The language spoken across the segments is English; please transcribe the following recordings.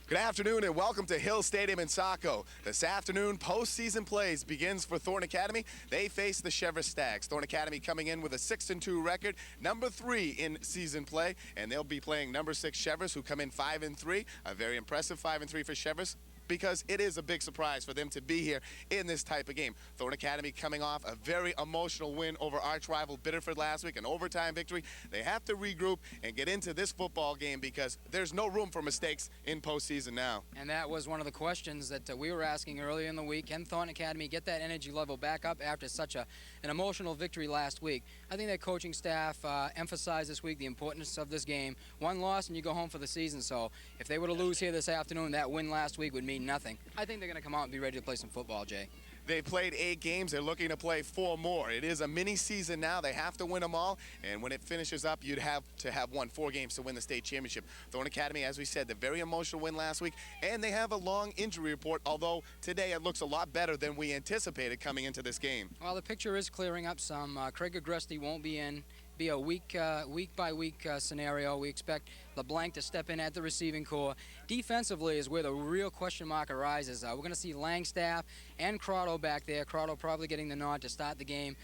Good afternoon and welcome to Hill Stadium in Saco. This afternoon, postseason plays begins for Thornton Academy. They face the Cheverus Stags. Thornton Academy coming in with a 6-2 record, number 3 in season play, and they'll be playing number 6 Cheverus, who come in 5-3. A very impressive 5-3 for Cheverus, because it is a big surprise for them to be here in this type of game. Thornton Academy coming off a very emotional win over arch rival Biddeford last week, an overtime victory. They have to regroup and get into this football game because there's no room for mistakes in postseason now. And that was one of the questions that we were asking earlier in the week. Can Thornton Academy get that energy level back up after such an emotional victory last week? I think that coaching staff emphasized this week the importance of this game. One loss and you go home for the season, so if they were to lose here this afternoon, that win last week would mean nothing. I think they're going to come out and be ready to play some football, Jay. They played 8 games. They're looking to play 4 more. It is a mini season now. They have to win them all. And when it finishes up, you'd have to have won 4 games to win the state championship. Thornton Academy, as we said, the very emotional win last week. And they have a long injury report, although today it looks a lot better than we anticipated coming into this game. Well, the picture is clearing up some. Craig Agresti won't be in. Be a week-by-week scenario. We expect LeBlanc to step in at the receiving core. Defensively is where the real question mark arises. We're going to see Langstaff and Crotto back there. Crotto probably getting the nod to start the game.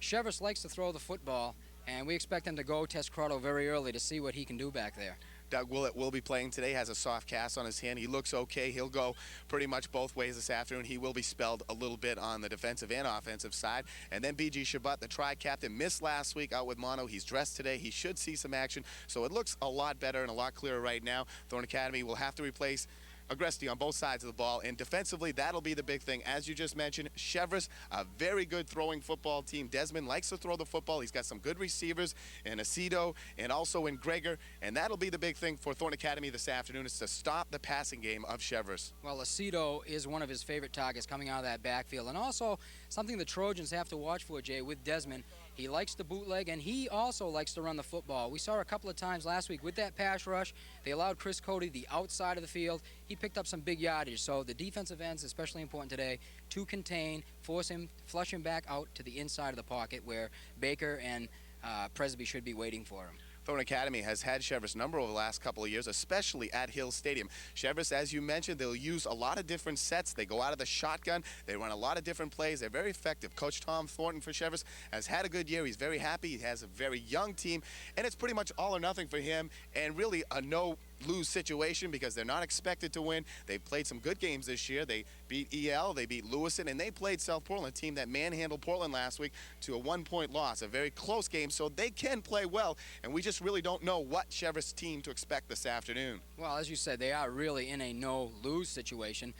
Cheverus likes to throw the football, and we expect him to go test Crotto very early to see what he can do back there. Doug Willett will be playing today, has a soft cast on his hand. He looks okay. He'll go pretty much both ways this afternoon. He will be spelled a little bit on the defensive and offensive side. And then B.G. Shabbat, the tri-captain, missed last week out with mono. He's dressed today. He should see some action. So it looks a lot better and a lot clearer right now. Thornton Academy will have to replace Agresti on both sides of the ball, and defensively, that'll be the big thing. As you just mentioned, Cheverus, a very good throwing football team. Desmond likes to throw the football. He's got some good receivers in Aceto and also in Gregor, and that'll be the big thing for Thornton Academy this afternoon, is to stop the passing game of Cheverus. Well, Aceto is one of his favorite targets coming out of that backfield, and also something the Trojans have to watch for, Jay, with Desmond. He likes to bootleg, and he also likes to run the football. We saw a couple of times last week with that pass rush. They allowed Chris Cody the outside of the field. He picked up some big yardage, so the defensive ends, especially important today, to contain, force him, flush him back out to the inside of the pocket where Baker and Presby should be waiting for him. Thornton Academy has had Cheverus number over the last couple of years, especially at Hill Stadium. Cheverus, as you mentioned, they'll use a lot of different sets. They go out of the shotgun. They run a lot of different plays. They're very effective. Coach Tom Thornton for Cheverus has had a good year. He's very happy. He has a very young team, and it's pretty much all or nothing for him, and really a no-lose situation because they're not expected to win. They've played some good games this year. They beat EL, they beat Lewiston, and they played South Portland, a team that manhandled Portland last week to a 1-point loss. A very close game, so they can play well, and we just really don't know what Cheverus team to expect this afternoon. Well, as you said, they are really in a no-lose situation.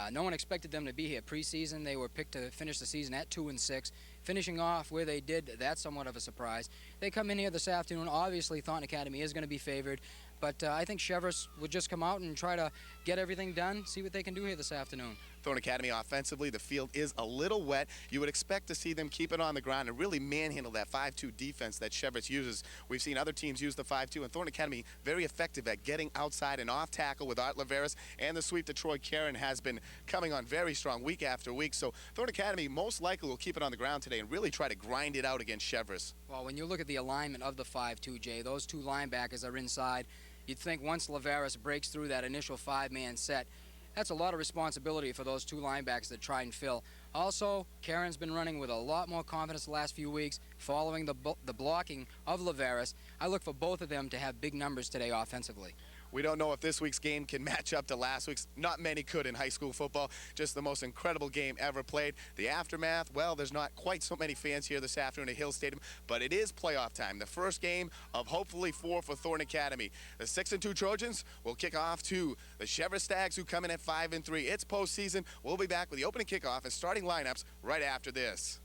No one expected them to be here preseason. They were picked to finish the season at 2-6. Finishing off where they did, that's somewhat of a surprise. They come in here this afternoon. Obviously, Thornton Academy is going to be favored, but I think Cheverus would just come out and try to get everything done, see what they can do here this afternoon. Thornton Academy offensively, the field is a little wet. You would expect to see them keep it on the ground and really manhandle that 5-2 defense that Cheverus uses. We've seen other teams use the 5-2, and Thornton Academy very effective at getting outside and off tackle with Art Leveris, and the sweep to Troy Karen has been coming on very strong week after week. So Thornton Academy most likely will keep it on the ground today and really try to grind it out against Cheverus. Well, when you look at the alignment of the 5-2, Jay, those 2 linebackers are inside. You'd think once Leveris breaks through that initial 5-man set, that's a lot of responsibility for those 2 linebackers that try and fill. Also, Karen's been running with a lot more confidence the last few weeks, following the blocking of Leveris. I look for both of them to have big numbers today offensively. We don't know if this week's game can match up to last week's. Not many could in high school football. Just the most incredible game ever played. The aftermath, well, there's not quite so many fans here this afternoon at Hill Stadium, but it is playoff time. The first game of hopefully 4 for Thornton Academy. The 6-2 Trojans will kick off to the Cheverus Stags, who come in at 5-3. It's postseason. We'll be back with the opening kickoff and starting lineups right after this.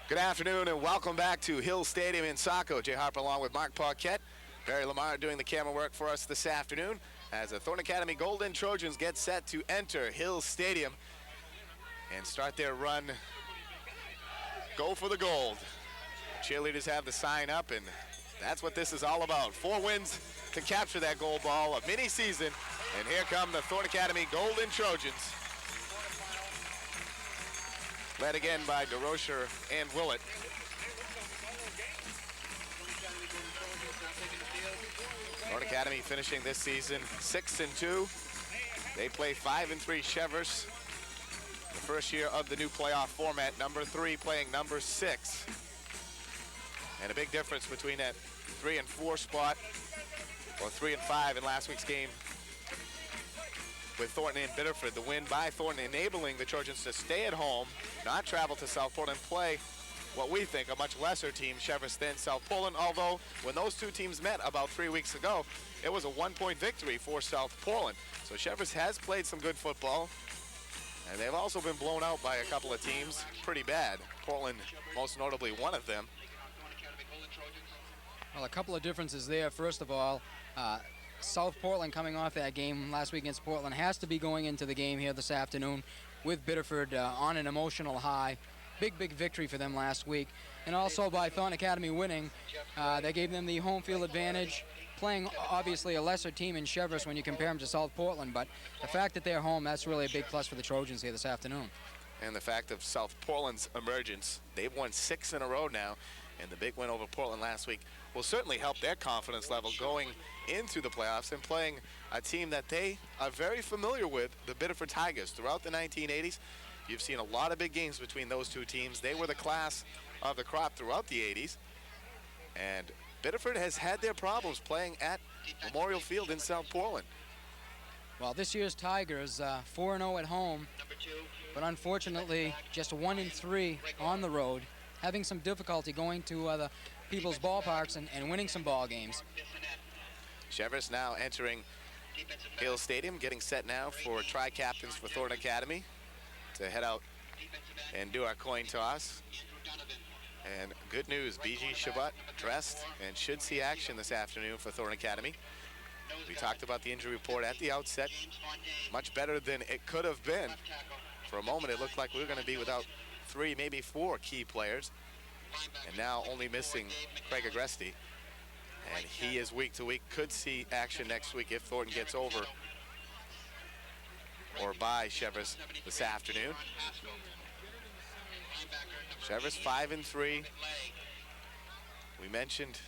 Good afternoon and welcome back to Hill Stadium in Saco. Jay Harper along with Mark Paquette. Barry Lamar doing the camera work for us this afternoon as the Thornton Academy Golden Trojans get set to enter Hill Stadium and start their run. Go for the gold. The cheerleaders have the sign up, and that's what this is all about. 4 wins to capture that gold ball, a mini season, and here come the Thornton Academy Golden Trojans. Led again by DeRocher and Willett. Thornton Academy finishing this season 6-2. They play 5-3 Cheverus. The first year of the new playoff format, number 3 playing number 6. And a big difference between that 3 and 4 spot, or 3 and 5 in last week's game with Thornton and Biddeford. The win by Thornton enabling the Trojans to stay at home, not travel to South Portland, play what we think a much lesser team, Cheverus, than South Portland. Although when those two teams met about 3 weeks ago, it was a 1-point victory for South Portland. So Cheverus has played some good football, and they've also been blown out by a couple of teams pretty bad. Portland, most notably, one of them. Well, a couple of differences there. First of all, South Portland, coming off that game last week against Portland, has to be going into the game here this afternoon with Biddeford on an emotional high. Big victory for them last week. And also by Thornton Academy winning, that gave them the home field advantage, playing obviously a lesser team in Cheverus when you compare them to South Portland. But the fact that they're home, that's really a big plus for the Trojans here this afternoon. And the fact of South Portland's emergence, they've won 6 in a row now, and the big win over Portland last week will certainly help their confidence level going into the playoffs and playing a team that they are very familiar with, the Biddeford Tigers. Throughout the 1980s, you've seen a lot of big games between those two teams. They were the class of the crop throughout the 80s, and Biddeford has had their problems playing at Memorial Field in South Portland. Well, this year's Tigers 4-0 at home, but unfortunately just 1-3 on the road, having some difficulty going to the people's ballparks and winning some ball games. Cheverus now entering Hill Stadium, getting set now for tri-captains for Thornton Academy to head out and do our coin toss. And good news, BG Shabbat dressed and should see action this afternoon for Thornton Academy. We talked about the injury report at the outset. Much better than it could have been. For a moment, it looked like we were going to be without 3, maybe 4 key players. And now only missing Craig Agresti. And he is week to week. Could see action next week if Thornton gets over or by Cheverus this afternoon. Cheverus 5-3. We mentioned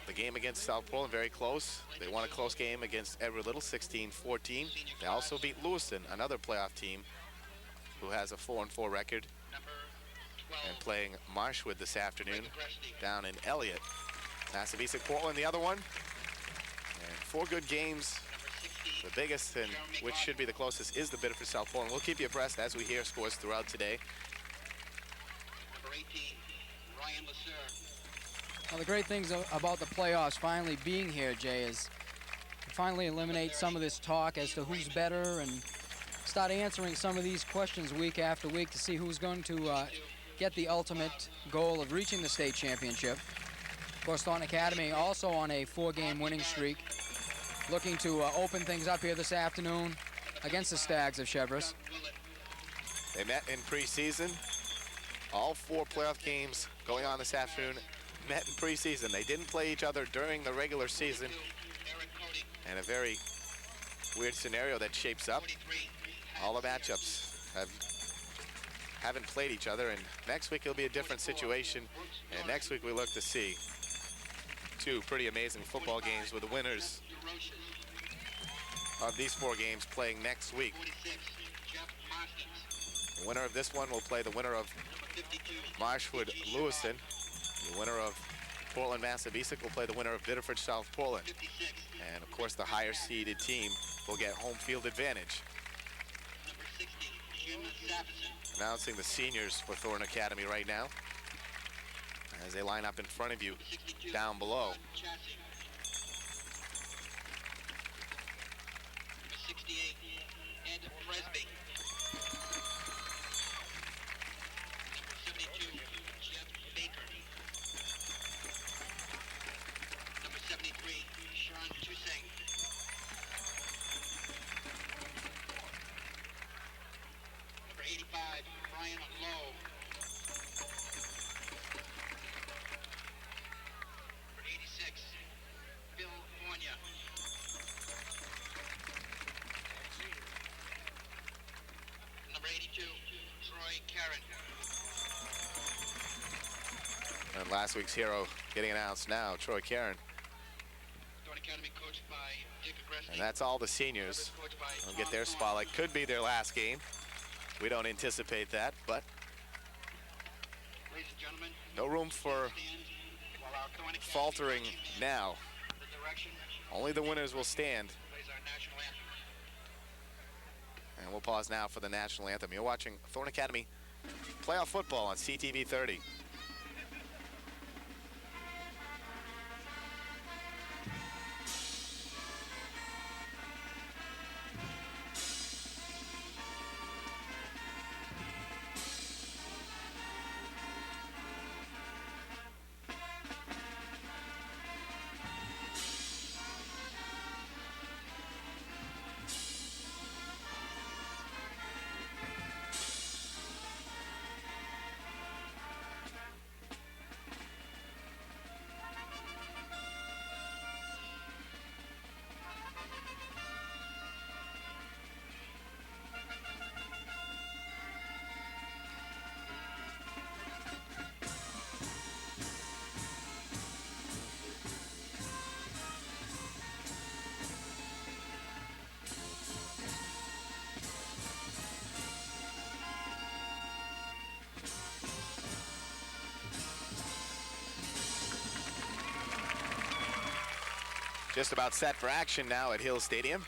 the game against South Portland, very close. They won a close game against Edward Little, 16-14. They also beat Lewiston, another playoff team who has a 4-4 record, and playing Marshwood this afternoon down in Elliott. Massabesic Portland, the other one. And 4 good games. The biggest, and which should be the closest, is the Biddeford South Portland. We'll keep you abreast as we hear scores throughout today. Well, the great things about the playoffs finally being here, Jay, is to finally eliminate some of this talk as to who's better and start answering some of these questions week after week to see who's going to get the ultimate goal of reaching the state championship. Of course, Thornton Academy also on a 4-game winning streak, looking to open things up here this afternoon against the Stags of Cheverus. They met in preseason. All 4 playoff games going on this afternoon met in preseason. They didn't play each other during the regular season. And a very weird scenario that shapes up. All the matchups haven't played each other, and next week it'll be a different situation. And next week we look to see 2 pretty amazing football games with the winners of these 4 games playing next week. The winner of this one will play the winner of Marshwood Lewiston. The winner of Portland Massabesic will play the winner of Biddeford South Portland. And of course the higher seeded team will get home field advantage. Announcing the seniors for Thornton Academy right now as they line up in front of you down below. And last week's hero getting announced now, Troy Caron, And that's all the seniors. They'll get their spotlight. Could be their last game. We don't anticipate that, but no room for faltering now. Only the winners will stand. And we'll pause now for the national anthem. You're watching Thornton Academy playoff football on CTV 30. Just about set for action now at Hill Stadium.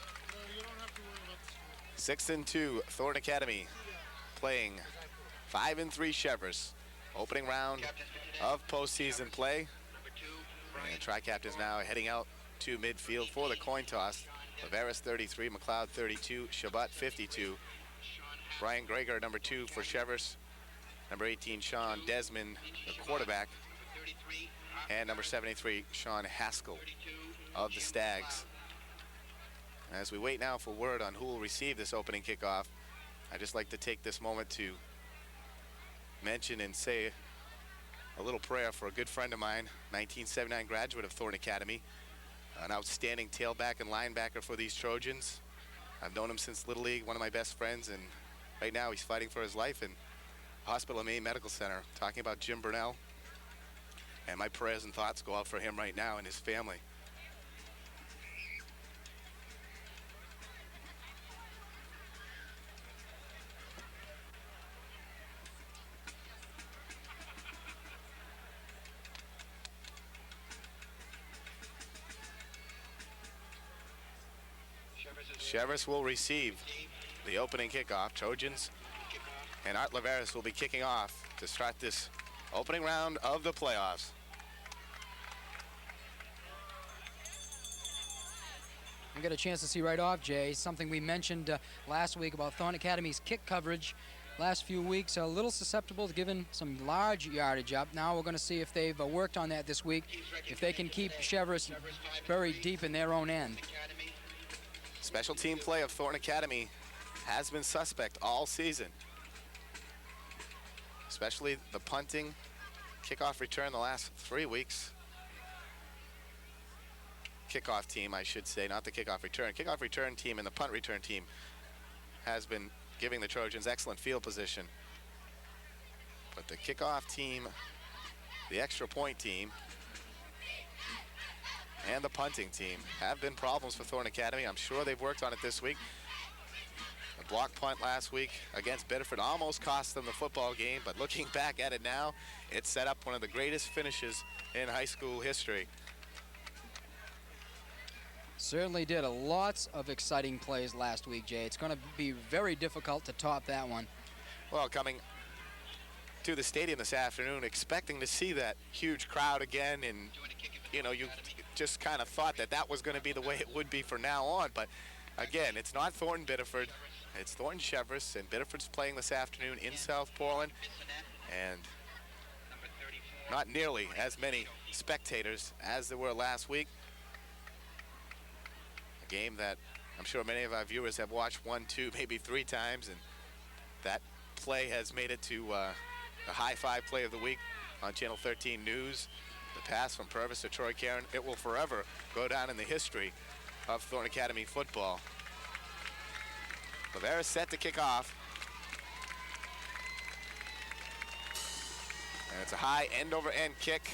6-2 Thornton Academy playing 5-3 Cheverus. Opening round of postseason play. And tri-captains now heading out to midfield for the coin toss. Leveris 33, McLeod 32, Shabbat 52. Brian Greger, number 2 for Cheverus. Number 18, Sean Desmond, the quarterback. And number 73, Sean Haskell of the Stags. As we wait now for word on who will receive this opening kickoff, I'd just like to take this moment to mention and say a little prayer for a good friend of mine, 1979 graduate of Thornton Academy, an outstanding tailback and linebacker for these Trojans. I've known him since Little League, one of my best friends, and right now he's fighting for his life in Hospital of Maine Medical Center. Talking about Jim Burnell, and my prayers and thoughts go out for him right now and his family. Cheverus will receive the opening kickoff. Trojans and Art Leveris will be kicking off to start this opening round of the playoffs. We got a chance to see right off, Jay, something we mentioned last week about Thornton Academy's kick coverage. Last few weeks a little susceptible to giving some large yardage up. Now we're going to see if they've worked on that this week, if they can keep Cheverus buried deep in their own end. Special team play of Thornton Academy has been suspect all season, especially the punting, kickoff return the last 3 weeks. Kickoff team, I should say, not the kickoff return. Kickoff return team and the punt return team has been giving the Trojans excellent field position. But the kickoff team, the extra point team, and the punting team have been problems for Thornton Academy. I'm sure they've worked on it this week. The block punt last week against Bedford almost cost them the football game, but looking back at it now, it set up one of the greatest finishes in high school history. Certainly did. Lots of exciting plays last week, Jay. It's going to be very difficult to top that one. Well, coming to the stadium this afternoon, expecting to see that huge crowd again, and you know, you just kind of thought that that was going to be the way it would be from now on. But again, it's not Thornton Biddeford, it's Thornton Cheverus, and Biddeford's playing this afternoon in South Portland, and not nearly as many spectators as there were last week. A game that I'm sure many of our viewers have watched 1, 2, maybe 3 times, and that play has made it to the high five play of the week on Channel 13 News. The pass from Purvis to Troy Caron, it will forever go down in the history of Thornton Academy football. Leveris set to kick off. And it's a high end-over-end kick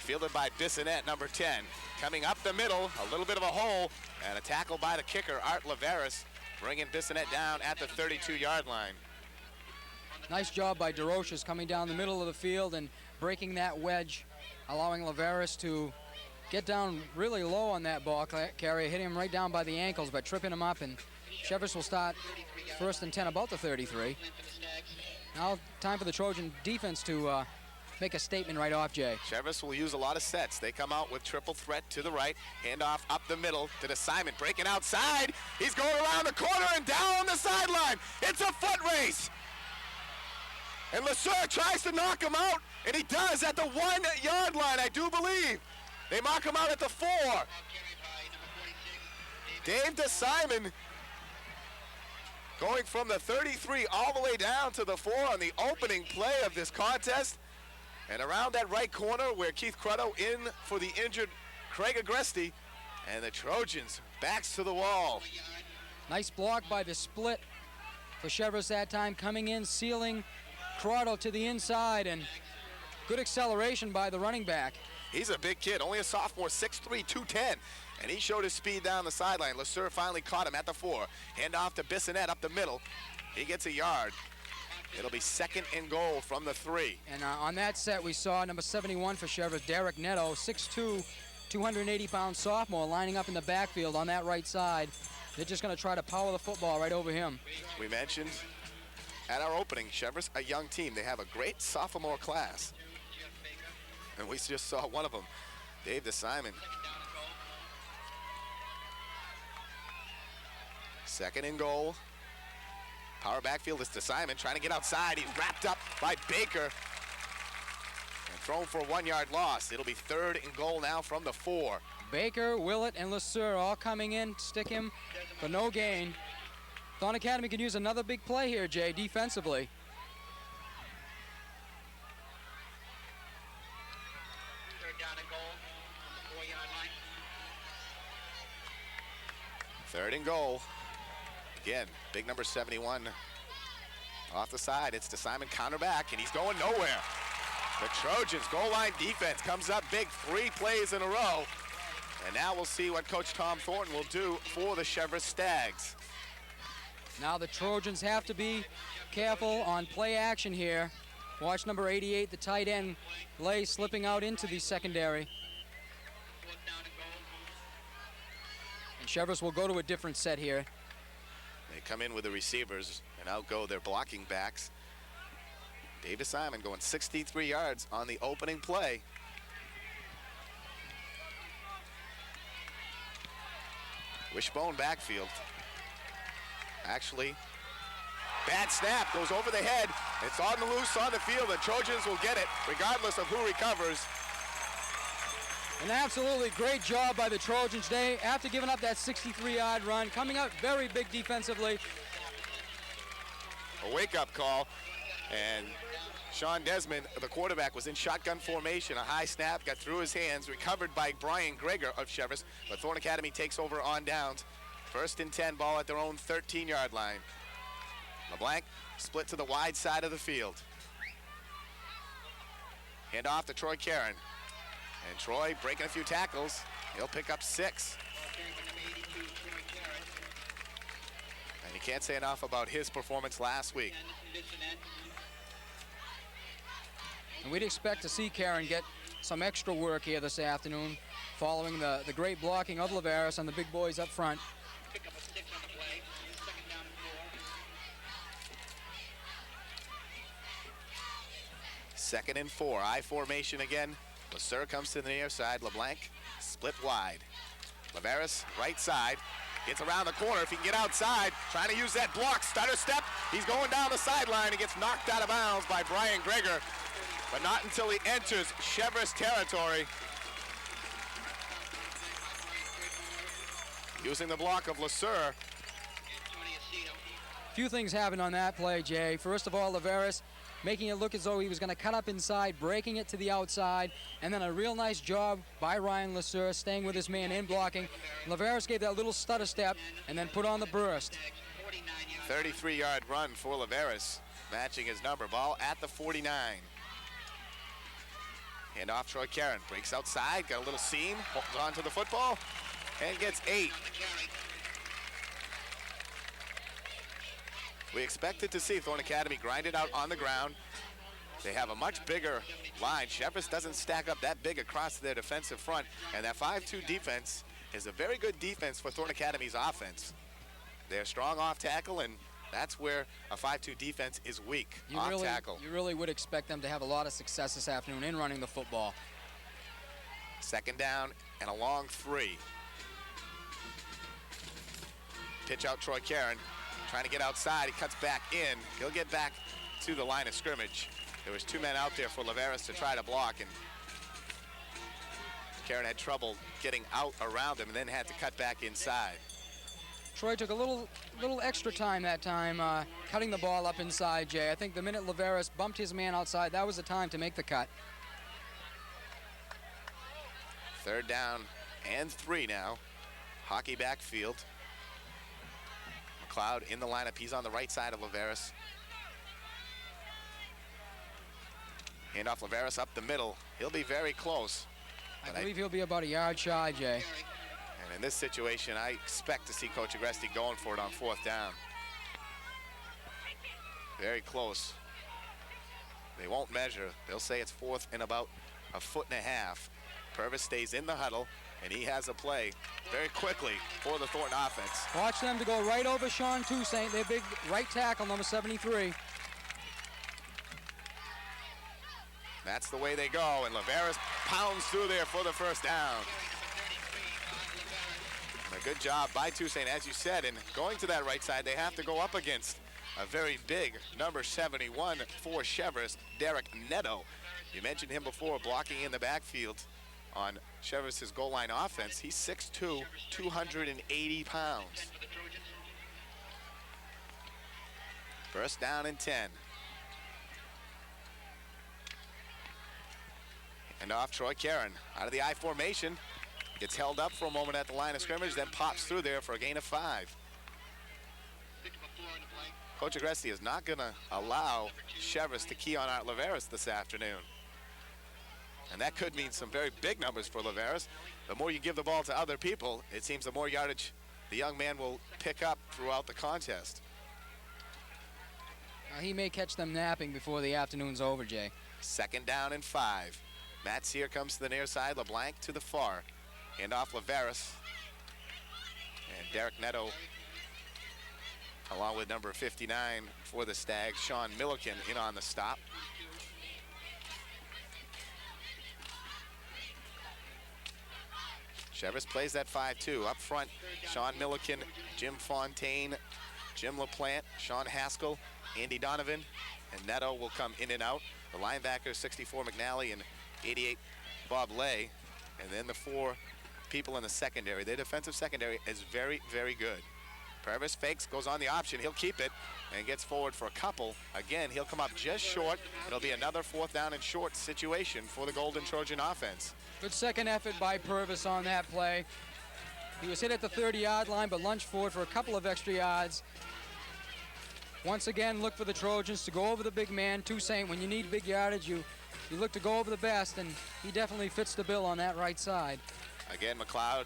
fielded by Bissonette, number 10. Coming up the middle, a little bit of a hole, and a tackle by the kicker, Art Leveris, bringing Bissonette down at the 32-yard line. Nice job by DeRoches coming down the middle of the field and breaking that wedge, allowing Leveris to get down really low on that ball carry, hitting him right down by the ankles, but tripping him up, and Cheverus will start 1st and 10 about the 33. Now time for the Trojan defense to make a statement right off, Jay. Cheverus will use a lot of sets. They come out with triple threat to the right, handoff up the middle to the Simon, breaking outside. He's going around the corner and down the sideline. It's a foot race. And Lasser tries to knock him out, and he does at the 1-yard line, I do believe. They mark him out at the 4. Dave DeSimon going from the 33 all the way down to the 4 on the opening play of this contest. And around that right corner where Keith Crutto in for the injured Craig Agresti, and the Trojans backs to the wall. Nice block by the split for Cheverus that time, coming in, sealing Crutto to the inside, and good acceleration by the running back. He's a big kid, only a sophomore, 6'3", 210. And he showed his speed down the sideline. Lasser finally caught him at the 4. Hand off to Bissonette up the middle. He gets a yard. It'll be 2nd and goal from the 3. And on that set, we saw number 71 for Cheverus, Derek Netto, 6'2", 280-pound sophomore, lining up in the backfield on that right side. They're just going to try to power the football right over him. We mentioned at our opening, Cheverus, a young team. They have a great sophomore class. And we just saw one of them, Dave DeSimon. 2nd and goal. Power backfield is DeSimon trying to get outside. He's wrapped up by Baker and thrown for a 1-yard loss. It'll be 3rd and goal now from the 4. Baker, Willett, and Lasser all coming in, stick him for no gain. Thornton Academy can use another big play here, Jay, defensively. Third and goal. Again, big number 71 off the side. It's DeSimon counter back, and he's going nowhere. The Trojans goal line defense comes up big, 3 plays in a row. And now we'll see what Coach Tom Thornton will do for the Cheverus Stags. Now the Trojans have to be careful on play action here. Watch number 88, the tight end, Lay, slipping out into the secondary. And Cheverus will go to a different set here. They come in with the receivers, and out go their blocking backs. Dave DeSimon going 63 yards on the opening play. Wishbone backfield. Actually, bad snap, goes over the head. It's on the loose on the field, and Trojans will get it, regardless of who recovers. An absolutely great job by the Trojans today after giving up that 63-yard run, coming out very big defensively. A wake-up call, and Sean Desmond, the quarterback, was in shotgun formation. A high snap got through his hands, recovered by Brian Greger of Cheverus, but Thornton Academy takes over on downs. 1st and 10, ball at their own 13-yard line. LeBlanc split to the wide side of the field. Hand off to Troy Caron. And Troy breaking a few tackles. He'll pick up 6. And you can't say enough about his performance last week. And we'd expect to see Caron get some extra work here this afternoon, following the great blocking of Leveris and the big boys up front. Second and 4, I formation again. Lasser comes to the near side. LeBlanc split wide. Leveris right side. Gets around the corner. If he can get outside, trying to use that block. Stutter step. He's going down the sideline. He gets knocked out of bounds by Brian Greger, but not until he enters Cheverus territory. Using the block of Lasser. A few things happened on that play, Jay. First of all, Leveris making it look as though he was going to cut up inside, breaking it to the outside, and then a real nice job by Ryan Lasser staying with his man in blocking. Leveris gave that little stutter step and then put on the burst. 33-yard run for Leveris, matching his number. Ball at the 49. Hand off Troy Karen, breaks outside, got a little seam, holds on to the football, and gets 8. We expected to see Thornton Academy grind it out on the ground. They have a much bigger line. Cheverus doesn't stack up that big across their defensive front, and that 5-2 defense is a very good defense for Thornton Academy's offense. They're strong off tackle, and that's where a 5-2 defense is weak, off tackle. You really would expect them to have a lot of success this afternoon in running the football. Second down and a long 3. Pitch out Troy Karen, trying to get outside. He cuts back in. He'll get back to the line of scrimmage. There was 2 men out there for Leveris to try to block, and Karen had trouble getting out around him and then had to cut back inside. Troy took a little extra time that time, cutting the ball up inside, Jay. I think the minute Leveris bumped his man outside, that was the time to make the cut. Third down and 3 now. Hockey backfield. McLeod in the lineup. He's on the right side of Leveris. Hand off Leveris up the middle. He'll be very close. I believe he'll be about a yard shy, Jay. And in this situation, I expect to see Coach Agresti going for it on 4th down. Very close. They won't measure. They'll say it's 4th and about a 1.5 feet. Purvis stays in the huddle, and he has a play very quickly for the Thornton offense. Watch them to go right over Sean Toussaint, their big right tackle, number 73. That's the way they go, and Leveris pounds through there for the first down. A good job by Toussaint, as you said, and going to that right side, they have to go up against a very big number 71 for Cheverus, Derek Neto. You mentioned him before, blocking in the backfield on Cheverus's goal line offense. He's 6'2", 280 pounds. First down and 10. And off Troy Karen, out of the I formation. Gets held up for a moment at the line of scrimmage, then pops through there for a gain of 5. Coach Agresti is not going to allow Cheverus to key on Art Leveris this afternoon. And that could mean some very big numbers for Leveris. The more you give the ball to other people, it seems the more yardage the young man will pick up throughout the contest. He may catch them napping before the afternoon's over, Jay. Second down and 5. Matt Sear comes to the near side, LeBlanc to the far. Hand off Leveris. And Derek Neto, along with number 59 for the Stags, Sean Milliken, in on the stop. Cheverus plays that 5-2. Up front, Sean Milliken, Jim Fontaine, Jim LaPlante, Sean Haskell, Andy Donovan, and Neto will come in and out. The linebackers, 64 McNally and 88 Bob Lay. And then the 4 people in the secondary. Their defensive secondary is very, very good. Purvis fakes, goes on the option. He'll keep it and gets forward for a couple. Again, he'll come up just short. It'll be another 4th down and short situation for the Golden Trojan offense. Good second effort by Purvis on that play. He was hit at the 30-yard line, but lunged forward for a couple of extra yards. Once again, look for the Trojans to go over the big man, Toussaint. When you need big yardage, you look to go over the best, and he definitely fits the bill on that right side. Again, McLeod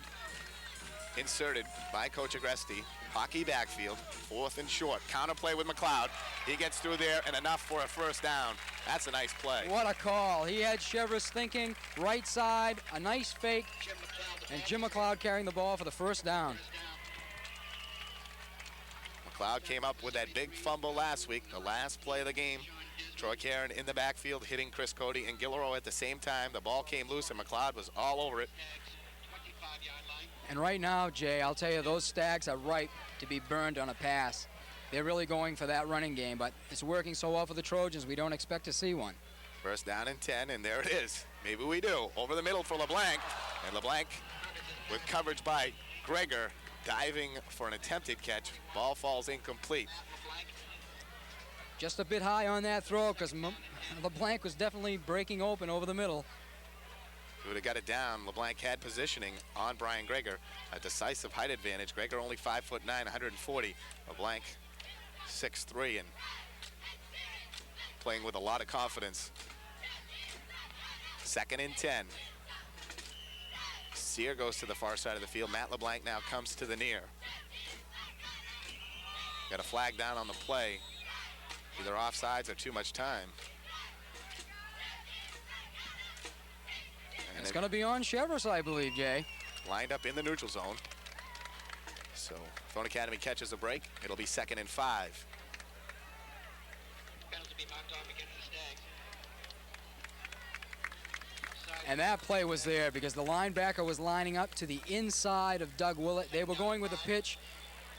inserted by Coach Agresti. Hockey backfield, 4th and short. Counter play with McLeod. He gets through there and enough for a first down. That's a nice play. What a call. He had Cheverus thinking, right side, a nice fake, and Jim McLeod carrying the ball for the first down. McLeod came up with that big fumble last week, the last play of the game. Troy Karen in the backfield hitting Chris Cody and Gillero at the same time. The ball came loose and McLeod was all over it. And right now, Jay, I'll tell you, those Stags are ripe to be burned on a pass. They're really going for that running game, but it's working so well for the Trojans, we don't expect to see one. First down and 10, and there it is. Maybe we do. Over the middle for LeBlanc, and LeBlanc with coverage by Gregor, diving for an attempted catch. Ball falls incomplete. Just a bit high on that throw because LeBlanc was definitely breaking open over the middle. He would have got it down. LeBlanc had positioning on Brian Gregor. A decisive height advantage. Gregor only 5'9", 140. LeBlanc 6'3", and playing with a lot of confidence. 2nd and 10. Sear goes to the far side of the field. Matt LeBlanc now comes to the near. Got a flag down on the play. Either offsides or too much time. And it's going to be on Cheverus, I believe, Jay. Lined up in the neutral zone. So Thornton Academy catches a break. It'll be 2nd and 5. And that play was there because the linebacker was lining up to the inside of Doug Willett. They were going with a pitch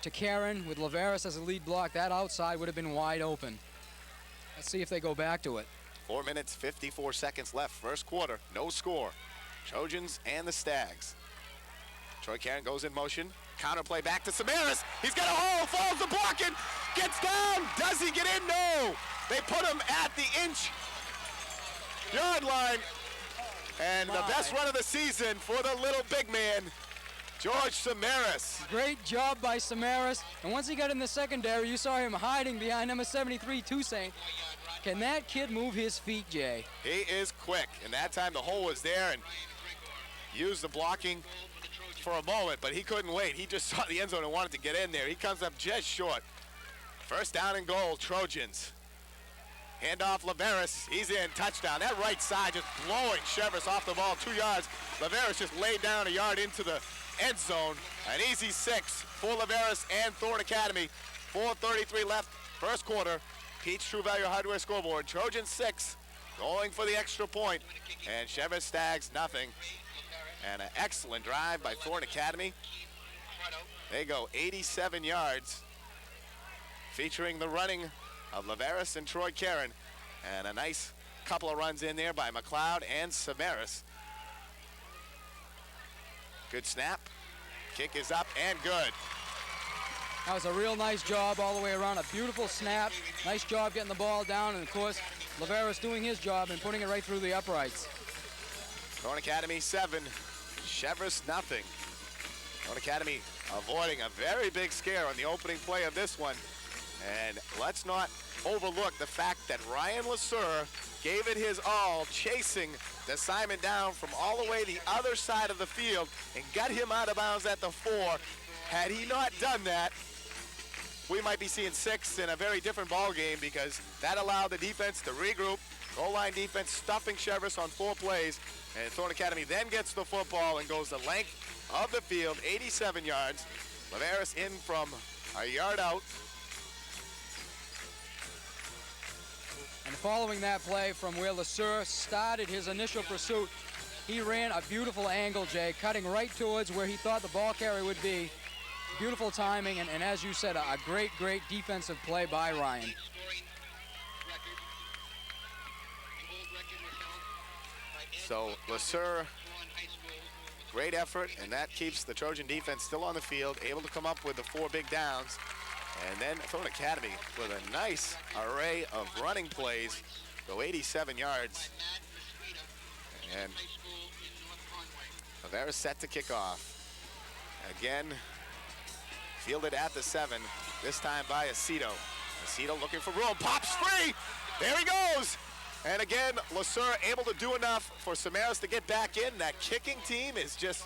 to Karen with Leveris as a lead block. That outside would have been wide open. Let's see if they go back to it. 4 minutes, 54 seconds left. First quarter, no score. Trojans and the Stags. Troy Karen goes in motion. Counter play back to Cheverus. He's got a hole, falls the blocking, gets down. Does he get in? No. They put him at the inch-yard line. And the best run of the season for the little big man, George Cheverus. Great job by Cheverus. And once he got in the secondary, you saw him hiding behind number 73, Toussaint. Can that kid move his feet, Jay? He is quick. And that time the hole was there and used the blocking for a moment, but he couldn't wait. He just saw the end zone and wanted to get in there. He comes up just short. First down and goal, Trojans. Handoff Leveris, he's in, touchdown. That right side just blowing Cheverus off the ball 2 yards. Leveris just laid down a yard into the end zone. An easy 6 for Leveris and Thornton Academy. 4:33 left, first quarter. Pete's True Value Hardware scoreboard. Trojans 6, going for the extra point. And Cheverus Stags nothing. And an excellent drive by Thornton Academy. They go 87 yards, featuring the running of Leveris and Troy Karen. And a nice couple of runs in there by McLeod and Cheverus. Good snap. Kick is up and good. That was a real nice job all the way around. A beautiful snap. Nice job getting the ball down. And, of course, Leveris doing his job and putting it right through the uprights. Thornton Academy 7, Cheverus nothing. Thornton Academy avoiding a very big scare on the opening play of this one. And let's not overlook the fact that Ryan Lasur gave it his all, chasing the Simon down from all the way the other side of the field and got him out of bounds at the 4. Had he not done that, we might be seeing 6 in a very different ball game, because that allowed the defense to regroup. Goal line defense stuffing Cheverus on 4 plays, and Thornton Academy then gets the football and goes the length of the field, 87 yards. Leveris in from a yard out. And following that play from where Lasur started his initial pursuit, he ran a beautiful angle, Jay, cutting right towards where he thought the ball carrier would be. Beautiful timing, and as you said, a great, great defensive play by Ryan. So Lasur, great effort, and that keeps the Trojan defense still on the field, able to come up with the 4 big downs. And then Thornton Academy with a nice array of running plays, go 87 yards. And Leveris set to kick off. Again, fielded at the 7, this time by Aceto. Aceto looking for room, pops free, there he goes. And again, Lasur able to do enough for Cheverus to get back in. That kicking team is just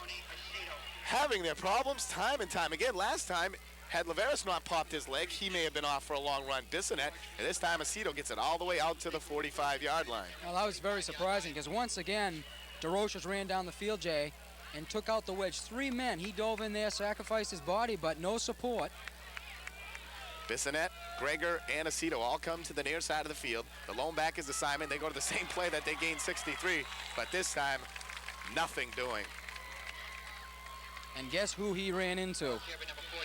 having their problems time and time again. Last time, had Leveris not popped his leg, he may have been off for a long run. Bissonette, and this time Aceto gets it all the way out to the 45-yard line. Well, that was very surprising, because once again, DeRoches ran down the field, Jay, and took out the wedge. 3 men. He dove in there, sacrificed his body, but no support. Bissonette, Greger, and Aceto all come to the near side of the field. The lone back is the Simon. They go to the same play that they gained 63, but this time, nothing doing. And guess who he ran into?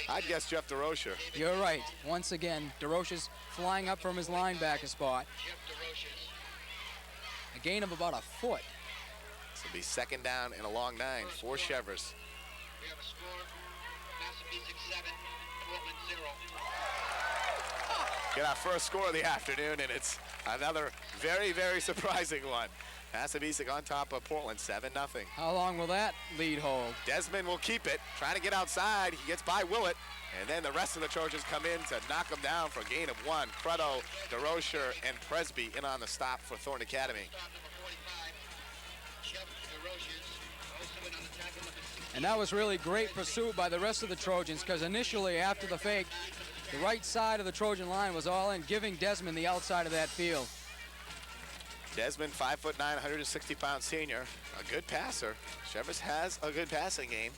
I'd guess Jeff DeRocher. You're right. Once again, DeRoche's flying up from his linebacker spot. A gain of about a foot. This will be 2nd down and a long 9 for Cheverus. Get our first score of the afternoon, and it's another very, very surprising one. Massabesic on top of Portland, 7-0. How long will that lead hold? Desmond will keep it, trying to get outside. He gets by Willett, and then the rest of the Trojans come in to knock him down for a gain of 1. Crutto, DeRocher, and Presby in on the stop for Thornton Academy. And that was really great pursuit by the rest of the Trojans, because initially after the fake, the right side of the Trojan line was all in, giving Desmond the outside of that field. Desmond, 5'9", 160-pound senior, a good passer. Cheverus has a good passing game,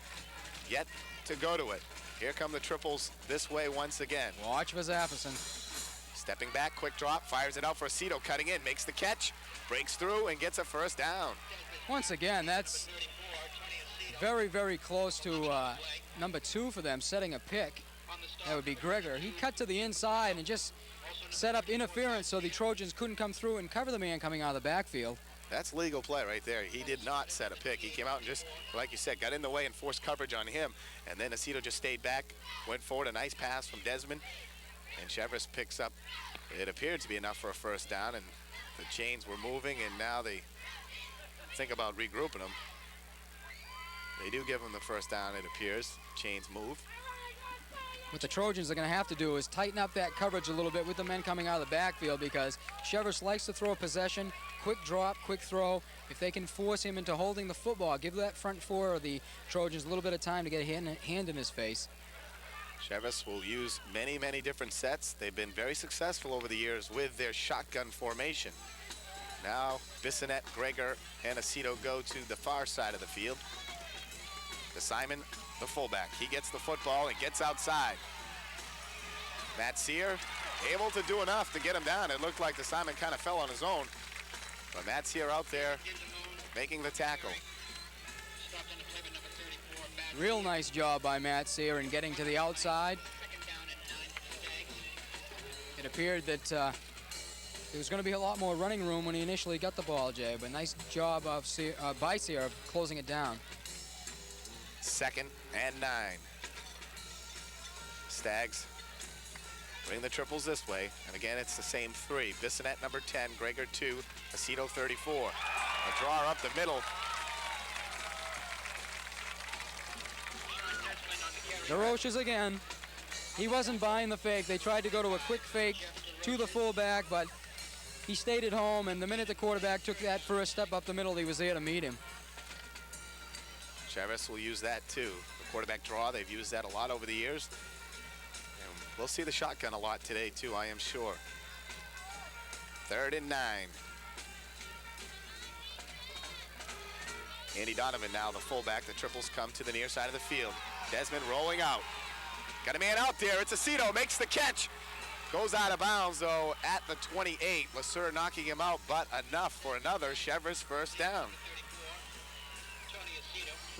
yet to go to it. Here come the triples this way once again. Watch for Zafferson. Stepping back, quick drop, fires it out for Aceto, cutting in, makes the catch, breaks through, and gets a first down. Once again, that's very, very close to number 2 for them, setting a pick. That would be Gregor. He cut to the inside and just set up interference so the Trojans couldn't come through and cover the man coming out of the backfield. That's legal play right there. He did not set a pick. He came out and just, like you said, got in the way and forced coverage on him. And then Aceto just stayed back, went forward, a nice pass from Desmond. And Cheverus picks up, it appeared to be enough for a first down, and the chains were moving, and now they think about regrouping them. They do give him the first down, it appears. Chains move. What the Trojans are going to have to do is tighten up that coverage a little bit with the men coming out of the backfield, because Cheverus likes to throw a possession, quick drop, quick throw. If they can force him into holding the football, give that front four of the Trojans a little bit of time to get a hand in his face. Cheverus will use many, many different sets. They've been very successful over the years with their shotgun formation. Now, Bissonette, Gregor, and Aceto go to the far side of the field. Simon, the fullback, he gets the football and gets outside. Matt Sear able to do enough to get him down. It looked like the Simon kind of fell on his own, but Matt Sear out there making the tackle. Real nice job by Matt Sear in getting to the outside. It appeared that there was going to be a lot more running room when he initially got the ball, Jay, but nice job of by Sear of closing it down. 2nd and 9. Stags bring the triples this way, and again it's the same 3. Bissonette number 10, Gregor 2, Aceto 34. A draw up the middle. The Roches again. He wasn't buying the fake. They tried to go to a quick fake to the fullback, but he stayed at home, and the minute the quarterback took that first step up the middle, he was there to meet him. Cheverus will use that too. The quarterback draw, they've used that a lot over the years. And we'll see the shotgun a lot today too, I am sure. 3rd and 9. Andy Donovan now the fullback. The triples come to the near side of the field. Desmond rolling out. Got a man out there. It's Aceto, makes the catch. Goes out of bounds though at the 28. Lasser knocking him out, but enough for another Cheverus first down.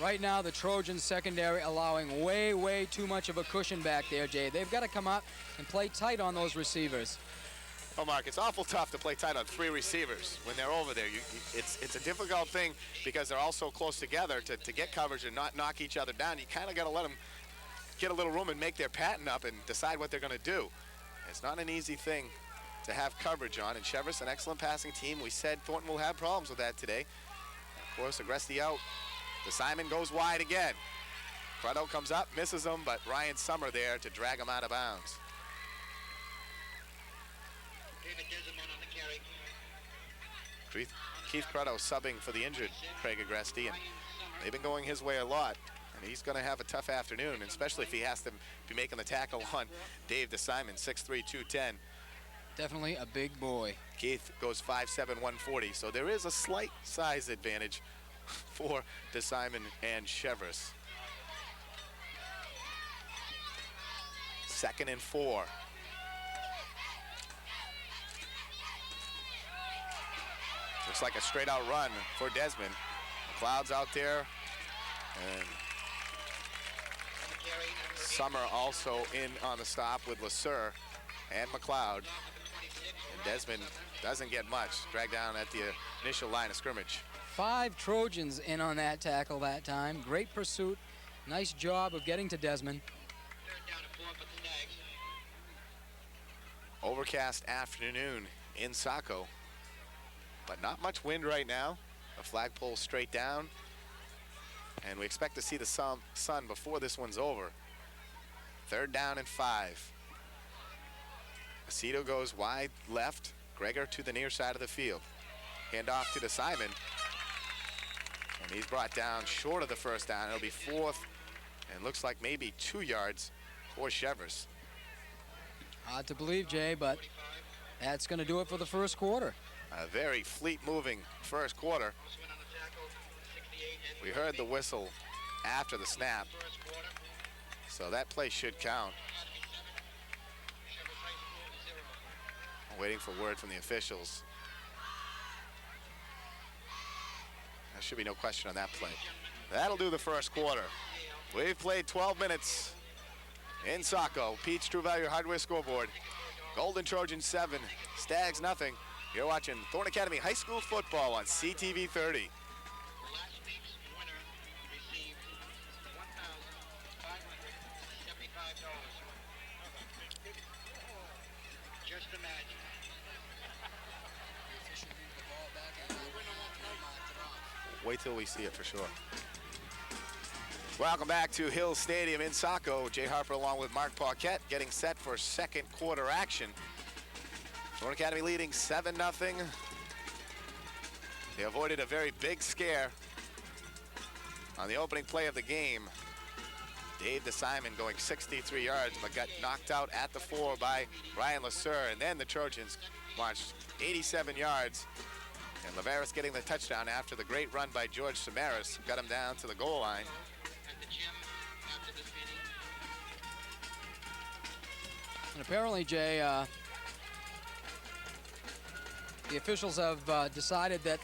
Right now, the Trojans secondary allowing way, way too much of a cushion back there, Jay. They've got to come up and play tight on those receivers. Oh, Mark, it's awful tough to play tight on 3 receivers when they're over there. It's a difficult thing because they're all so close together to get coverage and not knock each other down. You kind of got to let them get a little room and make their pattern up and decide what they're going to do. It's not an easy thing to have coverage on. And Cheverus, an excellent passing team. We said Thornton will have problems with that today. Of course, Agresti out. The Simon goes wide again. Cruddo comes up, misses him, but Ryan Summer there to drag him out of bounds. Keith Cruddo subbing for the injured Craig Agresti, and they've been going his way a lot. And he's going to have a tough afternoon, especially if he has to be making the tackle on Dave DeSimon, 6'3", 210. Definitely a big boy. Keith goes 5'7", 140, so there is a slight size advantage for DeSimon and Cheverus. 2nd and 4. Looks like a straight out run for Desmond. McLeod's out there, and Summer also in on the stop with Lasser and McLeod. And Desmond doesn't get much, dragged down at the initial line of scrimmage. 5 Trojans in on that tackle that time. Great pursuit. Nice job of getting to Desmond. Overcast afternoon in Saco, but not much wind right now. The flagpole straight down, and we expect to see the sun before this one's over. 3rd down and 5. Aceto goes wide left. Gregor to the near side of the field. Hand off to DeSimon. And He's brought down short of the first down. It'll be 4th, and looks like maybe 2 yards for Cheverus. Hard to believe, Jay, but that's going to do it for the first quarter. A very fleet-moving first quarter. We heard the whistle after the snap, so that play should count. I'm waiting for word from the officials. There should be no question on that play. That'll do the first quarter. We've played 12 minutes in Saco. Pete's True Value Hardware scoreboard. Golden Trojans 7, Stags nothing. You're watching Thornton Academy High School football on CTV 30. Last week's winner received $1,575. Just imagine. Wait till we see it for sure. Welcome back to Hill Stadium in Saco. Jay Harper along with Mark Paquette getting set for second quarter action. Thornton Academy leading 7-0. They avoided a very big scare on the opening play of the game. Dave DeSimon going 63 yards, but got knocked out at the 4 by Ryan Lasser. And then the Trojans marched 87 yards. And Leveris getting the touchdown after the great run by George Samaras got him down to the goal line. And apparently, Jay, the officials have decided that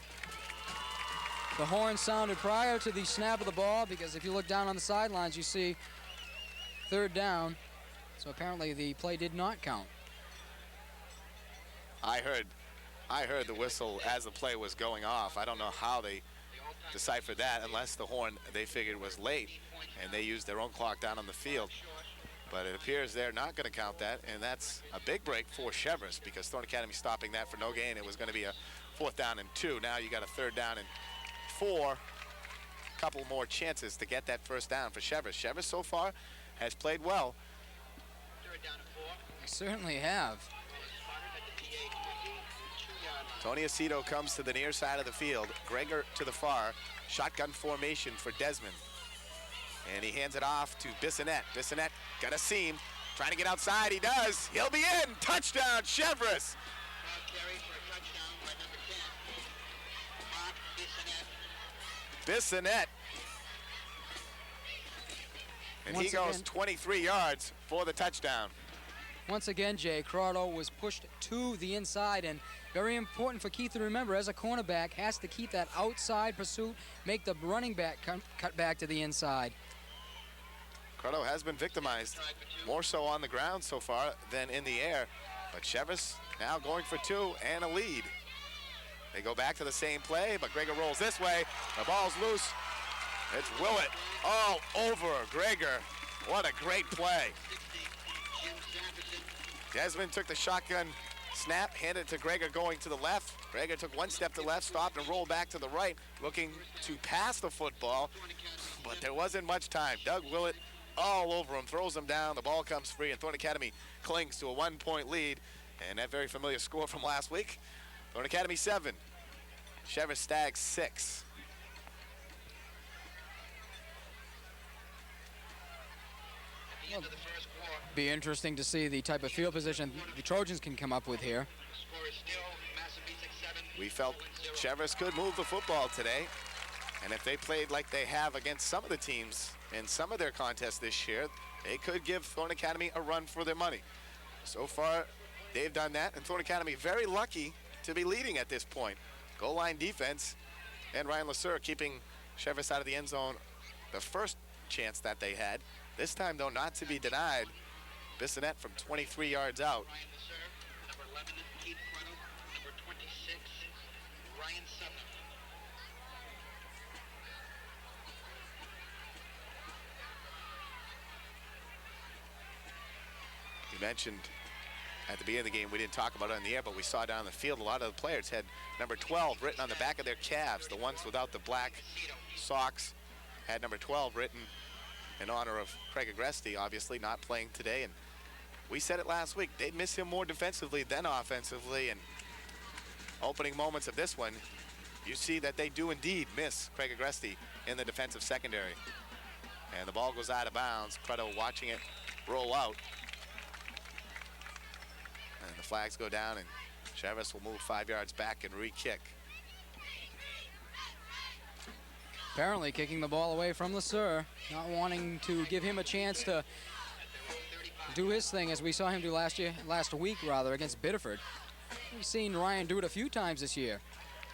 the horn sounded prior to the snap of the ball, because if you look down on the sidelines, you see 3rd down. So apparently the play did not count. I heard the whistle as the play was going off. I don't know how they deciphered that, unless the horn they figured was late and they used their own clock down on the field. But it appears they're not going to count that, and that's a big break for Cheverus, because Thornton Academy stopping that for no gain. It was going to be a 4th down and 2. Now you got a 3rd down and 4. Couple more chances to get that first down for Cheverus. Cheverus so far has played well. 3rd down and 4. They certainly have. Tony Aceto comes to the near side of the field. Gregor to the far. Shotgun formation for Desmond. And he hands it off to Bissonette. Bissonette got a seam. Trying to get outside. He does. He'll be in. Touchdown, Cheverus. Bissonette. And Once he goes again, 23 yards for the touchdown. Once again, Jay, Corrado was pushed to the inside, and very important for Keith to remember, as a cornerback, has to keep that outside pursuit, make the running back cut back to the inside. Corrado has been victimized, more so on the ground so far than in the air. But Cheverus now going for 2 and a lead. They go back to the same play, but Gregor rolls this way. The ball's loose. It's Willett all over Gregor. What a great play. Desmond took the shotgun snap, handed it to Gregor going to the left. Gregor took 1 step to the left, stopped and rolled back to the right, looking to pass the football, but there wasn't much time. Doug Willett all over him, throws him down, the ball comes free, and Thornton Academy clings to a 1-point lead. And that very familiar score from last week. Thornton Academy 7, Cheverus Stags 6. Well, be interesting to see the type of field position the Trojans can come up with here. We felt Cheverus could move the football today, and if they played like they have against some of the teams in some of their contests this year, they could give Thornton Academy a run for their money. So far, they've done that, and Thornton Academy very lucky to be leading at this point. Goal line defense, and Ryan Lasser keeping Cheverus out of the end zone the first chance that they had. This time, though, not to be denied. Bissonette from 23 yards out. Number 11, Keith Cruddle. Number 26, Ryan Sutton. You mentioned at the beginning of the game, we didn't talk about it on the air, but we saw down the field a lot of the players had number 12 written on the back of their calves. The ones without the black socks had number 12 written in honor of Craig Agresti, obviously not playing today. And we said it last week, they'd miss him more defensively than offensively. And opening moments of this one, you see that they do indeed miss Craig Agresti in the defensive secondary. And the ball goes out of bounds. Cruddo watching it roll out. And the flags go down, and Cheverus will move 5 yards back and re-kick. Apparently kicking the ball away from Lasser, not wanting to give him a chance to do his thing as we saw him do last week against Biddeford. We've seen Ryan do it a few times this year.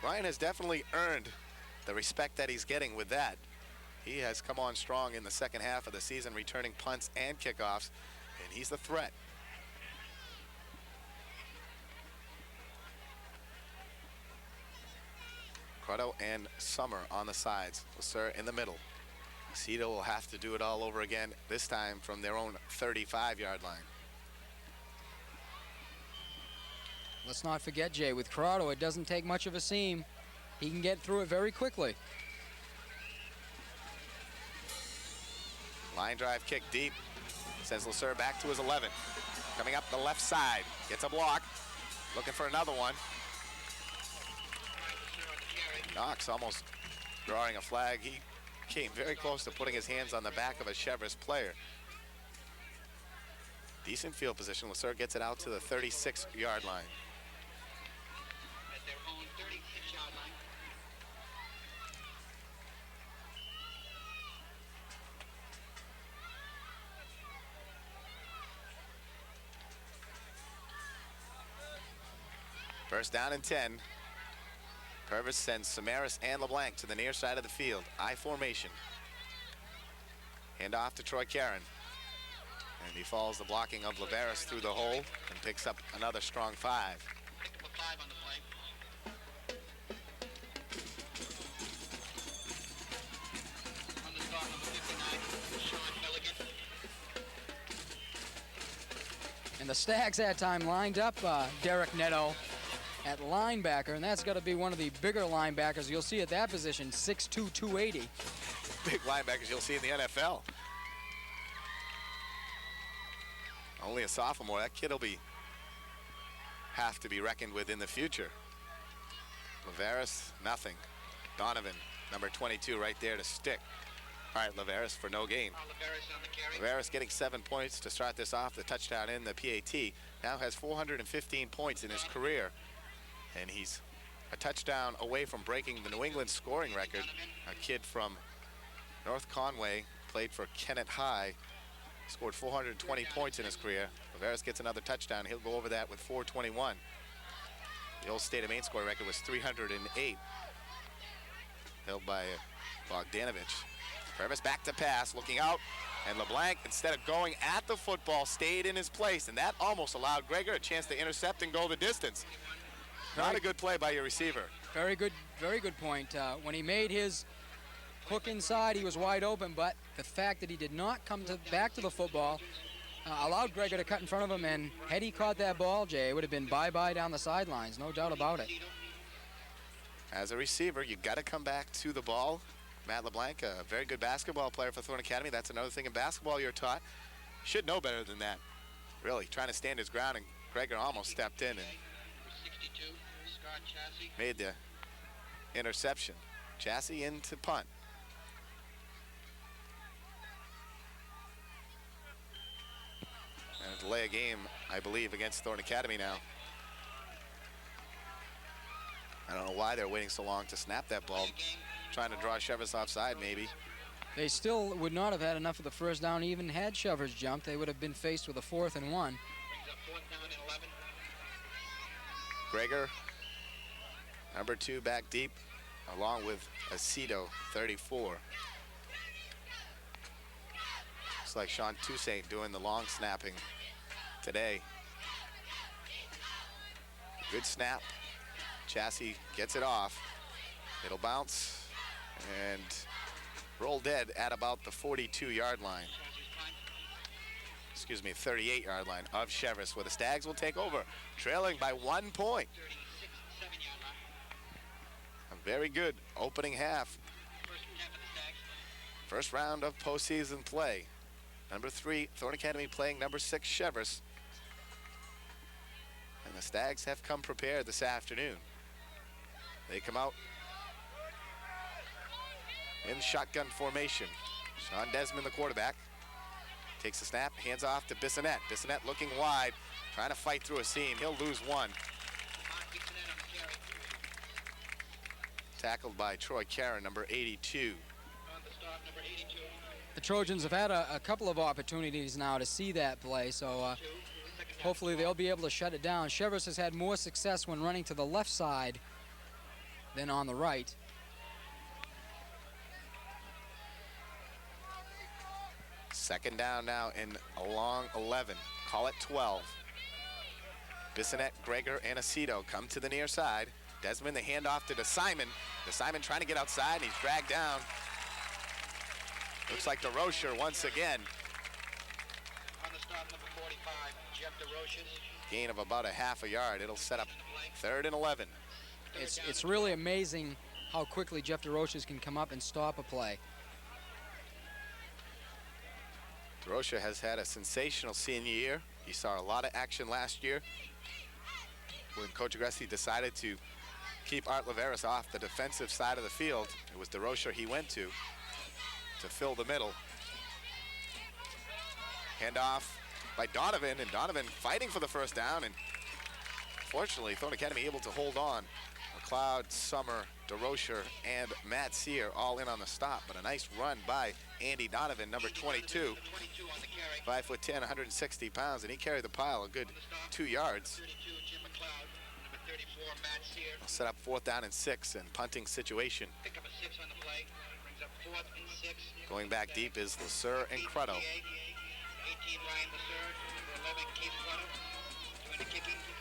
Ryan has definitely earned the respect that he's getting with that. He has come on strong in the second half of the season, returning punts and kickoffs, and he's the threat. Cruddo and Summer on the sides. Lasser in the middle. Cito will have to do it all over again, this time from their own 35-yard line. Let's not forget, Jay, with Cruddo, it doesn't take much of a seam. He can get through it very quickly. Line drive kick deep. Sends Lasser back to his 11. Coming up the left side. Gets a block. Looking for another one. Knox almost drawing a flag. He came very close to putting his hands on the back of a Cheverus player. Decent field position. Lasser gets it out to the 36-yard line. At their own 36-yard line. First down and 10. Purvis sends Samaras and LeBlanc to the near side of the field. I formation. Hand off to Troy Caron. And he follows the blocking of Leveris through the hole and picks up another strong 5. Pick up a 5 on the play. On the start, number 59, Sean Milligan. And the Stags that time lined up Derek Netto at linebacker, and that's got to be one of the bigger linebackers you'll see at that position, 6'2", 280. Big linebackers you'll see in the NFL. Only a sophomore. That kid will have to be reckoned with in the future. Leveris, nothing. Donovan, number 22, right there to stick. All right, Leveris for no gain. Leveris on the carry. Leveris getting 7 points to start this off. The touchdown in the PAT. Now has 415 points in his career. And he's a touchdown away from breaking the New England scoring record. A kid from North Conway, played for Kennett High, scored 420 points in his career. Leveris gets another touchdown. He'll go over that with 421. The old State of Maine scoring record was 308, held by Bogdanovich. Purvis back to pass, looking out, and LeBlanc, instead of going at the football, stayed in his place, and that almost allowed Gregor a chance to intercept and go the distance. Not a good play by your receiver. Very good point. When he made his hook inside, he was wide open, but the fact that he did not come back to the football allowed Gregor to cut in front of him, and had he caught that ball, Jay, it would have been bye-bye down the sidelines, no doubt about it. As a receiver, you've got to come back to the ball. Matt LeBlanc, a very good basketball player for Thornton Academy. That's another thing in basketball you're taught. Should know better than that. Really, trying to stand his ground, and Gregor almost stepped in and 62, Scott Chassis. made the interception. Chassis into punt. And a delay a game, I believe, against Thornton Academy now. I don't know why they're waiting so long to snap that ball. Trying to draw Cheverus offside, maybe. They still would not have had enough of the first down, even had Cheverus jumped. They would have been faced with a 4th and 1. Brings up 4th down and 11. Gregor, number 2, back deep, along with Aceto, 34. Looks like Sean Toussaint doing the long snapping today. Good snap. Chassis gets it off. It'll bounce and roll dead at about the 42-yard line. Excuse me, 38-yard line of Cheverus, where the Stags will take over, trailing by 1 point. 36, 7-yard line. A very good opening half. First half of the Stags. First round of postseason play. Number 3, Thornton Academy playing number 6, Cheverus. And the Stags have come prepared this afternoon. They come out in shotgun formation. Sean Desmond, the quarterback, takes the snap, hands off to Bissonette. Bissonette looking wide, trying to fight through a seam. He'll lose one. Tackled by Troy Karen, number 82. The Trojans have had a couple of opportunities now to see that play, so hopefully they'll be able to shut it down. Cheverus has had more success when running to the left side than on the right. Second down now in a long 11. Call it 12. Bissonette, Greger, and Aceto come to the near side. Desmond, the handoff to DeSimon. DeSimon trying to get outside, and he's dragged down. Looks like DeRocher once again. On the stop, number 45, Jeff DeRoches. Gain of about a half a yard. It'll set up 3rd and 11. It's really amazing how quickly Jeff DeRoches can come up and stop a play. DeRocher has had a sensational senior year. He saw a lot of action last year when Coach Agresti decided to keep Art Leveris off the defensive side of the field. It was DeRocher he went to fill the middle. Handoff by Donovan, and Donovan fighting for the first down, and fortunately Thornton Academy able to hold on. McLeod, Summer, DeRocher, and Matt Sear all in on the stop, but a nice run by Andy Donovan, number 22. 5'10", 160 pounds, and he carried the pile a good 2 yards. I'll set up 4th down and 6 and punting situation. Pick up a 6 on the play. Brings up 4th and 6. Going back deep is Lasser and Crutto. 18 Ryan Lasser, number 11 Keith Crutto. Doing the kicking, number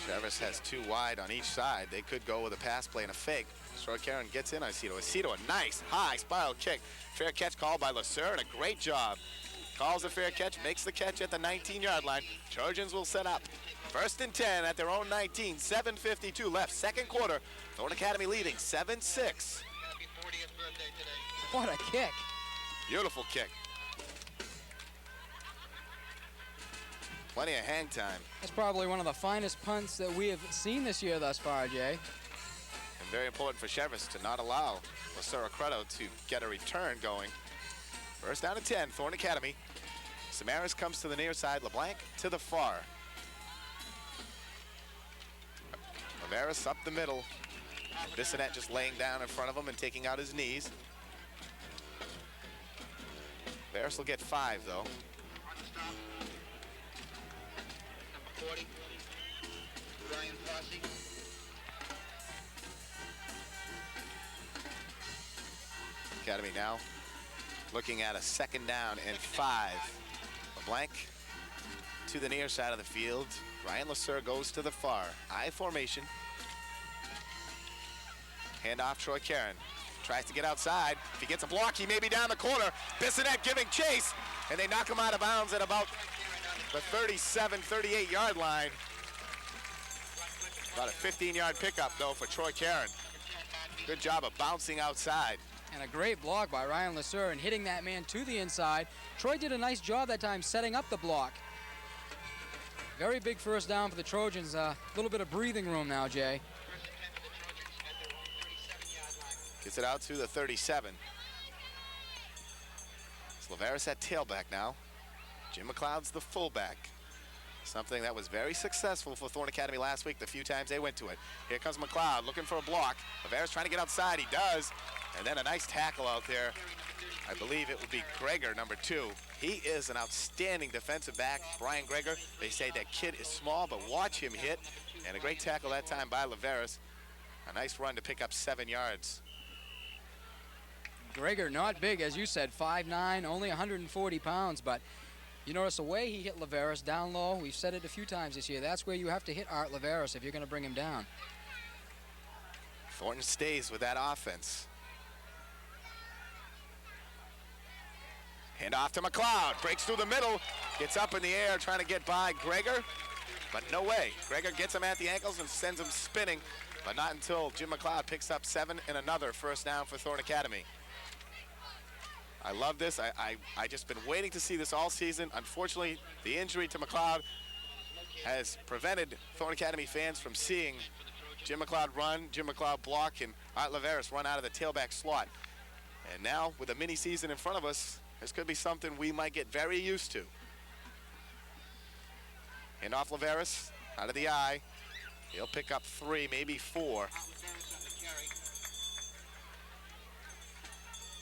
34. Cheverus has 2 wide on each side. They could go with a pass play and a fake. Troy Karen gets in on Aceto. Aceto, a nice high spiral kick. Fair catch called by Lasser, and a great job. Calls a fair catch, makes the catch at the 19-yard line. Trojans will set up 1st and 10 at their own 19. 7:52 left, second quarter. Thornton Academy leading 7-6. Happy 40th birthday today. What a kick. Beautiful kick. Plenty of hang time. That's probably one of the finest punts that we have seen this year thus far, Jay. And very important for Cheverus to not allow Lasser Crutto to get a return going. 1st down and 10, Thornton Academy. Samaras comes to the near side, LeBlanc to the far. Leveris up the middle. Bissonette just laying down in front of him and taking out his knees. Leveris will get 5, though. On the stop, number 40, Ryan Fossey. Academy now looking at a 2nd down and 5. LeBlanc to the near side of the field. Ryan Lasser goes to the far. I formation. Handoff Troy Karen. Tries to get outside. If he gets a block, he may be down the corner. Bissonette giving chase, and they knock him out of bounds at about the 37, 38-yard line. About a 15-yard pickup, though, for Troy Karen. Good job of bouncing outside. And a great block by Ryan Lasser and hitting that man to the inside. Troy did a nice job that time setting up the block. Very big first down for the Trojans. A little bit of breathing room now, Jay. Gets it out to the 37. Leveris at tailback now. Jim McLeod's the fullback. Something that was very successful for Thornton Academy last week, the few times they went to it. Here comes McLeod looking for a block. Leveris trying to get outside, he does. And then a nice tackle out there. I believe it would be Greger, number 2. He is an outstanding defensive back, Brian Greger. They say that kid is small, but watch him hit. And a great tackle that time by Leveris. A nice run to pick up 7 yards. Greger, not big, as you said, 5'9", only 140 pounds, but you notice the way he hit Leveris down low. We've said it a few times this year. That's where you have to hit Art Leveris if you're going to bring him down. Thornton stays with that offense. Hand off to McLeod, breaks through the middle, gets up in the air trying to get by Greger, but no way. Greger gets him at the ankles and sends him spinning, but not until Jim McLeod picks up 7 and another first down for Thornton Academy. I love this. I just been waiting to see this all season. Unfortunately, the injury to McLeod has prevented Thornton Academy fans from seeing Jim McLeod run, Jim McLeod block, and Art Leveris run out of the tailback slot. And now, with a mini season in front of us, this could be something we might get very used to. And off Leveris, out of the eye. He'll pick up 3, maybe 4.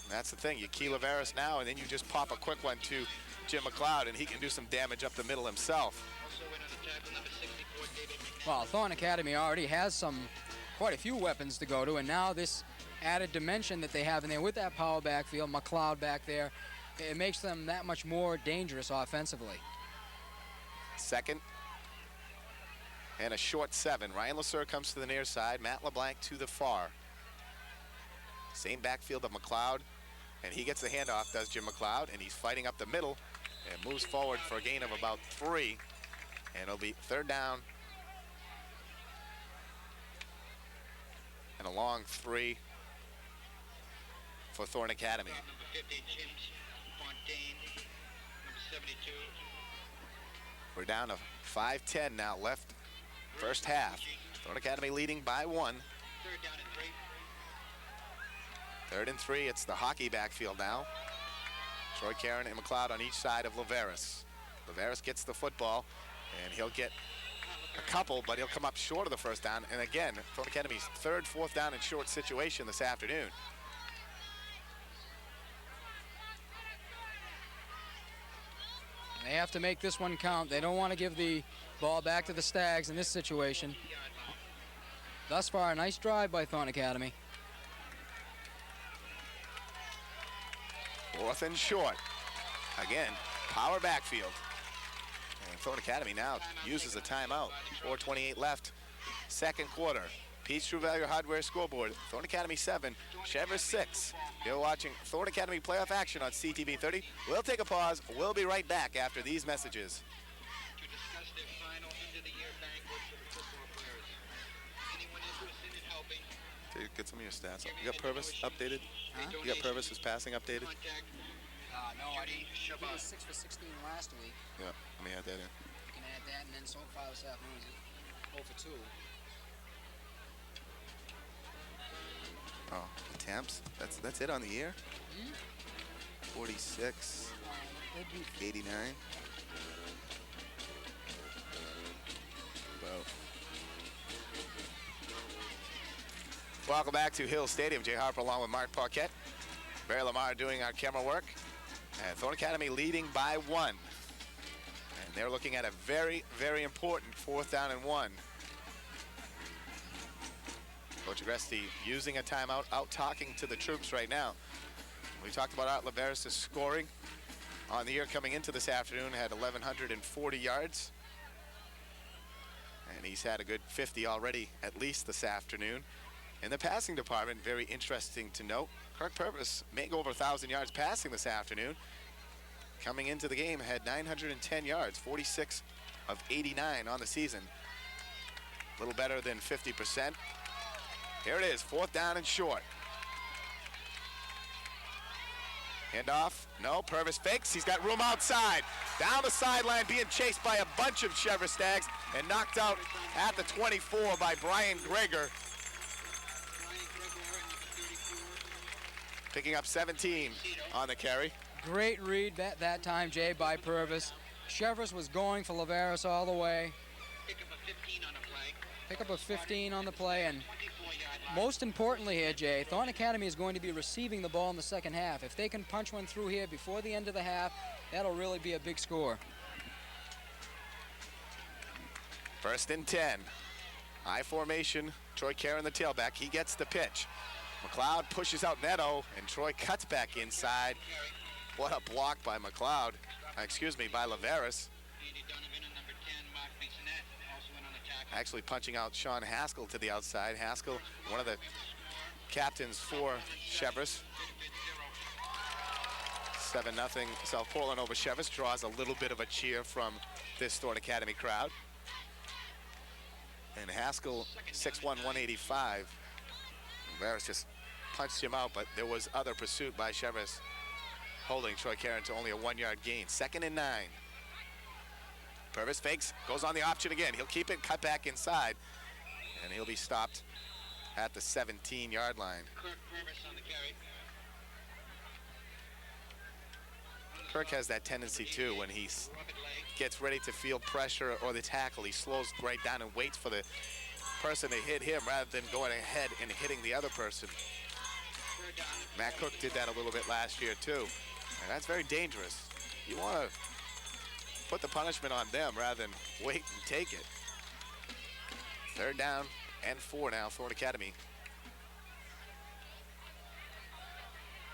And that's the thing, you key Leveris now, and then you just pop a quick one to Jim McLeod, and he can do some damage up the middle himself. Well, Thornton Academy already has quite a few weapons to go to, and now this added dimension that they have in there with that power backfield, McLeod back there, it makes them that much more dangerous offensively. Second and a short 7. Ryan Lasser comes to the near side, Matt LeBlanc to the far. Same backfield of McLeod, and he gets the handoff, does Jim McLeod, and he's fighting up the middle and moves forward for a gain of about 3. And it'll be 3rd down and a long 3 for Thornton Academy. Number 50, James Fontaine. Number 72. We're down to 5:10 now left, first half. Thornton Academy leading by 1. 3rd down and 3. 3rd and 3, it's the hockey backfield now. Troy Karen and McLeod on each side of Leveris. Leveris gets the football, and he'll get a couple, but he'll come up short of the first down. And again, Thornton Academy's 3rd, 4th down and short situation this afternoon. They have to make this one count. They don't want to give the ball back to the Stags in this situation. Thus far, a nice drive by Thornton Academy. 4th and short. Again, power backfield. And Thornton Academy now uses a timeout. 4:28 left, 2nd quarter. Pete's True Value Hardware scoreboard. Thornton Academy 7, Cheverus 6. You're watching Thornton Academy playoff action on CTV 30. We'll take a pause. We'll be right back after these messages. To discuss their final end-of-the-year banquet for the football players. Anyone interested in helping? Get some of your stats. You got Purvis updated? Huh? You got Purvis's passing updated? Contact No, I didn't. He was 6 for 16 last week. Yeah, let me add that in. You can add that, and then so far this afternoon he's 0 for 2. Oh, attempts? That's it on the year? 46, 89. Wow. Welcome back to Hill Stadium. Jay Harper along with Mark Paquette. Barry Lamar doing our camera work. And Thornton Academy leading by 1. And they're looking at a very, very important 4th down and 1. Coach Agresti using a timeout, out talking to the troops right now. We talked about Art Leveris' scoring on the year coming into this afternoon, had 1,140 yards. And he's had a good 50 already, at least this afternoon. In the passing department, very interesting to note, Kirk Purvis may go over 1,000 yards passing this afternoon. Coming into the game, had 910 yards, 46 of 89 on the season. A little better than 50%. Here it is, 4th down and short. Handoff, no, Purvis fakes, he's got room outside. Down the sideline, being chased by a bunch of Cheverus Stags and knocked out at the 24 by Brian Greger. Picking up 17 on the carry. Great read that time, Jay, by Purvis. Cheverus was going for Leveris all the way. pick up a 15 on the play. Pick up a 15 on the play, and most importantly here, Jay, Thornton Academy is going to be receiving the ball in the second half. If they can punch one through here before the end of the half, that'll really be a big score. 1st and 10. I formation, Troy Karen the tailback, he gets the pitch. McLeod pushes out Neto, and Troy cuts back inside. What a block by McLeod, by Leveris. Actually punching out Sean Haskell to the outside. Haskell, one of the captains for Cheverus. 7-0 South Portland over Cheverus, draws a little bit of a cheer from this Thornton Academy crowd. And Haskell, 6'1", 185. Leveris just punched him out, but there was other pursuit by Cheverus, holding Troy Karen to only a 1-yard gain. 2nd and 9. Purvis fakes, goes on the option again. He'll keep it, cut back inside, and he'll be stopped at the 17-yard line. Kirk Purvis on the carry. Kirk has that tendency too when he Rapid leg. gets ready to feel pressure or the tackle. He slows right down and waits for the person to hit him rather than going ahead and hitting the other person. Third down. Matt Cook did that a little bit last year too. And that's very dangerous. You want to put the punishment on them rather than wait and take it. Third down and 4 now, Thornton Academy.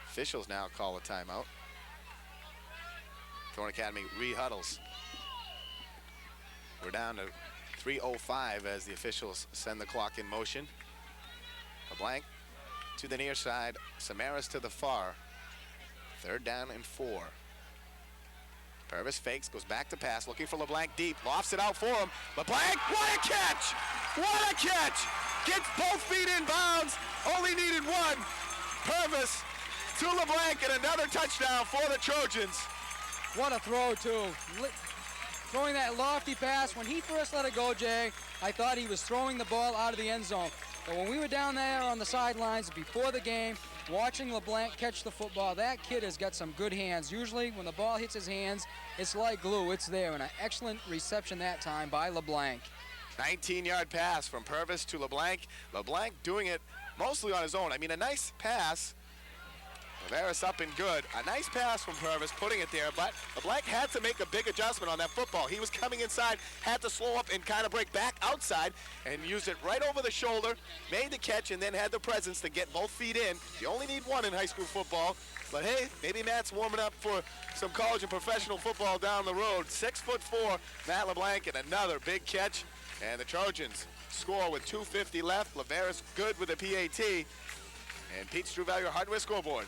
Officials now call a timeout. Thornton Academy re-huddles. We're down to 3:05 as the officials send the clock in motion. LeBlanc to the near side, Samaras to the far. Third down and 4. Purvis fakes, goes back to pass, looking for LeBlanc deep, lofts it out for him. LeBlanc, what a catch! What a catch! Gets both feet in bounds, only needed one. Purvis to LeBlanc and another touchdown for the Trojans. What a throw, too. Throwing that lofty pass. When he first let it go, Jay, I thought he was throwing the ball out of the end zone. But when we were down there on the sidelines before the game, watching LeBlanc catch the football, that kid has got some good hands. Usually when the ball hits his hands, it's like glue. It's there. And an excellent reception that time by LeBlanc. 19-yard pass from Purvis to LeBlanc. LeBlanc doing it mostly on his own. I mean, a nice pass. Leveris up and good. A nice pass from Purvis, putting it there, but LeBlanc had to make a big adjustment on that football. He was coming inside, had to slow up and kind of break back outside and used it right over the shoulder, made the catch, and then had the presence to get both feet in. You only need one in high school football, but hey, maybe Matt's warming up for some college and professional football down the road. 6'4", Matt LeBlanc, and another big catch, and the Trojans score with 2:50 left. Leveris good with a PAT, and Pete's True Value Hardware scoreboard.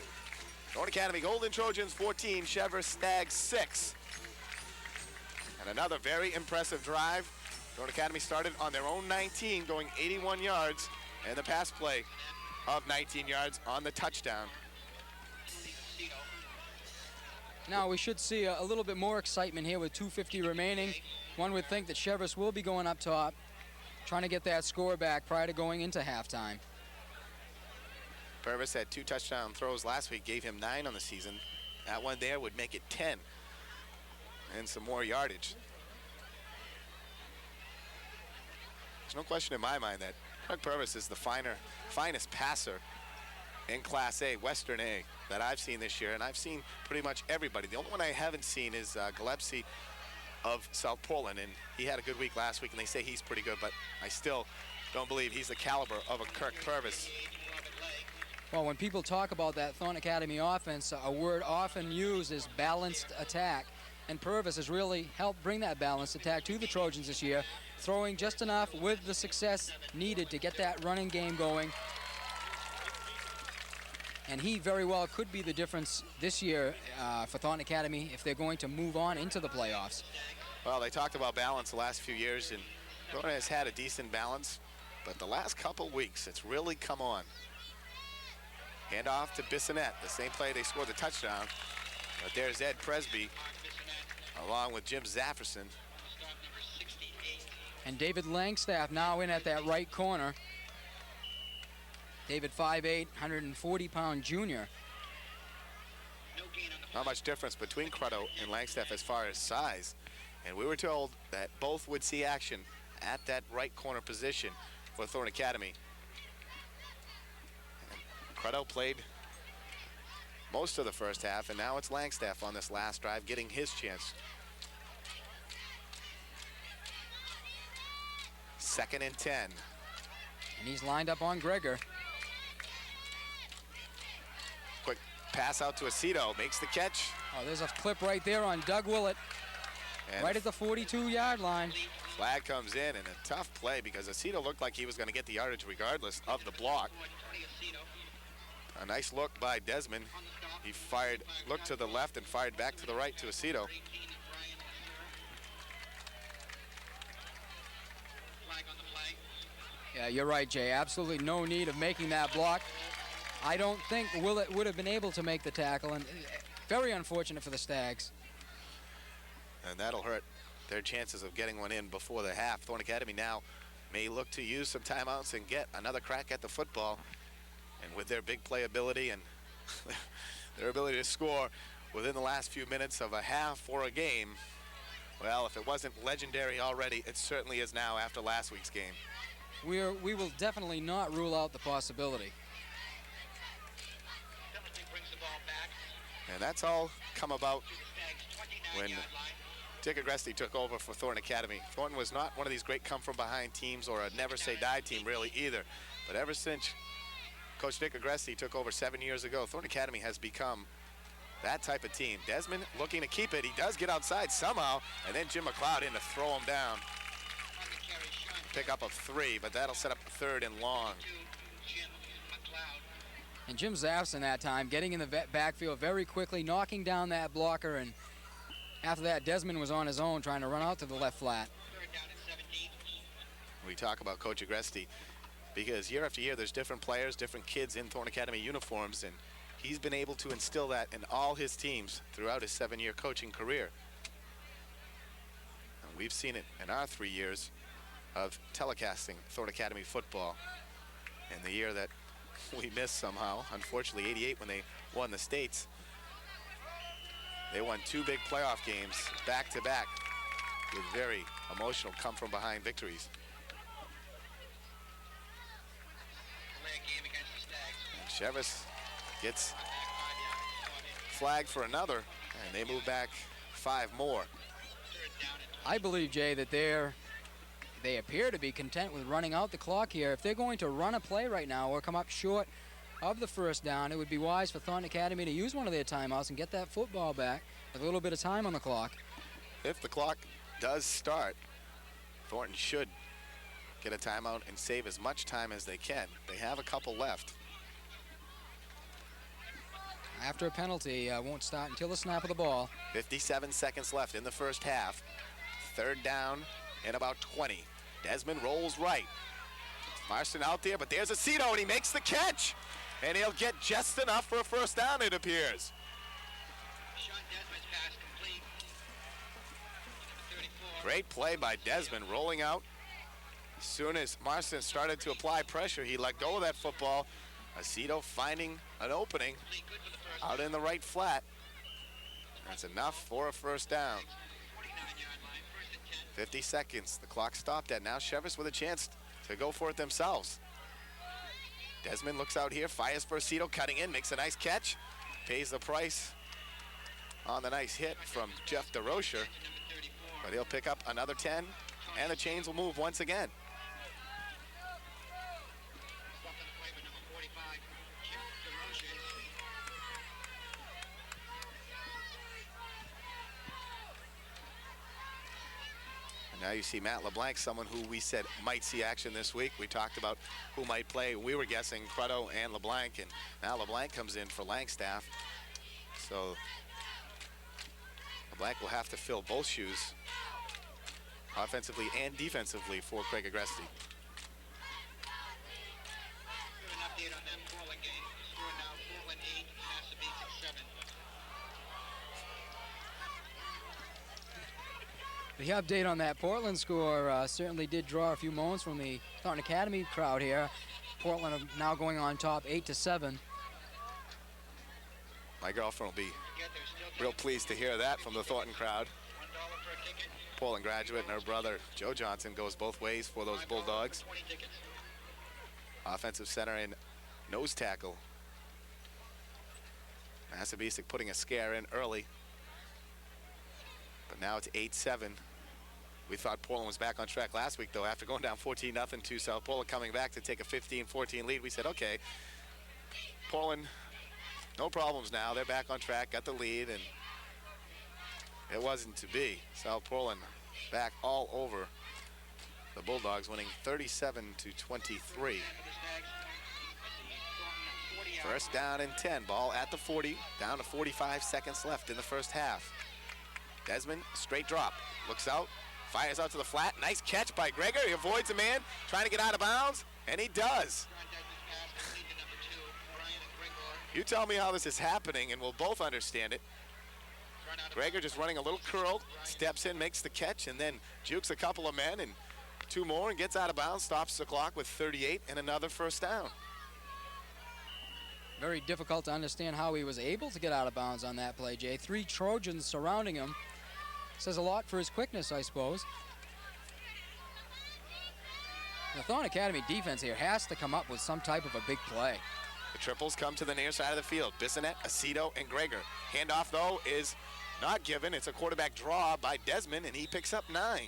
Thornton Academy Golden Trojans 14, Cheverus Stags 6. And another very impressive drive. Thornton Academy started on their own 19, going 81 yards, and the pass play of 19 yards on the touchdown. Now we should see a little bit more excitement here with 2:50 remaining. One would think that Cheverus will be going up top, trying to get that score back prior to going into halftime. Purvis had 2 touchdown throws last week, gave him 9 on the season. That one there would make it 10. And some more yardage. There's no question in my mind that Craig Purvis is the finest passer in Class A, Western A, that I've seen this year. And I've seen pretty much everybody. The only one I haven't seen is Gillespie of South Portland. And he had a good week last week, and they say he's pretty good. But I still don't believe he's the caliber of a Kirk Purvis. Well, when people talk about that Thornton Academy offense, a word often used is balanced attack. And Purvis has really helped bring that balanced attack to the Trojans this year, throwing just enough with the success needed to get that running game going. And he very well could be the difference this year for Thornton Academy if they're going to move on into the playoffs. Well, they talked about balance the last few years, and Thornton has had a decent balance, but the last couple weeks, it's really come on. Hand off to Bissonette, the same play they scored the touchdown. But there's Ed Presby, along with Jim Zafferson. And David Langstaff now in at that right corner. David 5'8", 140-pound junior. Not much difference between Crutto and Langstaff as far as size. And we were told that both would see action at that right corner position for Thornton Academy. Crutto played most of the first half, and now it's Langstaff on this last drive getting his chance. 2nd and 10. And he's lined up on Gregor. Quick pass out to Aceto, makes the catch. Oh, there's a clip right there on Doug Willett, And right at the 42-yard line. Flag comes in, and a tough play because Aceto looked like he was going to get the yardage regardless of the block. A nice look by Desmond. He fired, looked to the left and fired back to the right to Aceto. Yeah, you're right, Jay. Absolutely no need of making that block. I don't think Willett would have been able to make the tackle, and very unfortunate for the Stags. And that'll hurt their chances of getting one in before the half. Thornton Academy now may look to use some timeouts and get another crack at the football. And with their big playability and their ability to score within the last few minutes of a half or a game, well, if it wasn't legendary already, it certainly is now after last week's game. We will definitely not rule out the possibility. And that's all come about when Dick Agresti took over for Thornton Academy. Thornton was not one of these great come-from-behind teams or a never-say-die team, really, either. But ever since Coach Dick Agresti took over 7 years ago, Thornton Academy has become that type of team. Desmond looking to keep it. He does get outside somehow, and then Jim McLeod in to throw him down. Pick up a 3, but that'll set up a 3rd and long. And Jim Zaffson that time getting in the backfield very quickly, knocking down that blocker, and after that Desmond was on his own trying to run out to the left flat. We talk about Coach Agresti because year after year there's different players, different kids in Thornton Academy uniforms, and he's been able to instill that in all his teams throughout his 7-year coaching career. And we've seen it in our 3 years of telecasting Thornton Academy football. And the year that we missed somehow, unfortunately, 88 when they won the States. They won 2 big playoff games back-to-back with very emotional come-from-behind victories. And Cheverus gets flagged for another, and they move back 5 more. I believe, Jay, that they appear to be content with running out the clock here. If they're going to run a play right now or come up short of the first down, it would be wise for Thornton Academy to use one of their timeouts and get that football back with a little bit of time on the clock. If the clock does start, Thornton should get a timeout and save as much time as they can. They have a couple left. After a penalty, won't start until the snap of the ball. 57 seconds left in the first half. 3rd down and about 20. Desmond rolls right. Marston out there, but there's Aceto, and he makes the catch. And he'll get just enough for a first down, it appears. Great play by Desmond, rolling out. As soon as Marston started to apply pressure, he let go of that football. Aceto finding an opening out in the right flat. That's enough for a first down. 50 seconds, the clock stopped at. Now Cheverus with a chance to go for it themselves. Desmond looks out here, fires for Aceto, cutting in, makes a nice catch, pays the price on the nice hit from Jeff DeRocher, but he'll pick up another 10, and the chains will move once again. Now you see Matt LeBlanc, someone who we said might see action this week. We talked about who might play. We were guessing Crutto and LeBlanc, and now LeBlanc comes in for Langstaff. So LeBlanc will have to fill both shoes, offensively and defensively, for Craig Agresti. The update on that Portland score certainly did draw a few moments from the Thornton Academy crowd here. Portland are now going on top 8-7. My girlfriend will be real pleased to hear that from the Thornton crowd. Portland graduate and her brother Joe Johnson goes both ways for those Bulldogs. Offensive center and nose tackle. Massabesic putting a scare in early. But now it's 8-7. We thought Portland was back on track last week, though, after going down 14-0 to South Portland, coming back to take a 15-14 lead. We said, okay, Portland, no problems now. They're back on track, got the lead, and it wasn't to be. South Portland back all over the Bulldogs, winning 37-23. First down and 10, ball at the 40, down to 45 seconds left in the first half. Desmond, straight drop, looks out, fires out to the flat. Nice catch by Gregor. He avoids a man trying to get out of bounds, and he does. You tell me how this is happening, and we'll both understand it. Gregor just running a little curl, steps in, makes the catch, and then jukes a couple of men and 2 more and gets out of bounds, stops the clock with 38 and another first down. Very difficult to understand how he was able to get out of bounds on that play, Jay. 3 Trojans surrounding him. Says a lot for his quickness, I suppose. The Thornton Academy defense here has to come up with some type of a big play. The triples come to the near side of the field. Bissonette, Aceto, and Gregor. Handoff, though, is not given. It's a quarterback draw by Desmond, and he picks up 9.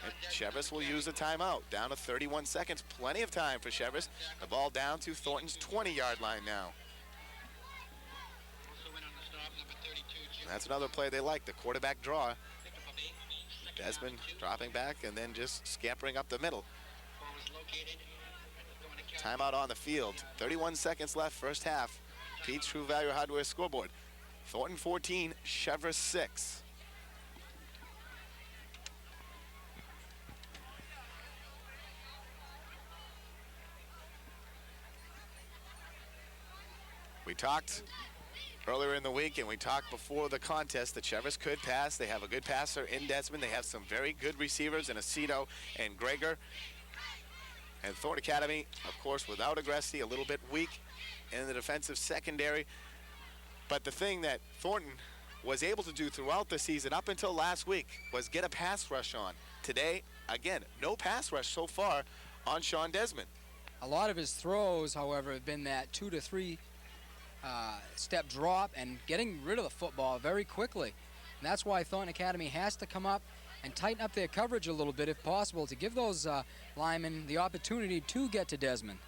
And Cheverus will use a timeout. Down to 31 seconds. Plenty of time for Cheverus. The ball down to Thornton's 20-yard line now. And that's another play they like, the quarterback draw. Desmond dropping back and then just scampering up the middle. Timeout on the field. 31 seconds left, first half. Pete's True Value Hardware scoreboard. Thornton 14, Cheverus 6. We talked earlier in the week, and we talked before the contest that Cheverus could pass. They have a good passer in Desmond. They have some very good receivers in Aceto and Gregor. And Thornton Academy, of course, without Agresti, a little bit weak in the defensive secondary. But the thing that Thornton was able to do throughout the season up until last week was get a pass rush on. Today, again, no pass rush so far on Sean Desmond. A lot of his throws, however, have been that 2 to 3 step drop and getting rid of the football very quickly. And that's why Thornton Academy has to come up and tighten up their coverage a little bit if possible to give those linemen the opportunity to get to Desmond.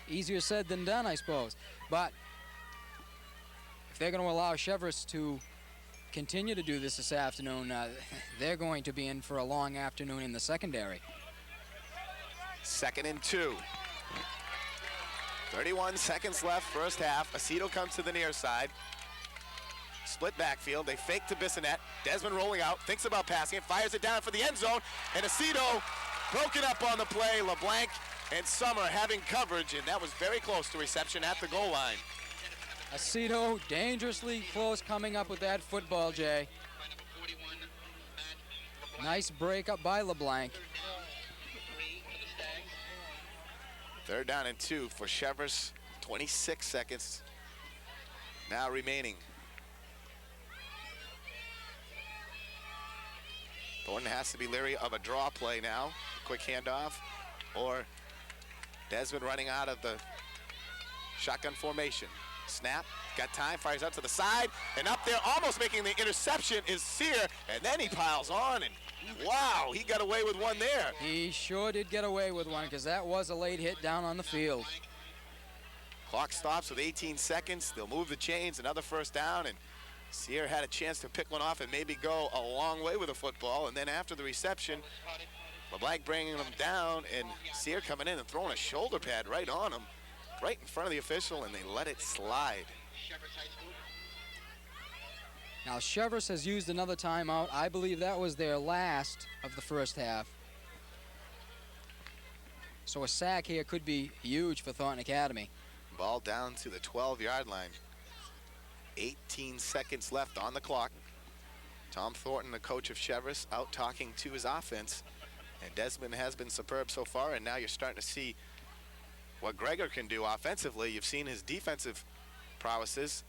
Easier said than done, I suppose. But if they're going to allow Cheverus to continue to do this afternoon, they're going to be in for a long afternoon in the secondary. 2nd and 2. 31 seconds left, first half. Aceto comes to the near side. Split backfield, they fake to Bissonette. Desmond rolling out, thinks about passing it, fires it down for the end zone, and Aceto broken up on the play. LeBlanc and Summer having coverage, and that was very close to reception at the goal line. Aceto dangerously close coming up with that football, Jay. Nice break up by LeBlanc. 3rd down and 2 for Cheverus. 26 seconds now remaining. Thornton has to be leery of a draw play now. Quick handoff, or Desmond running out of the shotgun formation. Snap, got time, fires out to the side, and up there almost making the interception is Sear, and then he piles on, and wow, he got away with one there. He sure did get away with one because that was a late hit down on the field. Clock stops with 18 seconds. They'll move the chains, another first down, and Sear had a chance to pick one off and maybe go a long way with the football. And then after the reception, LeBlanc bringing him down, and Sear coming in and throwing a shoulder pad right on him, right in front of the official, and they let it slide. Now Cheverus has used another timeout. I believe that was their last of the first half. So a sack here could be huge for Thornton Academy. Ball down to the 12-yard line. 18 seconds left on the clock. Tom Thornton, the coach of Cheverus, out talking to his offense. And Desmond has been superb so far, and now you're starting to see what Gregor can do offensively. You've seen his defensive prowesses,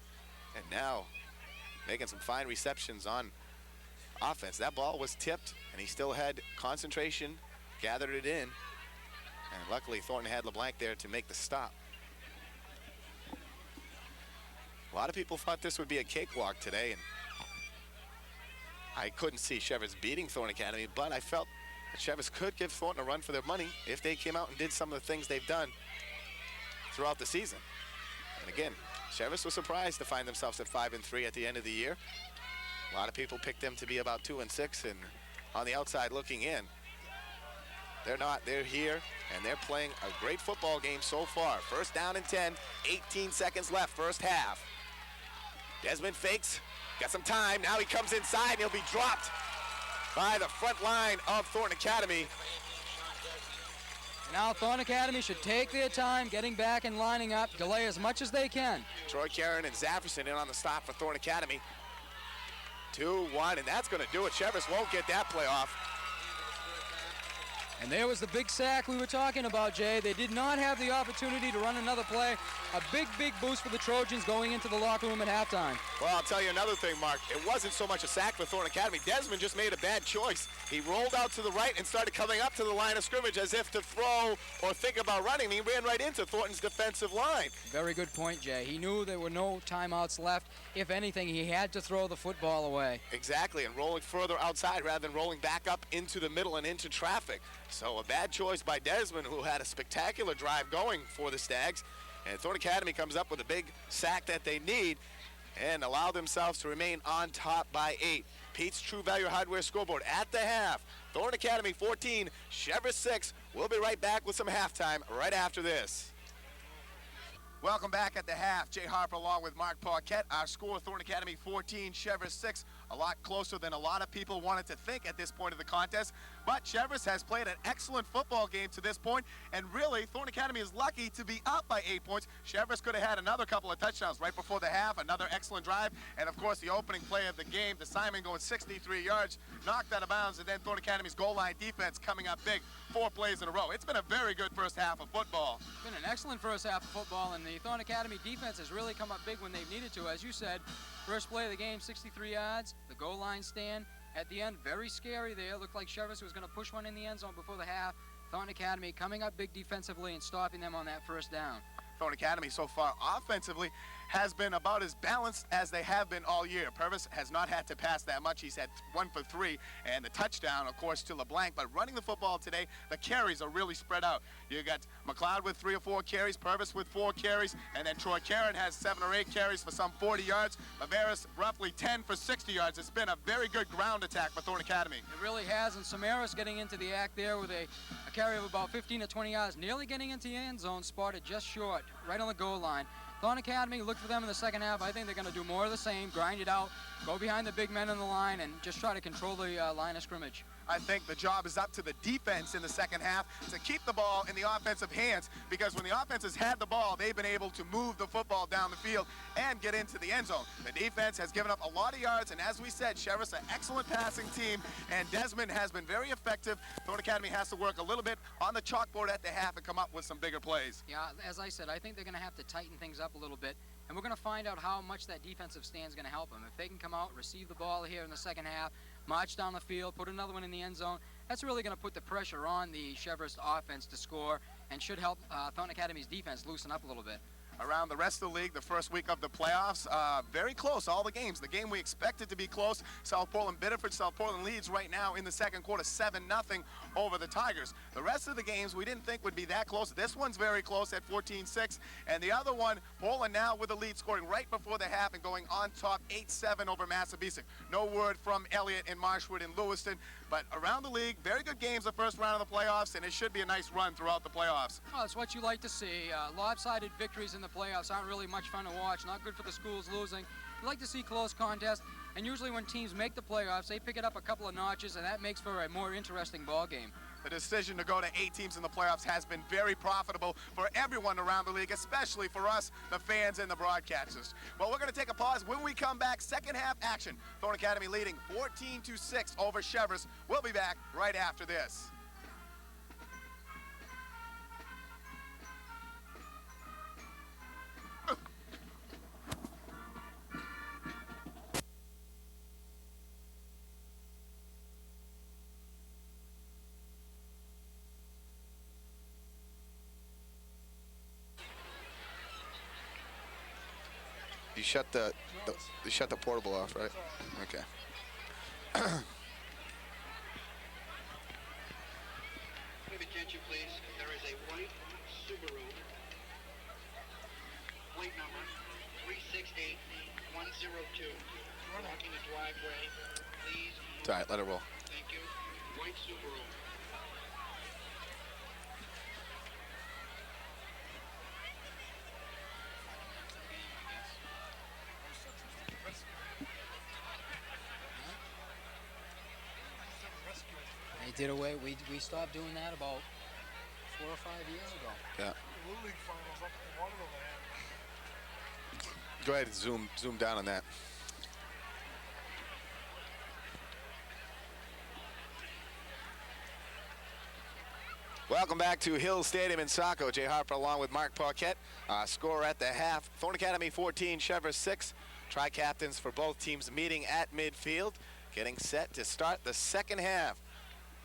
and now making some fine receptions on offense. That ball was tipped, and he still had concentration, gathered it in, and luckily Thornton had LeBlanc there to make the stop. A lot of people thought this would be a cakewalk today, and I couldn't see Cheverus beating Thornton Academy, but I felt that Cheverus could give Thornton a run for their money if they came out and did some of the things they've done throughout the season. And again, Cheverus was surprised to find themselves at 5-3 at the end of the year. A lot of people picked them to be about 2-6, and on the outside looking in, they're not. They're here, and they're playing a great football game so far. First down and 10, 18 seconds left, first half. Desmond fakes, got some time. Now he comes inside, and he'll be dropped by the front line of Thornton Academy. Now Thornton Academy should take their time getting back and lining up, delay as much as they can. Troy Karen and Zafferson in on the stop for Thornton Academy. 2-1, and that's going to do it. Cheverus won't get that play off. And there was the big sack we were talking about, Jay. They did not have the opportunity to run another play. A big, big boost for the Trojans going into the locker room at halftime. Well, I'll tell you another thing, Mark. It wasn't so much a sack for Thornton Academy. Desmond just made a bad choice. He rolled out to the right and started coming up to the line of scrimmage as if to throw or think about running. He ran right into Thornton's defensive line. Very good point, Jay. He knew there were no timeouts left. If anything, he had to throw the football away. Exactly, and rolling further outside rather than rolling back up into the middle and into traffic. So a bad choice by Desmond, who had a spectacular drive going for the Stags. And Thornton Academy comes up with a big sack that they need and allow themselves to remain on top by 8. Pete's True Value Hardware scoreboard at the half. Thornton Academy 14, Cheverus 6. We'll be right back with some halftime right after this. Welcome back at the half. Jay Harper along with Mark Paquette. Our score, Thornton Academy 14, Cheverus 6. A lot closer than a lot of people wanted to think at this point of the contest. But Cheverus has played an excellent football game to this point, and really, Thornton Academy is lucky to be up by 8 points. Cheverus could have had another couple of touchdowns right before the half, another excellent drive, and of course the opening play of the game, the Simon going 63 yards, knocked out of bounds, and then Thornton Academy's goal line defense coming up big, 4 plays in a row. It's been a very good first half of football. It's been an excellent first half of football, and the Thornton Academy defense has really come up big when they've needed to. As you said, first play of the game, 63 yards, the goal line stand. At the end, very scary there. Looked like Cheverus was going to push one in the end zone before the half. Thornton Academy coming up big defensively and stopping them on that first down. Thornton Academy so far offensively has been about as balanced as they have been all year. Purvis has not had to pass that much. He's had 1 for 3, and the touchdown, of course, to LeBlanc. But running the football today, the carries are really spread out. You got McLeod with 3 or 4 carries, Purvis with 4 carries, and then Troy Caron has 7 or 8 carries for some 40 yards. Leveris roughly 10 for 60 yards. It's been a very good ground attack for Thornton Academy. It really has, and Cheverus getting into the act there with a carry of about 15 to 20 yards, nearly getting into the end zone, spotted just short, right on the goal line. Thornton Academy, look for them in the second half. I think they're going to do more of the same, grind it out, go behind the big men on the line, and just try to control the line of scrimmage. I think the job is up to the defense in the second half to keep the ball in the offensive hands, because when the offense has had the ball, they've been able to move the football down the field and get into the end zone. The defense has given up a lot of yards, and as we said, Cheverus, an excellent passing team, and Desmond has been very effective. Thornton Academy has to work a little bit on the chalkboard at the half and come up with some bigger plays. Yeah, as I said, I think they're going to have to tighten things up a little bit, and we're going to find out how much that defensive stand is going to help them. If they can come out, receive the ball here in the second half, march down the field, put another one in the end zone, that's really going to put the pressure on the Cheverus offense to score and should help Thornton Academy's defense loosen up a little bit. Around the rest of the league, the first week of the playoffs, very close, all the games. The game we expected to be close, South Portland Biddeford. South Portland leads right now in the second quarter 7-0 over the Tigers. The rest of the games we didn't think would be that close. This one's very close at 14-6, and the other one, Portland now with the lead, scoring right before the half and going on top 8-7 over Massabesic. No word from Elliott and Marshwood and Lewiston, but around the league, very good games the first round of the playoffs, and it should be a nice run throughout the playoffs. Well, it's what you like to see. Lopsided victories in the playoffs aren't really much fun to watch. Not good for the schools losing. You like to see close contests, and usually when teams make the playoffs, they pick it up a couple of notches, and that makes for a more interesting ball game. The decision to go to 8 teams in the playoffs has been very profitable for everyone around the league, especially for us, the fans and the broadcasters. Well, we're going to take a pause. When we come back, second half action. Thornton Academy leading 14-6 over Cheverus. We'll be back right after this. You shut the portable off, right? Okay. Give attention, please. There is a white Subaru, plate number 368102, blocking the driveway. Please. It's all right, let it roll. Thank you. White Subaru. They did away. We stopped doing that about 4 or 5 years ago. Yeah. Little League finals up in one of them. Go ahead and zoom down on that. Welcome back to Hill Stadium in Saco. Jay Harper along with Mark Paquette. Score at the half. Thornton Academy 14, Cheverus 6. Tri-captains for both teams meeting at midfield, getting set to start the second half.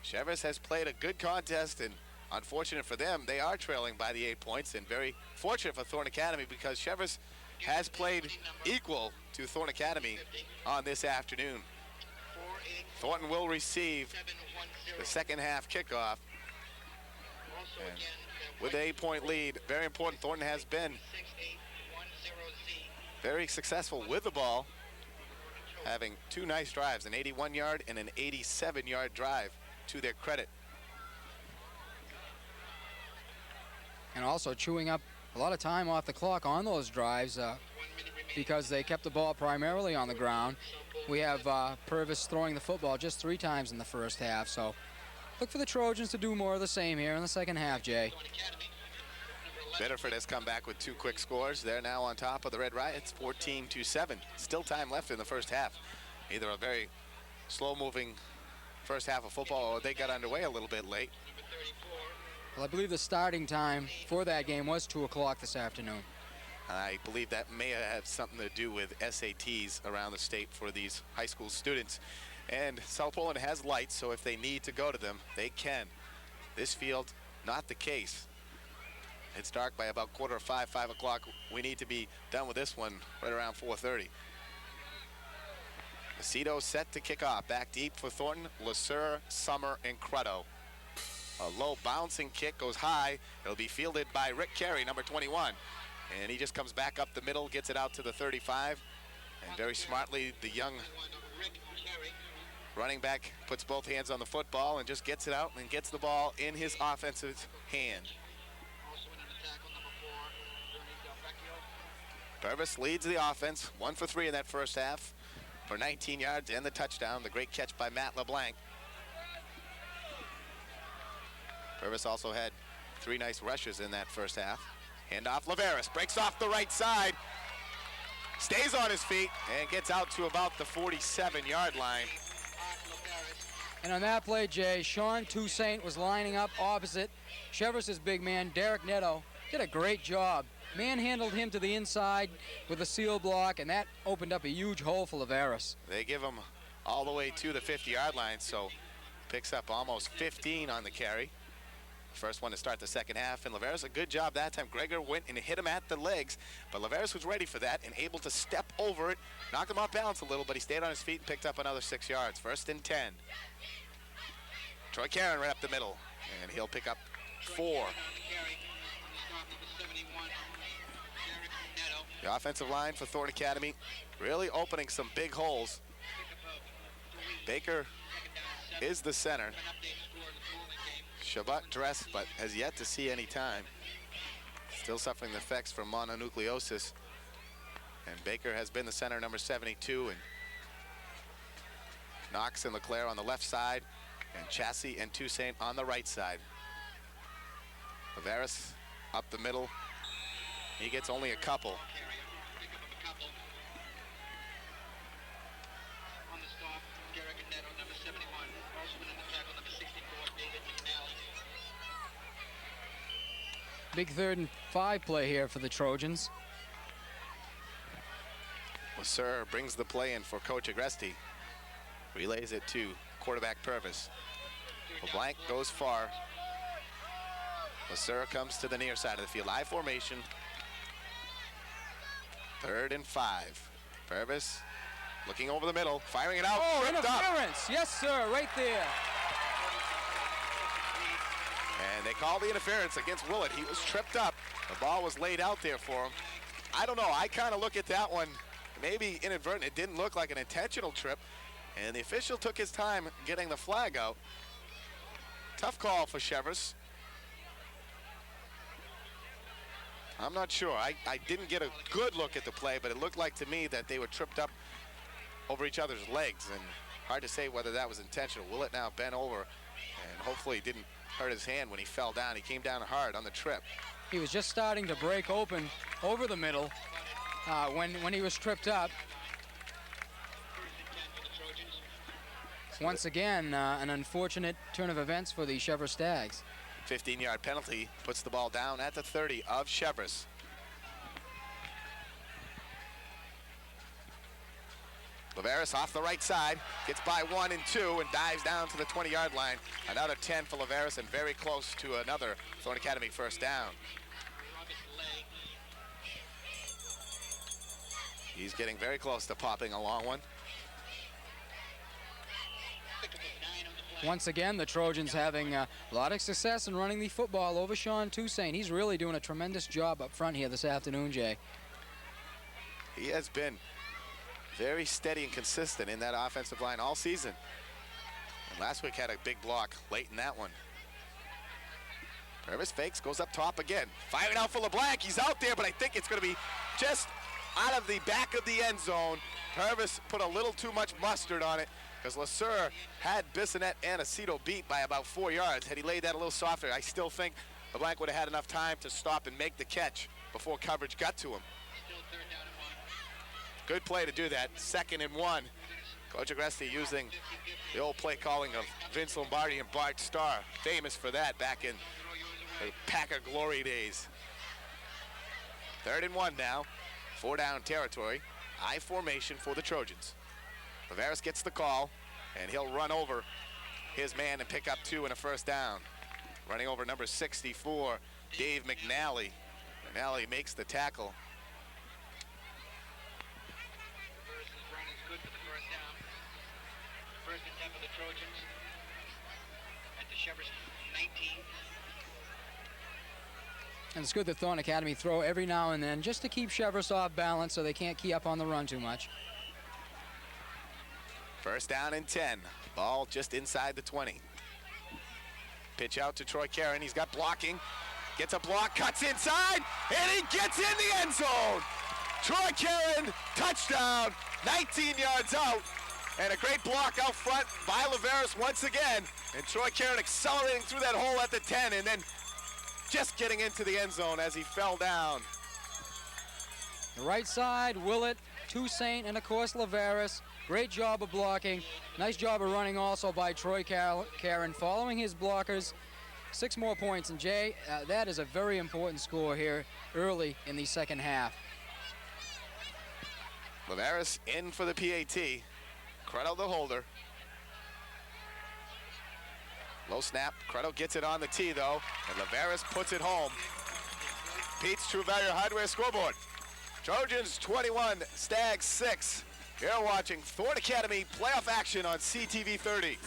Cheverus has played a good contest, and unfortunate for them, they are trailing by the 8 points, and very fortunate for Thornton Academy because Cheverus has played equal to Thornton Academy on this afternoon. Thornton will receive the second half kickoff. And with an 8-point lead, very important. Thornton has been very successful with the ball, having two nice drives, an 81-yard and an 87-yard drive to their credit. And also chewing up a lot of time off the clock on those drives because they kept the ball primarily on the ground. We have Purvis throwing the football just 3 times in the first half, so look for the Trojans to do more of the same here in the second half, Jay. Biddeford has come back with 2 quick scores. They're now on top of the Red Riots, 14-7. Still time left in the first half. Either a very slow-moving first half of football or they got underway a little bit late. Well, I believe the starting time for that game was 2 o'clock this afternoon. I believe that may have something to do with SATs around the state for these high school students. And South Poland has lights, so if they need to go to them, they can. This field, not the case. It's dark by about 4:45, 5 o'clock. We need to be done with this one right around 4:30. Aceto set to kick off. Back deep for Thornton, Lasur, Summer, and Cruddo. A low bouncing kick goes high. It'll be fielded by Rick Carey, number 21. And he just comes back up the middle, gets it out to the 35. And very smartly, the young running back puts both hands on the football and just gets it out and gets the ball in his offensive hand. Purvis leads the offense, 1 for 3 in that first half for 19 yards and the touchdown. The great catch by Matt LeBlanc. Purvis also had 3 nice rushes in that first half. Handoff, Leveris breaks off the right side, stays on his feet, and gets out to about the 47-yard line. And on that play, Jay, Sean Toussaint was lining up opposite Cheverus' big man, Derek Netto. Did a great job. Manhandled him to the inside with a seal block, and that opened up a huge hole for Leveris. They give him all the way to the 50-yard line, so picks up almost 15 on the carry. First one to start the second half, and Leveris, a good job that time. Gregor went and hit him at the legs, but Leveris was ready for that and able to step over it, knocked him off balance a little, but he stayed on his feet and picked up another 6 yards. 1st and 10. Troy Karen right up the middle, and he'll pick up 4. The offensive line for Thornton Academy really opening some big holes. Baker is the center. Shabbat dressed, but has yet to see any time. Still suffering the effects from mononucleosis. And Baker has been the center, number 72, and Knox and Leclerc on the left side, and Chassis and Toussaint on the right side. Leveris up the middle. He gets only a couple. Big 3rd and 5 play here for the Trojans. Lasur brings the play in for Coach Agresti. Relays it to quarterback Purvis. LeBlanc goes far. Lasur comes to the near side of the field. I formation. 3rd and 5. Purvis looking over the middle, firing it out. Oh, interference. Yes, sir, right there. And they call the interference against Willett. He was tripped up. The ball was laid out there for him. I don't know. I kind of look at that one, maybe inadvertent. It didn't look like an intentional trip. And the official took his time getting the flag out. Tough call for Cheverus. I'm not sure. I didn't get a good look at the play, but it looked like to me that they were tripped up over each other's legs. And hard to say whether that was intentional. Willett now bent over and hopefully didn't hurt his hand when he fell down. He came down hard on the trip. He was just starting to break open over the middle when he was tripped up. Once again, an unfortunate turn of events for the Cheverus Stags. 15-yard penalty puts the ball down at the 30 of Cheverus. Leveris off the right side, gets by 1 and 2 and dives down to the 20-yard line. Another 10 for Leveris and very close to another Thornton Academy first down. He's getting very close to popping a long one. Once again, the Trojans having a lot of success in running the football over Sean Toussaint. He's really doing a tremendous job up front here this afternoon, Jay. He has been very steady and consistent in that offensive line all season. And last week had a big block late in that one. Cheverus fakes, goes up top again. Firing out for LeBlanc, he's out there, but I think it's gonna be just out of the back of the end zone. Cheverus put a little too much mustard on it because LeSueur had Bissonette and Aceto beat by about 4 yards. Had he laid that a little softer, I still think LeBlanc would have had enough time to stop and make the catch before coverage got to him. Good play to do that. 2nd and 1. Coach Agresti using the old play calling of Vince Lombardi and Bart Starr, famous for that back in the Packer glory days. 3rd and 1 now. 4-down territory. I formation for the Trojans. Leveris gets the call, and he'll run over his man and pick up 2 and a first down. Running over number 64, Dave McNally. McNally makes the tackle. First and 10 for the Trojans at the Cheverus 19. And it's good that Thornton Academy throw every now and then just to keep Cheverus off balance so they can't key up on the run too much. First down and 10. Ball just inside the 20. Pitch out to Troy Karen. He's got blocking. Gets a block, cuts inside, and he gets in the end zone. Troy Karen, touchdown, 19 yards out. And a great block out front by Leveris once again. And Troy Karen accelerating through that hole at the 10 and then just getting into the end zone as he fell down. The right side, Willett, Toussaint, and of course Leveris. Great job of blocking. Nice job of running also by Troy Karen, following his blockers. 6 more points. And Jay, that is a very important score here early in the second half. Leveris in for the PAT. Credo the holder. Low snap. Credo gets it on the tee though, and Leveris puts it home. Pete's True Value Hardware scoreboard. Trojans 21, Stags 6. You're watching Thornton Academy playoff action on CTV 30.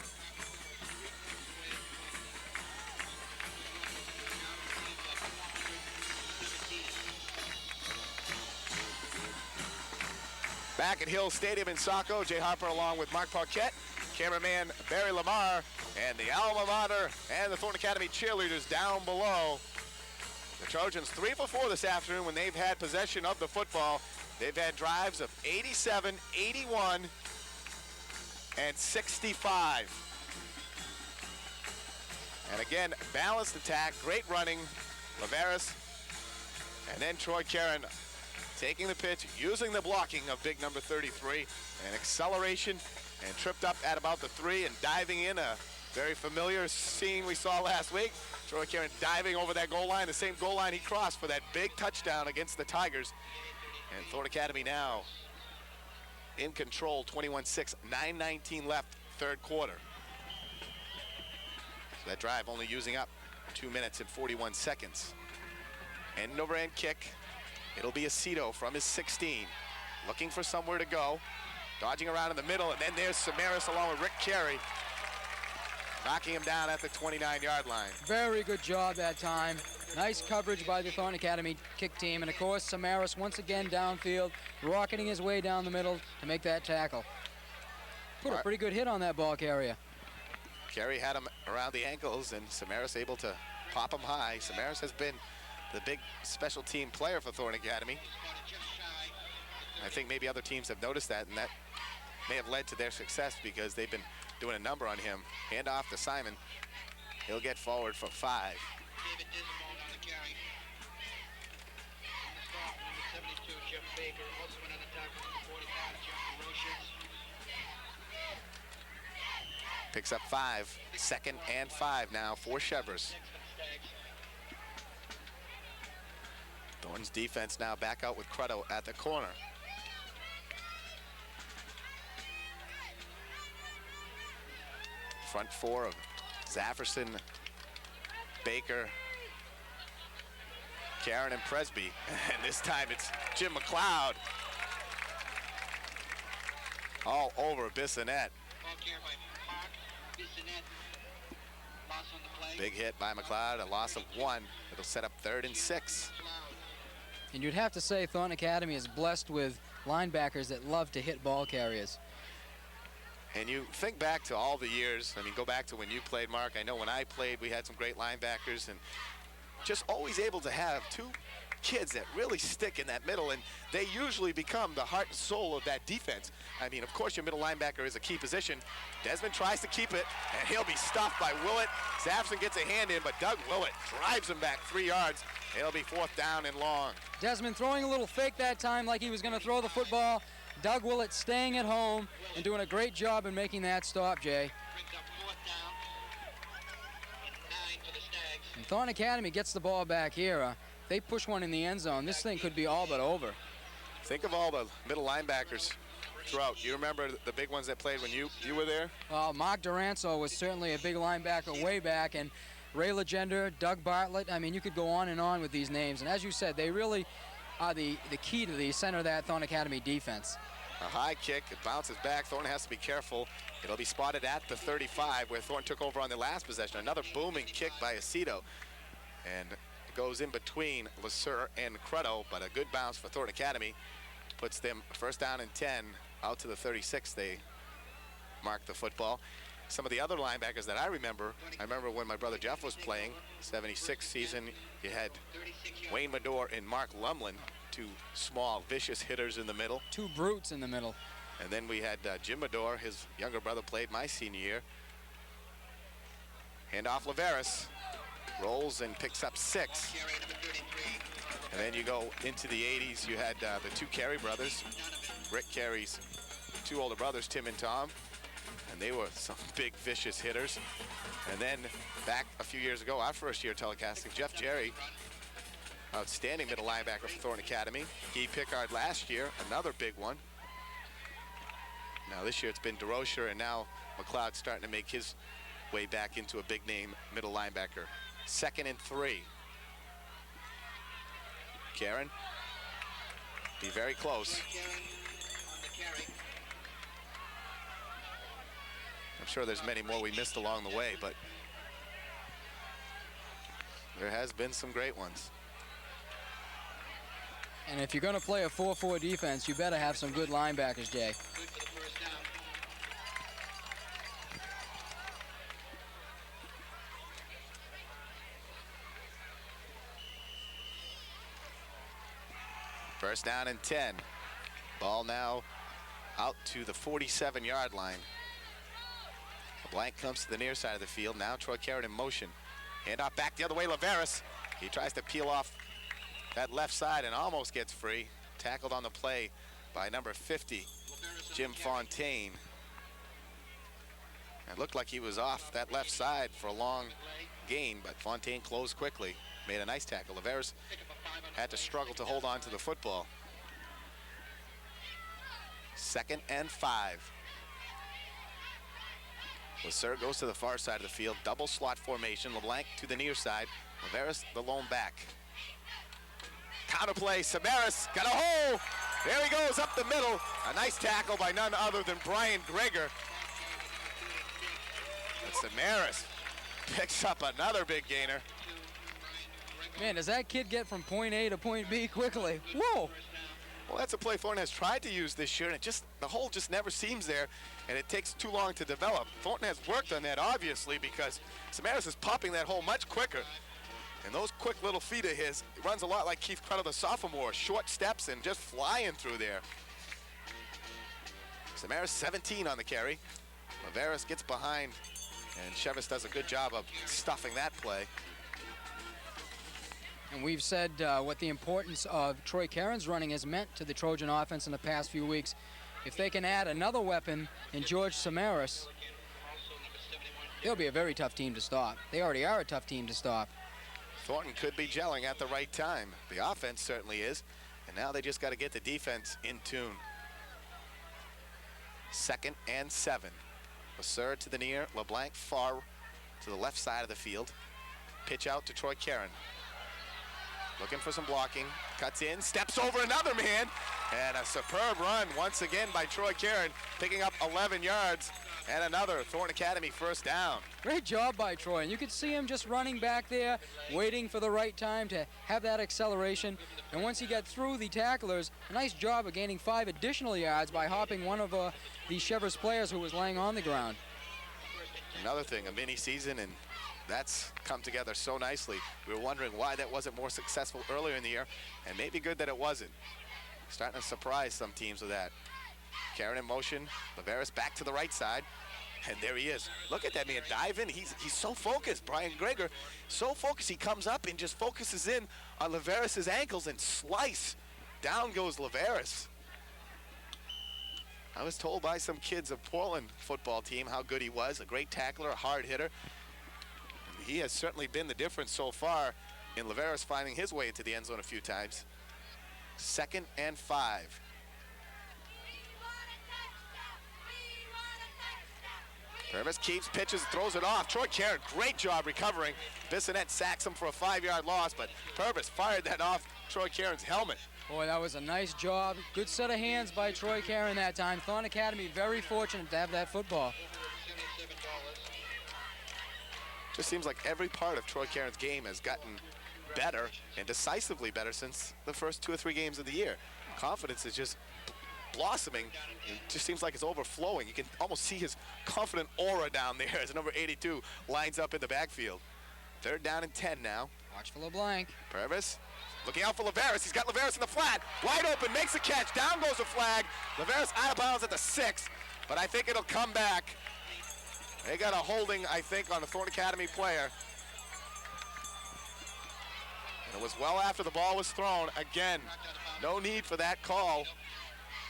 Back at Hill Stadium in Saco, Jay Harper along with Mark Paquette, cameraman Barry Lamar, and the alma mater and the Thornton Academy cheerleaders down below. The Trojans 3 for 4 this afternoon when they've had possession of the football. They've had drives of 87, 81, and 65. And again, balanced attack, great running. Leveris, and then Troy Karen taking the pitch, using the blocking of big number 33, and acceleration, and tripped up at about the 3 and diving in, a very familiar scene we saw last week. Troy Karen diving over that goal line, the same goal line he crossed for that big touchdown against the Tigers. And Thornton Academy now in control, 21-6, 9:19 left, third quarter. So that drive only using up 2 minutes and 41 seconds. End over end kick. It'll be Aceto from his 16, looking for somewhere to go, dodging around in the middle, and then there's Cheverus along with Rick Carey, knocking him down at the 29-yard line. Very good job that time. Nice coverage by the Thornton Academy kick team. And of course, Cheverus once again downfield, rocketing his way down the middle to make that tackle. Put a pretty good hit on that ball carrier. Carey had him around the ankles, and Cheverus able to pop him high. Cheverus has been the big special team player for Thornton Academy. I think maybe other teams have noticed that, and that may have led to their success because they've been doing a number on him. Hand off to Simon. He'll get forward for 5. David Dismond on the carry. On the stop, number 72, Jeff Baker. Also went on the tackle, number 45, Jeff Roches. Picks up 5. 2nd and 5 now for Cheverus. Thornton's defense now back out with Crutto at the corner. Front four of Zafferson, Baker, Karen, and Presby. And this time it's Jim McLeod all over Bissonette. Big hit by McLeod, a loss of 1. It'll set up 3rd and 6. And you'd have to say Thornton Academy is blessed with linebackers that love to hit ball carriers. And you think back to all the years. I mean, go back to when you played, Mark. I know when I played, we had some great linebackers, and just always able to have two kids that really stick in that middle, and they usually become the heart and soul of that defense. I mean, of course, your middle linebacker is a key position. Desmond tries to keep it, and he'll be stuffed by Willett. Zafferson gets a hand in, but Doug Willett drives him back 3 yards. It'll be 4th down and long. Desmond throwing a little fake that time like he was going to throw the football. Doug Willett staying at home and doing a great job in making that stop, Jay. And Thornton Academy gets the ball back here. They push one in the end zone. This thing could be all but over. Think of all the middle linebackers throughout. You remember the big ones that played when you were there? Well, Mark Duranzo was certainly a big linebacker way back, and Ray Legender, Doug Bartlett. I mean, you could go on with these names. And as you said, they really are the key to the center of that Thornton Academy defense. A high kick, it bounces back. Thornton has to be careful. It'll be spotted at the 35, where Thornton took over on the last possession. Another booming kick by Aceto. And it goes in between Lasser and Crutto, but a good bounce for Thornton Academy. Puts them 1st down and 10, out to the 36. They mark the football. Some of the other linebackers that I remember when my brother Jeff was playing, 76 season, you had Wayne Medore and Mark Lumlin, two small, vicious hitters in the middle. Two brutes in the middle. And then we had Jim Medore, his younger brother played my senior year. Hand off Leveris, rolls and picks up 6. And then you go into the 80s, you had the two Carey brothers. Rick Carey's 2 older brothers, Tim and Tom. And they were some big, vicious hitters. And then back a few years ago, our first year telecasting, Jeff Jerry, outstanding middle linebacker for Thornton Academy. Guy Pickard last year, another big one. Now this year it's been DeRocher, and now McLeod starting to make his way back into a big name middle linebacker. 2nd and 3. Karen, be very close. I'm sure there's many more we missed along the way, but there has been some great ones. And if you're going to play a 4-4 defense, you better have some good linebackers, Jay. First down and 10. Ball now out to the 47-yard line. A blank comes to the near side of the field. Now Troy Carrot in motion. Hand off back the other way, Leveris. He tries to peel off that left side and almost gets free. Tackled on the play by number 50, Jim Fontaine. It looked like he was off that left side for a long gain, but Fontaine closed quickly. Made a nice tackle. Leveris had to struggle to hold on to the football. 2nd and 5. Lasser goes to the far side of the field. Double slot formation. LeBlanc to the near side. Leveris the lone back. Counter play. Cheverus got a hole. There he goes up the middle. A nice tackle by none other than Brian Greger. But Cheverus picks up another big gainer. Man, does that kid get from point A to point B quickly? Whoa! Well, that's a play Thornton has tried to use this year, and the hole just never seems there, and it takes too long to develop. Thornton has worked on that, obviously, because Cheverus is popping that hole much quicker. And those quick little feet of his, it runs a lot like Keith Crutto, the sophomore. Short steps and just flying through there. Cheverus 17 on the carry. Leveris gets behind, and Cheverus does a good job of stuffing that play. And we've said what the importance of Troy Caron's running has meant to the Trojan offense in the past few weeks. If they can add another weapon in George Cheverus, they'll be a very tough team to stop. They already are a tough team to stop. Thornton could be gelling at the right time. The offense certainly is. And now they just got to get the defense in tune. 2nd and 7. Lasser to the near, LeBlanc far to the left side of the field. Pitch out to Troy Caron. Looking for some blocking, cuts in, steps over another man, and a superb run once again by Troy Caron, picking up 11 yards and another Thornton Academy first down. Great job by Troy, and you could see him just running back there, waiting for the right time to have that acceleration. And once he got through the tacklers, a nice job of gaining 5 additional yards by hopping one of the Cheverus players who was laying on the ground. Another thing, a mini season, and that's come together so nicely. We were wondering why that wasn't more successful earlier in the year, and maybe good that it wasn't. Starting to surprise some teams with that. Caron in motion, Leveris back to the right side, and there he is. Look at that man dive in. He's so focused, Brian Greger. So focused, he comes up and just focuses in on Leveris's ankles and slice. Down goes Leveris. I was told by some kids of Portland football team how good he was, a great tackler, a hard hitter. He has certainly been the difference so far in Leveris finding his way into the end zone a few times. 2nd and 5. Purvis keeps, pitches, throws it off. Troy Caron, great job recovering. Bissonette sacks him for a 5-yard loss, but Purvis fired that off Troy Caron's helmet. Boy, that was a nice job. Good set of hands by Troy Caron that time. Thornton Academy very fortunate to have that football. Just seems like every part of Troy Caron's game has gotten better and decisively better since the first 2 or 3 games of the year. Confidence is just blossoming. It just seems like it's overflowing. You can almost see his confident aura down there as number 82 lines up in the backfield. 3rd down and 10 now. Watch for LeBlanc. Purvis looking out for Leveris. He's got Leveris in the flat. Wide open, makes a catch. Down goes the flag. Leveris out of bounds at the 6, but I think it'll come back. They got a holding, I think, on a Thornton Academy player. And it was well after the ball was thrown. Again, no need for that call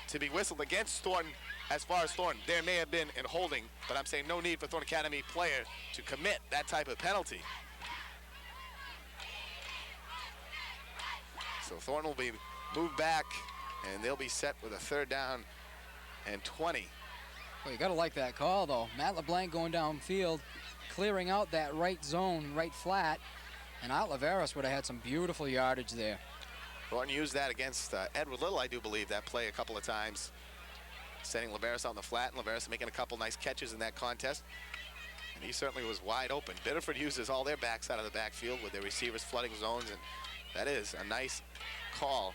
to be whistled against Thornton. As far as Thornton, there may have been a holding, but I'm saying no need for Thornton Academy player to commit that type of penalty. So Thornton will be moved back, and they'll be set with a 3rd down and 20. Well, you got to like that call, though. Matt LeBlanc going downfield, clearing out that right zone, right flat, and Art Leveris would have had some beautiful yardage there. Thornton used that against Edward Little, I do believe, that play a couple of times, sending Leveris out in the flat, and Leveris making a couple nice catches in that contest. And he certainly was wide open. Biddeford uses all their backs out of the backfield with their receivers flooding zones, and that is a nice call.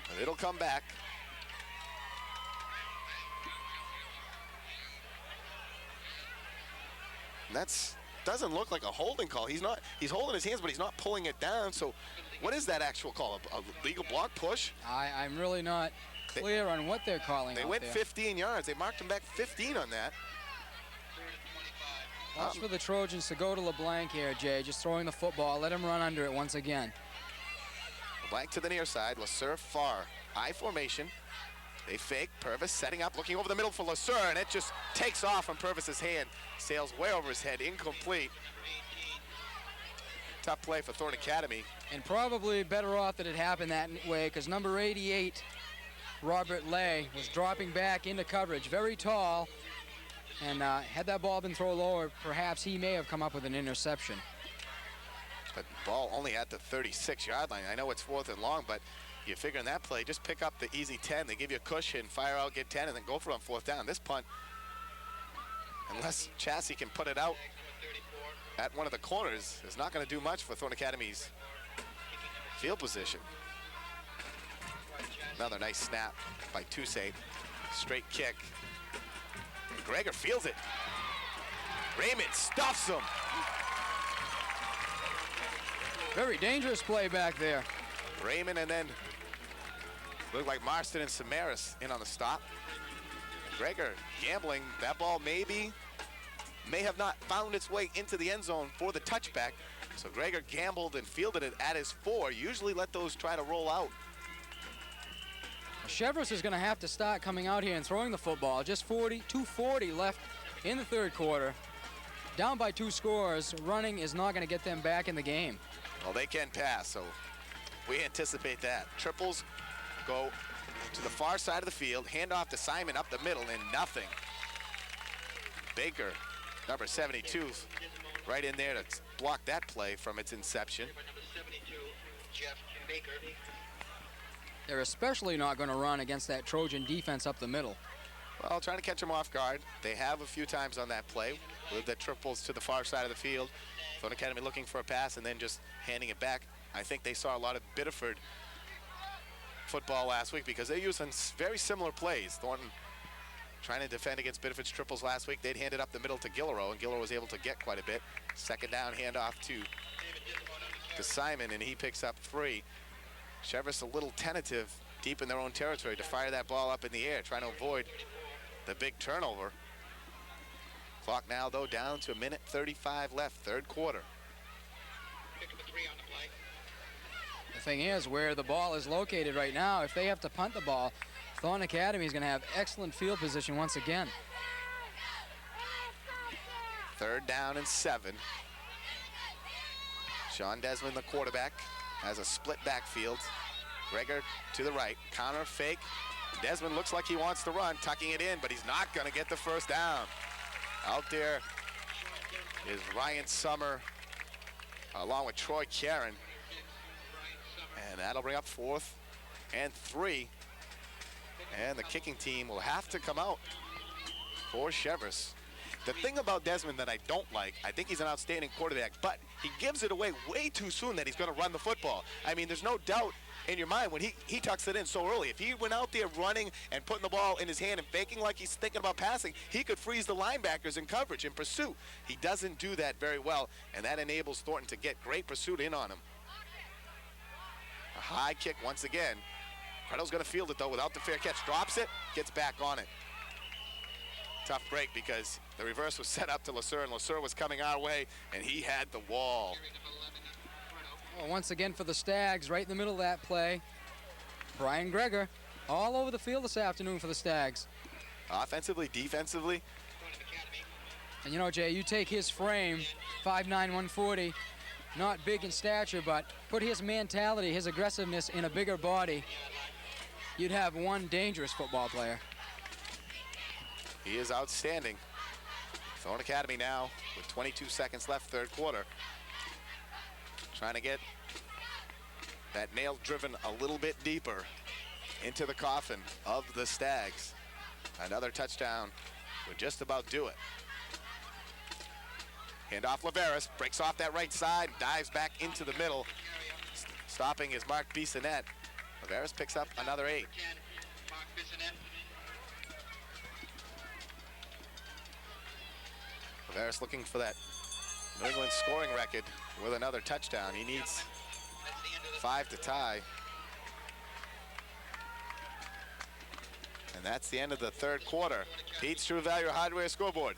But it'll come back. And that's doesn't look like a holding call. He's holding his hands, but he's not pulling it down. So what is that actual call? A legal block push? I'm really not clear on what they're calling. They went 15 yards. They marked him back 15 on that. Watch for the Trojans to go to LeBlanc here, Jay. Just throwing the football. Let him run under it once again. LeBlanc to the near side. Lasser far. I formation. They fake. Purvis setting up, looking over the middle for Lasser, and it just takes off from Purvis's hand. Sails way over his head. Incomplete. Tough play for Thornton Academy. And probably better off that it happened that way, because number 88, Robert Lay, was dropping back into coverage, very tall. And had that ball been thrown lower, perhaps he may have come up with an interception. But ball only at the 36-yard line. I know it's 4th and long, but you figure in that play, just pick up the easy 10. They give you a cushion, fire out, get 10, and then go for it on 4th down. This punt, unless Chassie can put it out at one of the corners, is not going to do much for Thornton Academy's field position. Another nice snap by Toussaint. Straight kick. Greger feels it. Raymond stuffs him. Very dangerous play back there. Raymond, and then looked like Marston and Samaras in on the stop. Greger gambling. That ball may have not found its way into the end zone for the touchback. So Greger gambled and fielded it at his 4. Usually let those try to roll out. Cheverus is going to have to start coming out here and throwing the football. Just 2:40 left in the 3rd quarter. down by 2 scores, running is not going to get them back in the game. Well, they can pass, so we anticipate that. Triples go to the far side of the field, hand off to Simon up the middle, and nothing. Baker, number 72, right in there to block that play from its inception. Number 72, Jeff Baker. They're especially not going to run against that Trojan defense up the middle. Well, trying to catch them off guard. They have a few times on that play with the triples to the far side of the field. Thornton Academy looking for a pass and then just handing it back. I think they saw a lot of Biddeford football last week because they're using very similar plays. Thornton trying to defend against Biddeford's triples last week. They'd hand it up the middle to Gillero, and Gillero was able to get quite a bit. Second down, handoff to Simon, and he picks up 3. Cheverus a little tentative deep in their own territory to fire that ball up in the air, trying to avoid the big turnover. Clock now, though, down to 1:35 left, third quarter. Pick up a 3 on the play. The thing is, where the ball is located right now, if they have to punt the ball, Thornton Academy is going to have excellent field position once again. Third down and 7. Sean Desmond, the quarterback, has a split backfield. Gregor to the right, counter fake. Desmond looks like he wants to run, tucking it in, but he's not going to get the first down. Out there is Ryan Summer along with Troy Karen. And that'll bring up 4th and 3. And the kicking team will have to come out for Cheverus. The thing about Desmond that I don't like, I think he's an outstanding quarterback, but he gives it away way too soon that he's going to run the football. I mean, there's no doubt in your mind when he tucks it in so early. If he went out there running and putting the ball in his hand and faking like he's thinking about passing, he could freeze the linebackers in coverage in pursuit. He doesn't do that very well, and that enables Thornton to get great pursuit in on him. A high kick once again. Credo's going to field it, though, without the fair catch. Drops it, gets back on it. Tough break because the reverse was set up to Lasser, and Lasser was coming our way, and he had the wall. Well, once again for the Stags, right in the middle of that play, Brian Gregor, all over the field this afternoon for the Stags. Offensively, defensively. And you know, Jay, you take his frame, 5'9", 140, not big in stature, but put his mentality, his aggressiveness in a bigger body, you'd have one dangerous football player. He is outstanding. Thornton Academy now with 22 seconds left, third quarter. Trying to get that nail driven a little bit deeper into the coffin of the Stags. Another touchdown would just about do it. Handoff Leveris, breaks off that right side, dives back into the middle. Stopping is Mark Bissonette. Leveris picks up another 8. Mark Bissonette. Leveris looking for that New England scoring record with another touchdown. He needs 5 to tie. And that's the end of the third quarter. Pete's True Value Hardware scoreboard.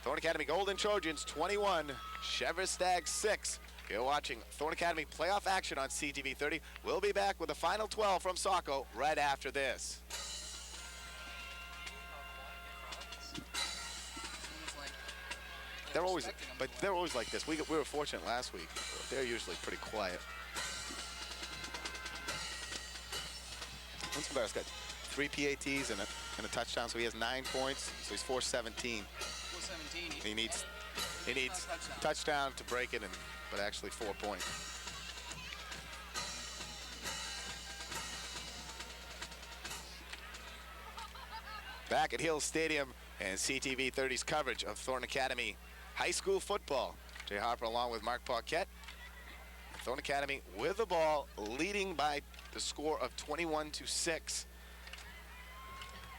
Thornton Academy Golden Trojans 21, Cheverus Stags 6. You're watching Thornton Academy playoff action on CTV 30. We'll be back with the final 12 from Saco right after this. They're always like this. We were fortunate last week. They're usually pretty quiet. Once Leveris got 3 PATs and a touchdown, so he has 9 points. So he's 417. 417. He needs touchdown to break it, but actually 4 points. Back at Hill Stadium and CTV 30's coverage of Thornton Academy high school football. Jay Harper along with Mark Paquette. Thornton Academy with the ball, leading by the score of 21-6.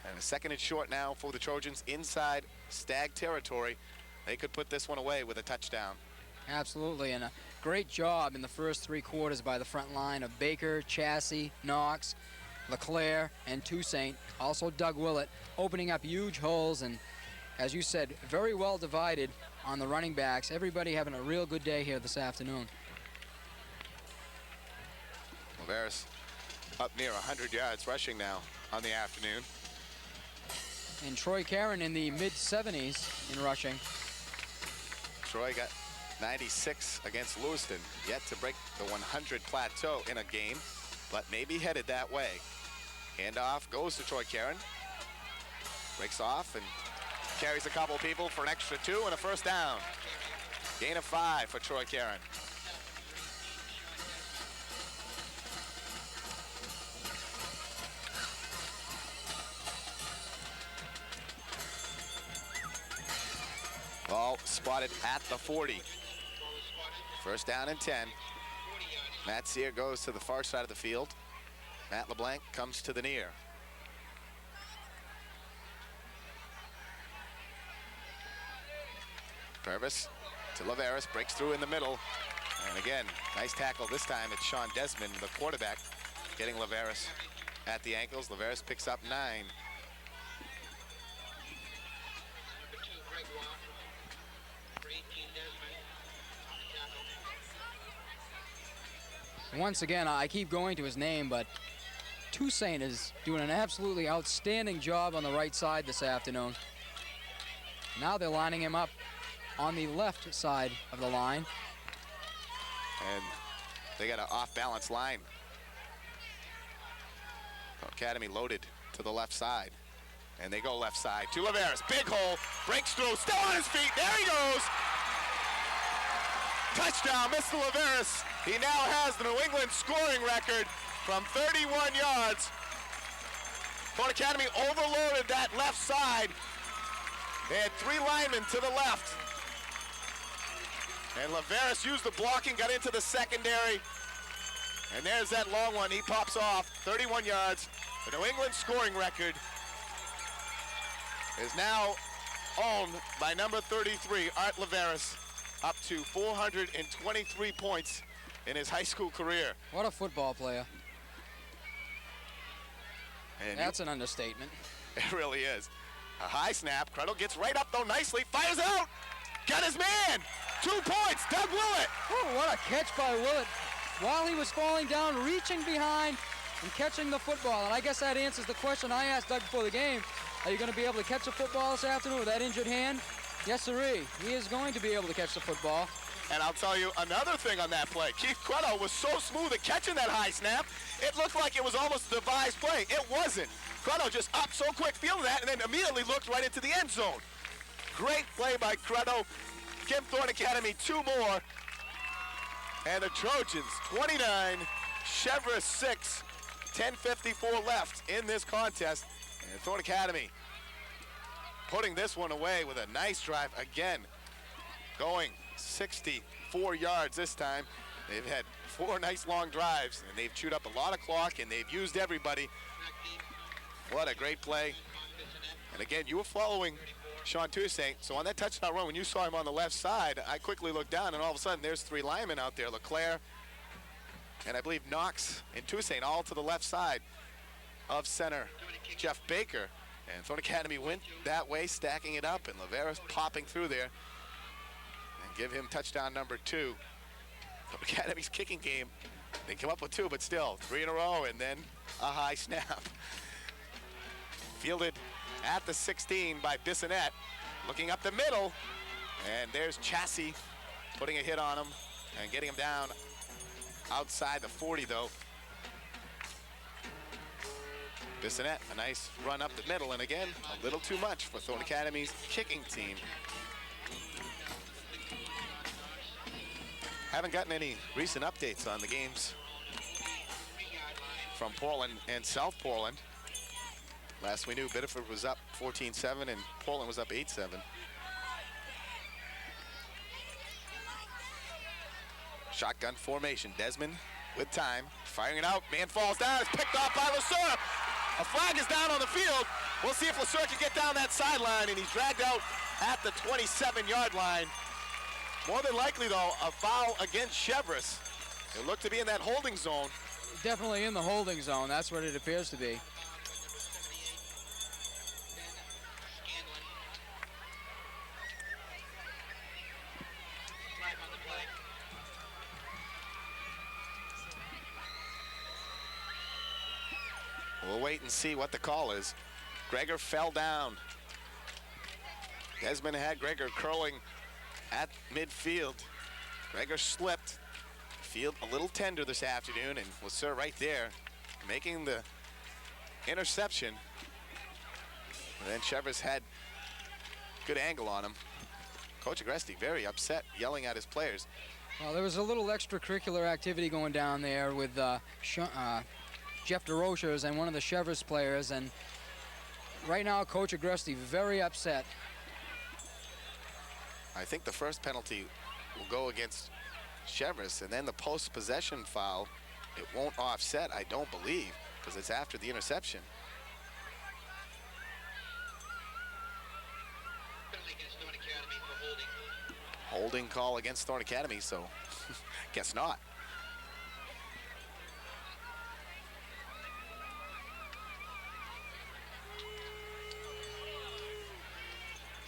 And a second and short now for the Trojans inside Stag territory. They could put this one away with a touchdown. Absolutely, and a great job in the first 3 quarters by the front line of Baker, Chassie, Knox, LeClaire, and Toussaint. Also Doug Willett, opening up huge holes, and as you said, very well divided on the running backs. Everybody having a real good day here this afternoon. Leveris up near 100 yards rushing now on the afternoon. And Troy Karen in the mid-70s in rushing. Troy got 96 against Lewiston, yet to break the 100 plateau in a game, but maybe headed that way. Handoff goes to Troy Karen. Breaks off and carries a couple people for an extra 2 and a first down. Gain of 5 for Troy Karen. Ball spotted at the 40. First down and 10. Matt Sear goes to the far side of the field. Matt LeBlanc comes to the near. Cheverus to Leveris, breaks through in the middle. And again, nice tackle. This time it's Sean Desmond, the quarterback, getting Leveris at the ankles. Leveris picks up 9. Once again, I keep going to his name, but Toussaint is doing an absolutely outstanding job on the right side this afternoon. Now they're lining him up on the left side of the line. And they got an off-balance line. Academy loaded to the left side. And they go left side to Leveris. Big hole, breaks through, still on his feet. There he goes. Touchdown, Mr. Leveris. He now has the New England scoring record from 31 yards. Fort Academy overloaded that left side. They had 3 linemen to the left. And Leveris used the blocking, got into the secondary. And there's that long one. He pops off 31 yards. The New England scoring record is now owned by number 33, Art Leveris, up to 423 points in his high school career. What a football player. And that's an understatement. It really is. A high snap. Credle gets right up though nicely. Fires out. Got his man. 2 points. Doug Willett. Oh, what a catch by Willett. While he was falling down, reaching behind and catching the football. And I guess that answers the question I asked Doug before the game. Are you going to be able to catch a football this afternoon with that injured hand? Yes, sirree. He is going to be able to catch the football. And I'll tell you another thing on that play. Keith Credle was so smooth at catching that high snap, it looked like it was almost a devised play. It wasn't. Credle just up so quick, fielded that, and then immediately looked right into the end zone. Great play by Credle. Give Thornton Academy 2 more. And the Trojans, 29, Cheverus 6, 10:54 left in this contest. And Thornton Academy putting this one away with a nice drive again, going 64 yards this time. They've had 4 nice long drives, and they've chewed up a lot of clock, and they've used everybody. What a great play. And again, you were following Sean Toussaint, so on that touchdown run, when you saw him on the left side, I quickly looked down, and all of a sudden, there's 3 linemen out there, LeClaire, and I believe Knox and Toussaint all to the left side of center, Jeff Baker. And Thornton Academy went that way, stacking it up, and Leveris popping through there and give him touchdown number 2. Thornton Academy's kicking game, they come up with 2, but still 3 in a row, and then a high snap. Fielded at the 16 by Bissonette, looking up the middle, and there's Chassis putting a hit on him and getting him down outside the 40 though. Bissonette, a nice run up the middle, and again, a little too much for Thornton Academy's kicking team. Haven't gotten any recent updates on the games from Portland and South Portland. Last we knew, Biddeford was up 14-7 and Portland was up 8-7. Shotgun formation, Desmond with time, firing it out, man falls down, it's picked off by LeSueur. A flag is down on the field. We'll see if LeSueur can get down that sideline, and he's dragged out at the 27-yard line. More than likely, though, a foul against Cheverus. It looked to be in that holding zone. Definitely in the holding zone. That's what it appears to be. We'll wait and see what the call is. Gregor fell down. Desmond had Gregor curling at midfield. Gregor slipped. Field a little tender this afternoon, and Lasser right there making the interception. And then Cheverus had good angle on him. Coach Agresti very upset, yelling at his players. Well, there was a little extracurricular activity going down there with Jeff DeRochers and one of the Cheverus players, and right now Coach Agresti very upset. I think the first penalty will go against Cheverus, and then the post-possession foul, it won't offset, I don't believe, because it's after the interception. Penalty against Thornton Academy for holding. Holding call against Thornton Academy, so guess not.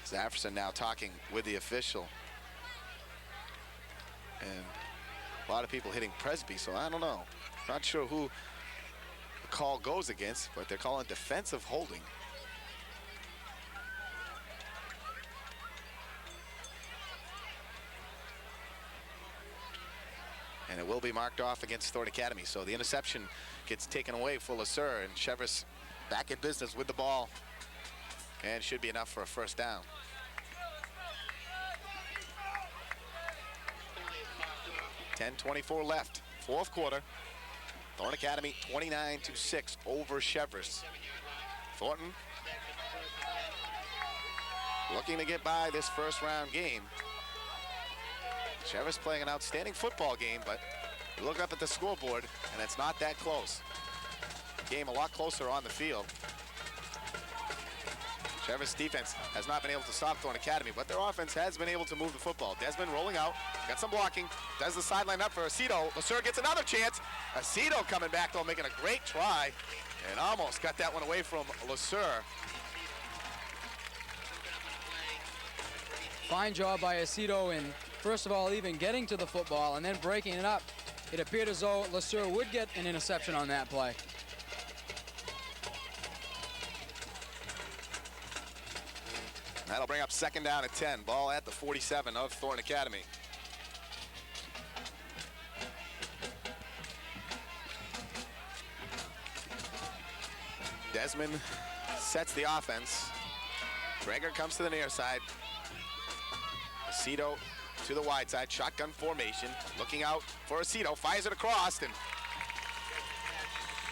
Zafferson now talking with the official. And a lot of people hitting Presby, so I don't know. Not sure who the call goes against, but they're calling defensive holding. And it will be marked off against Thornton Academy, so the interception gets taken away for Lasser, and Cheverus back in business with the ball, and should be enough for a first down. 10:24 left, fourth quarter. Thornton Academy 29-6 over Cheverus. Thornton looking to get by this first round game. Cheverus playing an outstanding football game, but you look up at the scoreboard and it's not that close. Game a lot closer on the field. Cheverus defense has not been able to stop Thornton Academy, but their offense has been able to move the football. Desmond rolling out, got some blocking, does the sideline up for Aceto. Lasser gets another chance. Aceto coming back though, making a great try, and almost got that one away from Lasser. Fine job by Aceto in, first of all, even getting to the football and then breaking it up. It appeared as though Lasser would get an interception on that play. That'll bring up second down at 10. Ball at the 47 of Thornton Academy. Desmond sets the offense. Gregor comes to the near side. Aceto to the wide side, shotgun formation. Looking out for Aceto, fires it across, and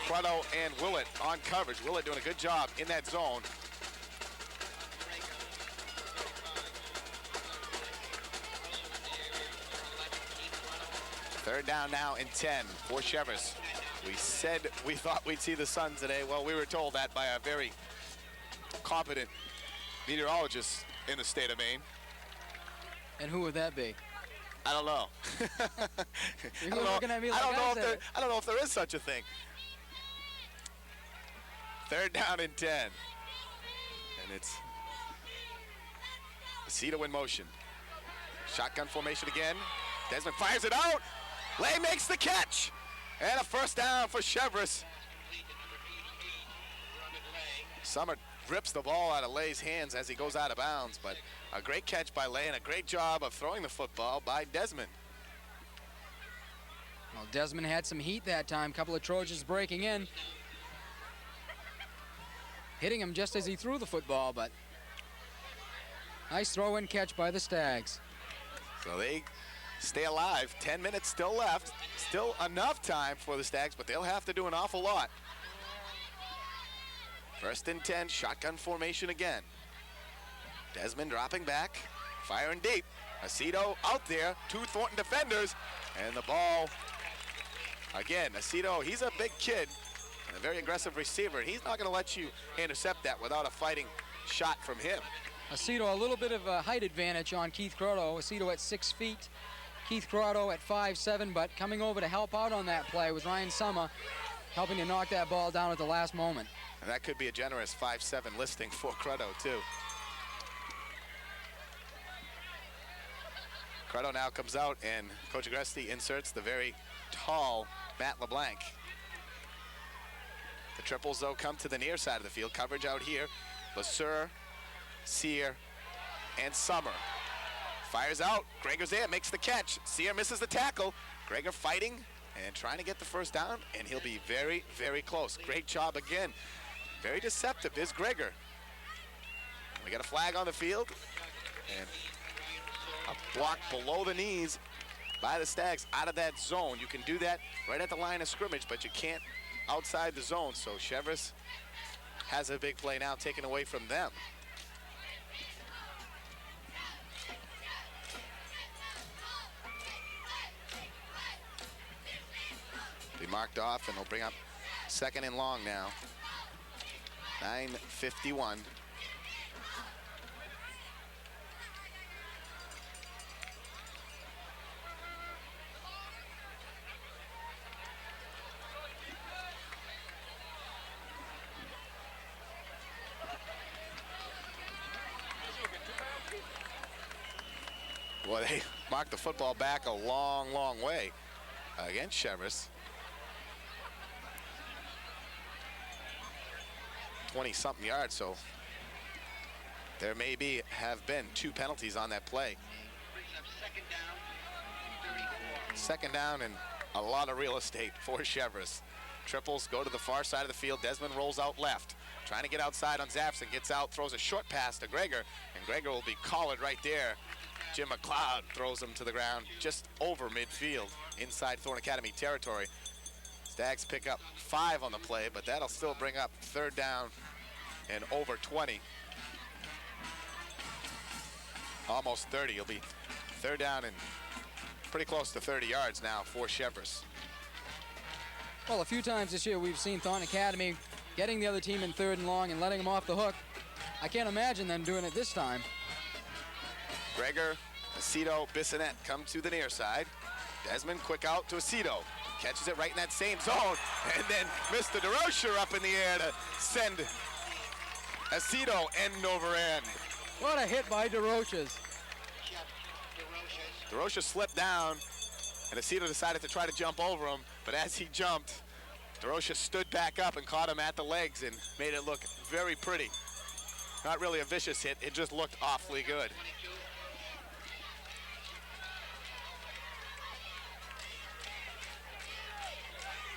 Crotto and Willett on coverage. Willett doing a good job in that zone. Third down now and 10 for Cheverus. We said we thought we'd see the sun today. Well, we were told that by a very competent meteorologist in the state of Maine. And who would that be? I don't know. You're looking at me like I don't know if there is such a thing. Third down and 10. And it's Aceto in motion. Shotgun formation again. Desmond fires it out. Lay makes the catch. And a first down for Cheverus. Summer rips the ball out of Lay's hands as he goes out of bounds, but a great catch by Lay and a great job of throwing the football by Desmond. Well, Desmond had some heat that time. Couple of Trojans breaking in, hitting him just as he threw the football, but nice throw and catch by the Stags. So they stay alive. 10 minutes still left. Still enough time for the Stags, but they'll have to do an awful lot. First and 10, shotgun formation again. Desmond dropping back, firing deep. Aceto out there, two Thornton defenders, and the ball, again, Aceto, he's a big kid and a very aggressive receiver, and he's not gonna let you intercept that without a fighting shot from him. Aceto, a little bit of a height advantage on Keith Crotto. Aceto at 6 feet, Keith Crotto at 5'7", but coming over to help out on that play was Ryan Summer, helping to knock that ball down at the last moment. And that could be a generous 5'7" listing for Crotto, too. Crotto now comes out, and Coach Agresti inserts the very tall Matt LeBlanc. The triples, though, come to the near side of the field. Coverage out here. Lasser, Sear, and Summer. Fires out. Greger's there, makes the catch. Sear misses the tackle. Greger fighting and trying to get the first down, and he'll be very, very close. Great job again. Very deceptive is Greger. We got a flag on the field, and a block below the knees by the Stags out of that zone. You can do that right at the line of scrimmage, but you can't outside the zone. So Cheverus has a big play now taken away from them. Be marked off, and they'll bring up second and long now. 9:51. Well, they marked the football back a long, long way against Cheverus. 20-something yards, so there have been 2 penalties on that play. Second down and a lot of real estate for Cheverus. Triples go to the far side of the field. Desmond rolls out left, trying to get outside on Zapson. Gets out, throws a short pass to Greger, and Greger will be collared right there. Jim McLeod throws him to the ground just over midfield inside Thornton Academy territory. Stags pick up 5 on the play, but that'll still bring up third down and over 20. Almost 30. It'll be third down and pretty close to 30 yards now for Cheverus. Well, a few times this year we've seen Thornton Academy getting the other team in third and long and letting them off the hook. I can't imagine them doing it this time. Greger, Aceto, Bissonette come to the near side. Desmond quick out to Aceto. Catches it right in that same zone. And then Mr. DeRocher up in the air to send Aceto end over end. What a hit by DeRoches. DeRocher slipped down, and Aceto decided to try to jump over him. But as he jumped, DeRocher stood back up and caught him at the legs and made it look very pretty. Not really a vicious hit. It just looked awfully good.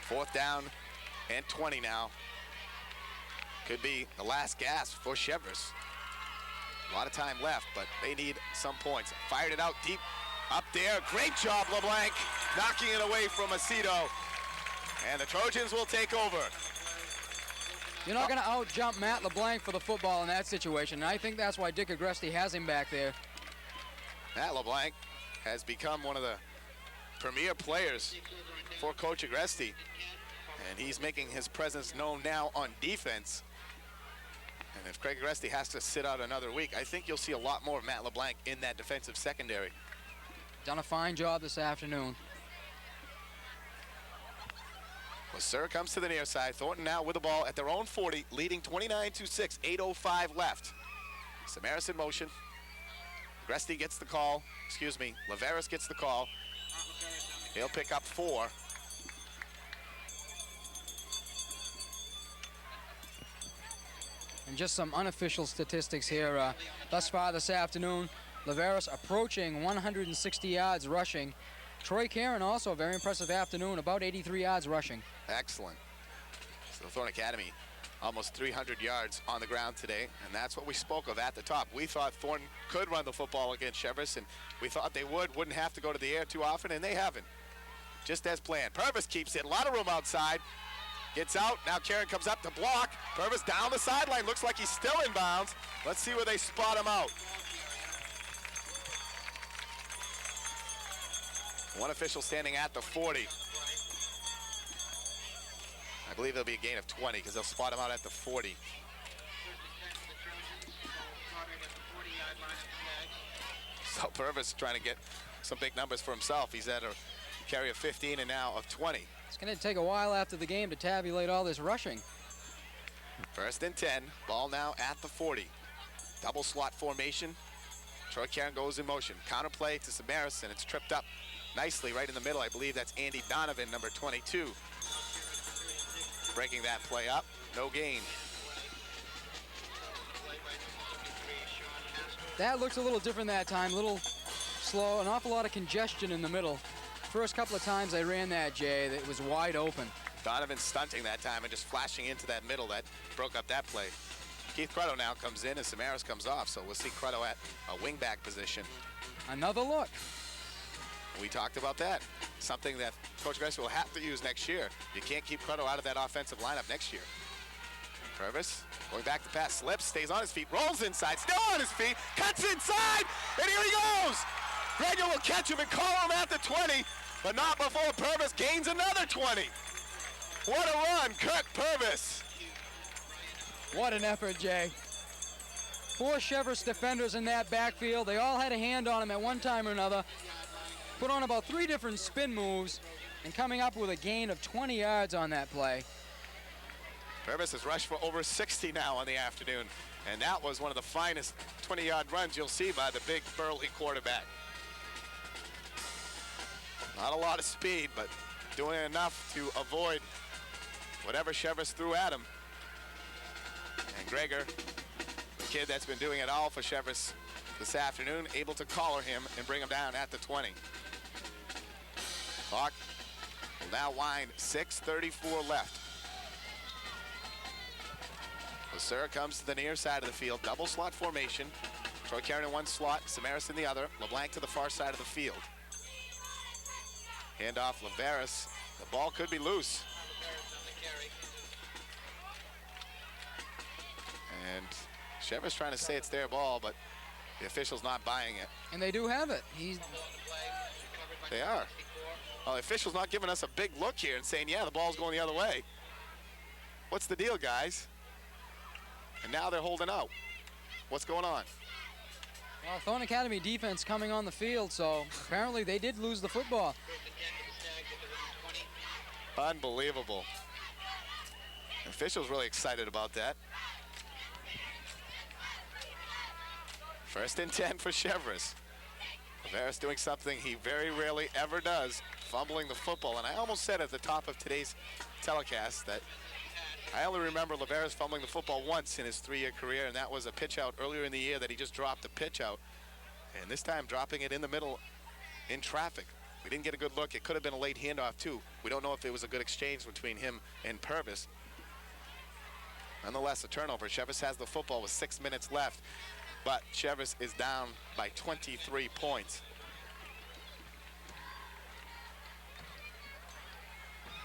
Fourth down and 20 now. Could be the last gasp for Cheverus. A lot of time left, but they need some points. Fired it out deep up there. Great job, LeBlanc, knocking it away from Aceto. And the Trojans will take over. You're not going to out-jump Matt LeBlanc for the football in that situation, and I think that's why Dick Agresti has him back there. Matt LeBlanc has become one of the premier players for Coach Agresti, and he's making his presence known now on defense. And if Craig Agresti has to sit out another week, I think you'll see a lot more of Matt LeBlanc in that defensive secondary. Done a fine job this afternoon. Lasser comes to the near side. Thornton now with the ball at their own 40, leading 29-6, 8:05 left. Samaras in motion. Agresti gets the call. Leveris gets the call. He'll pick up 4. And just some unofficial statistics here thus far this afternoon. Leveris approaching 160 yards rushing. Troy Karen also a very impressive afternoon, about 83 yards rushing. Excellent. So Thornton Academy almost 300 yards on the ground today, and that's what we spoke of at the top. We thought Thornton could run the football against Cheverus, and we thought they wouldn't have to go to the air too often, and they haven't. Just as planned. Purvis keeps it, a lot of room outside. Gets out, now Karen comes up to block. Purvis down the sideline, looks like he's still in bounds. Let's see where they spot him out. One official standing at the 40. I believe there'll be a gain of 20 because they'll spot him out at the 40. So Purvis trying to get some big numbers for himself. He's at a carry of 15 and now of 20. It's going to take a while after the game to tabulate all this rushing. First and 10, ball now at the 40. Double slot formation. Troy Karen goes in motion. Counter play to Samaras, and it's tripped up nicely right in the middle. I believe that's Andy Donovan, number 22. Breaking that play up, no gain. That looks a little different that time, little slow, an awful lot of congestion in the middle. First couple of times I ran that, Jay, it was wide open. Donovan stunting that time and just flashing into that middle that broke up that play. Keith Crutto now comes in and Cheverus comes off, so we'll see Crutto at a wingback position. Another look. We talked about that. Something that Coach Gress will have to use next year. You can't keep Crutto out of that offensive lineup next year. Cheverus going back to pass, slips, stays on his feet, rolls inside, still on his feet, cuts inside, and here he goes! Gregor will catch him and call him at the 20, but not before Purvis gains another 20. What a run, Kirk Purvis. What an effort, Jay. 4 Cheverus defenders in that backfield. They all had a hand on him at one time or another. Put on about 3 different spin moves and coming up with a gain of 20 yards on that play. Purvis has rushed for over 60 now on the afternoon, and that was one of the finest 20-yard runs you'll see by the big burly quarterback. Not a lot of speed, but doing enough to avoid whatever Cheverus threw at him. And Gregor, the kid that's been doing it all for Cheverus this afternoon, able to collar him and bring him down at the 20. Clock will now wind, 6:34 left. Lasser comes to the near side of the field, double slot formation. Troy Karen in one slot, Cheverus in the other. LeBlanc to the far side of the field. Handoff Leveris. The ball could be loose. And Cheverus trying to say it's their ball, but the official's not buying it. And they do have it. They are. Well, the official's not giving us a big look here and saying, yeah, the ball's going the other way. What's the deal, guys? And now they're holding out. What's going on? Well, Thornton Academy defense coming on the field, so apparently they did lose the football. Unbelievable. The official's really excited about that. 1st and 10 for Cheverus. Leveris doing something he very rarely ever does, fumbling the football. And I almost said at the top of today's telecast that I only remember Leveris fumbling the football once in his 3-year career, and that was a pitch out earlier in the year that he just dropped the pitch out. And this time dropping it in the middle in traffic. We didn't get a good look. It could have been a late handoff too. We don't know if it was a good exchange between him and Purvis. Nonetheless, a turnover. Cheverus has the football with 6 minutes left, but Cheverus is down by 23 points.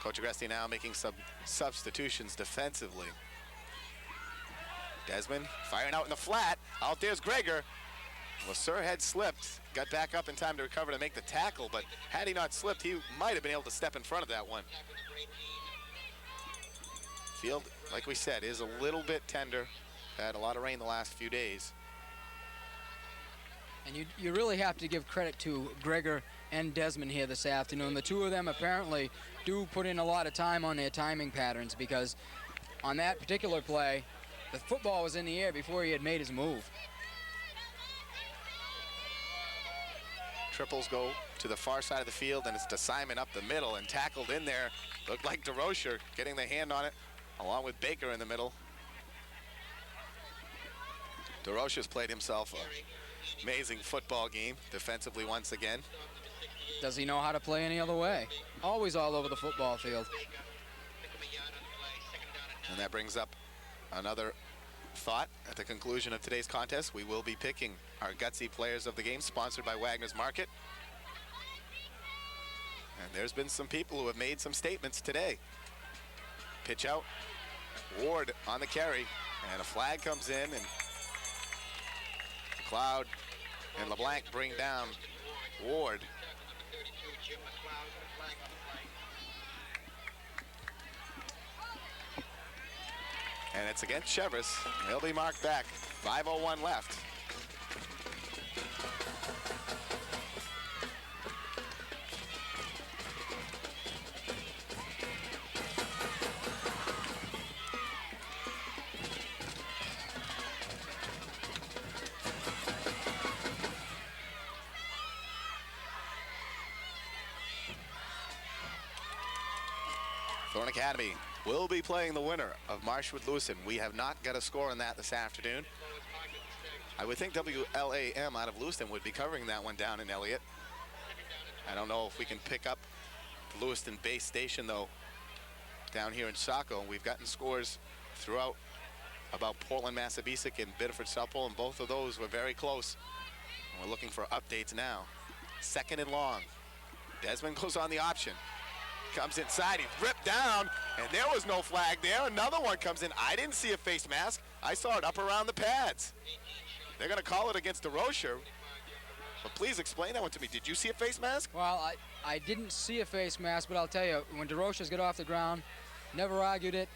Coach Agresti now making some substitutions defensively. Desmond firing out in the flat. Out there's Gregor. Lasser had slipped, got back up in time to recover to make the tackle, but had he not slipped, he might have been able to step in front of that one. Field, like we said, is a little bit tender. Had a lot of rain the last few days. And you really have to give credit to Gregor and Desmond here this afternoon. The two of them apparently do put in a lot of time on their timing patterns, because on that particular play, the football was in the air before he had made his move. Triples go to the far side of the field, and it's to Simon up the middle, and tackled in there. Looked like DeRocher getting the hand on it, along with Baker in the middle. DeRocher's played himself an amazing football game defensively once again. Does he know how to play any other way? Always all over the football field. And that brings up another thought. At the conclusion of today's contest, we will be picking our gutsy players of the game, sponsored by Wagner's Market. And there's been some people who have made some statements today. Pitch out, Ward on the carry, and a flag comes in, and McLeod and LeBlanc bring down Ward. And it's against Cheverus. He'll be marked back. 5:01 left. Thornton Academy will be playing the winner of Marshwood Lewiston. We have not got a score on that this afternoon. I would think WLAM out of Lewiston would be covering that one down in Elliott. I don't know if we can pick up the Lewiston base station, though, down here in Saco. We've gotten scores throughout about Portland, Massabesic, and Biddeford South Pole, and both of those were very close. We're looking for updates now. Second and long. Desmond goes on the option. Comes inside, he's ripped down, and there was no flag there. Another one comes in. I didn't see a face mask. I saw it up around the pads. They're gonna call it against DeRocher. But please explain that one to me. Did you see a face mask? Well, I didn't see a face mask, but I'll tell you, when DeRocher's got off the ground, never argued it.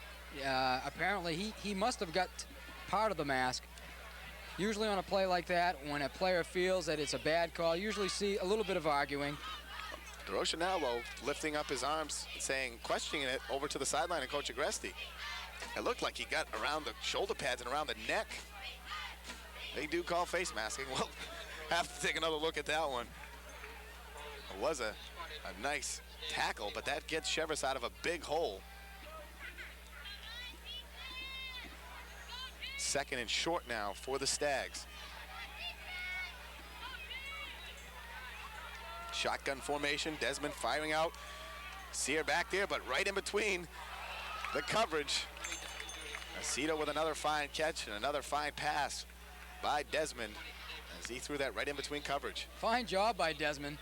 Apparently, he must have got part of the mask. Usually on a play like that, when a player feels that it's a bad call, you usually see a little bit of arguing. DeRocher now, though, lifting up his arms, saying, questioning it over to the sideline of Coach Agresti. It looked like he got around the shoulder pads and around the neck. They do call face masking. We'll have to take another look at that one. It was a nice tackle, but that gets Cheverus out of a big hole. Second and short now for the Stags. Shotgun formation, Desmond firing out. Sear back there, but right in between the coverage. Aceto with another fine catch and another fine pass by Desmond as he threw that right in between coverage. Fine job by Desmond.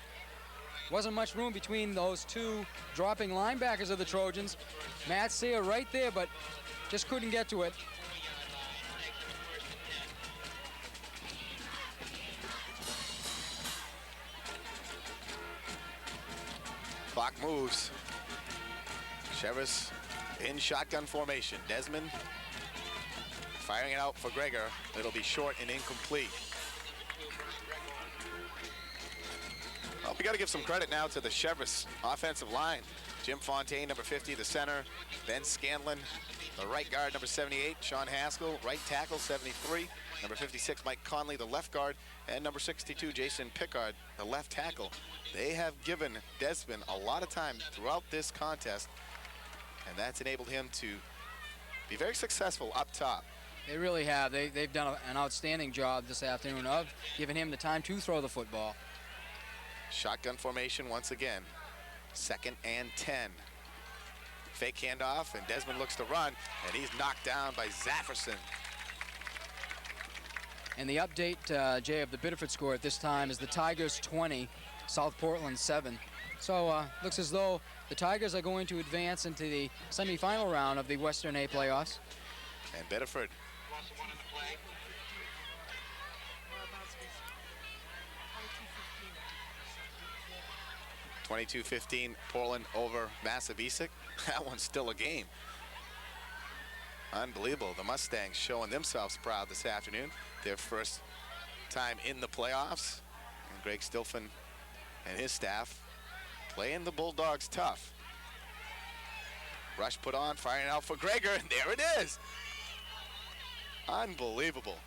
Wasn't much room between those two dropping linebackers of the Trojans. Matt Sear right there, but just couldn't get to it. Clock moves. Cheverus in shotgun formation. Desmond firing it out for Gregor. It'll be short and incomplete. Well, we got to give some credit now to the Cheverus offensive line. Jim Fontaine, number 50, the center. Ben Scanlon, the right guard, number 78. Sean Haskell, right tackle, 73. Number 56, Mike Conley, the left guard. And number 62, Jason Pickard, the left tackle. They have given Desmond a lot of time throughout this contest, and that's enabled him to be very successful up top. They really have. They've done an outstanding job this afternoon of giving him the time to throw the football. Shotgun formation once again. Second and 10. Fake handoff, and Desmond looks to run, and he's knocked down by Zafferson. And the update, Jay, of the Biddeford score at this time is the Tigers 20, South Portland 7. So looks as though the Tigers are going to advance into the semifinal round of the Western A playoffs. And Biddeford. 22-15 Portland over Massabesic. That one's still a game. Unbelievable. The Mustangs showing themselves proud this afternoon. Their first time in the playoffs. And Greg Stilfen and his staff playing the Bulldogs tough. Rush put on, firing out for Gregor, and there it is. Unbelievable.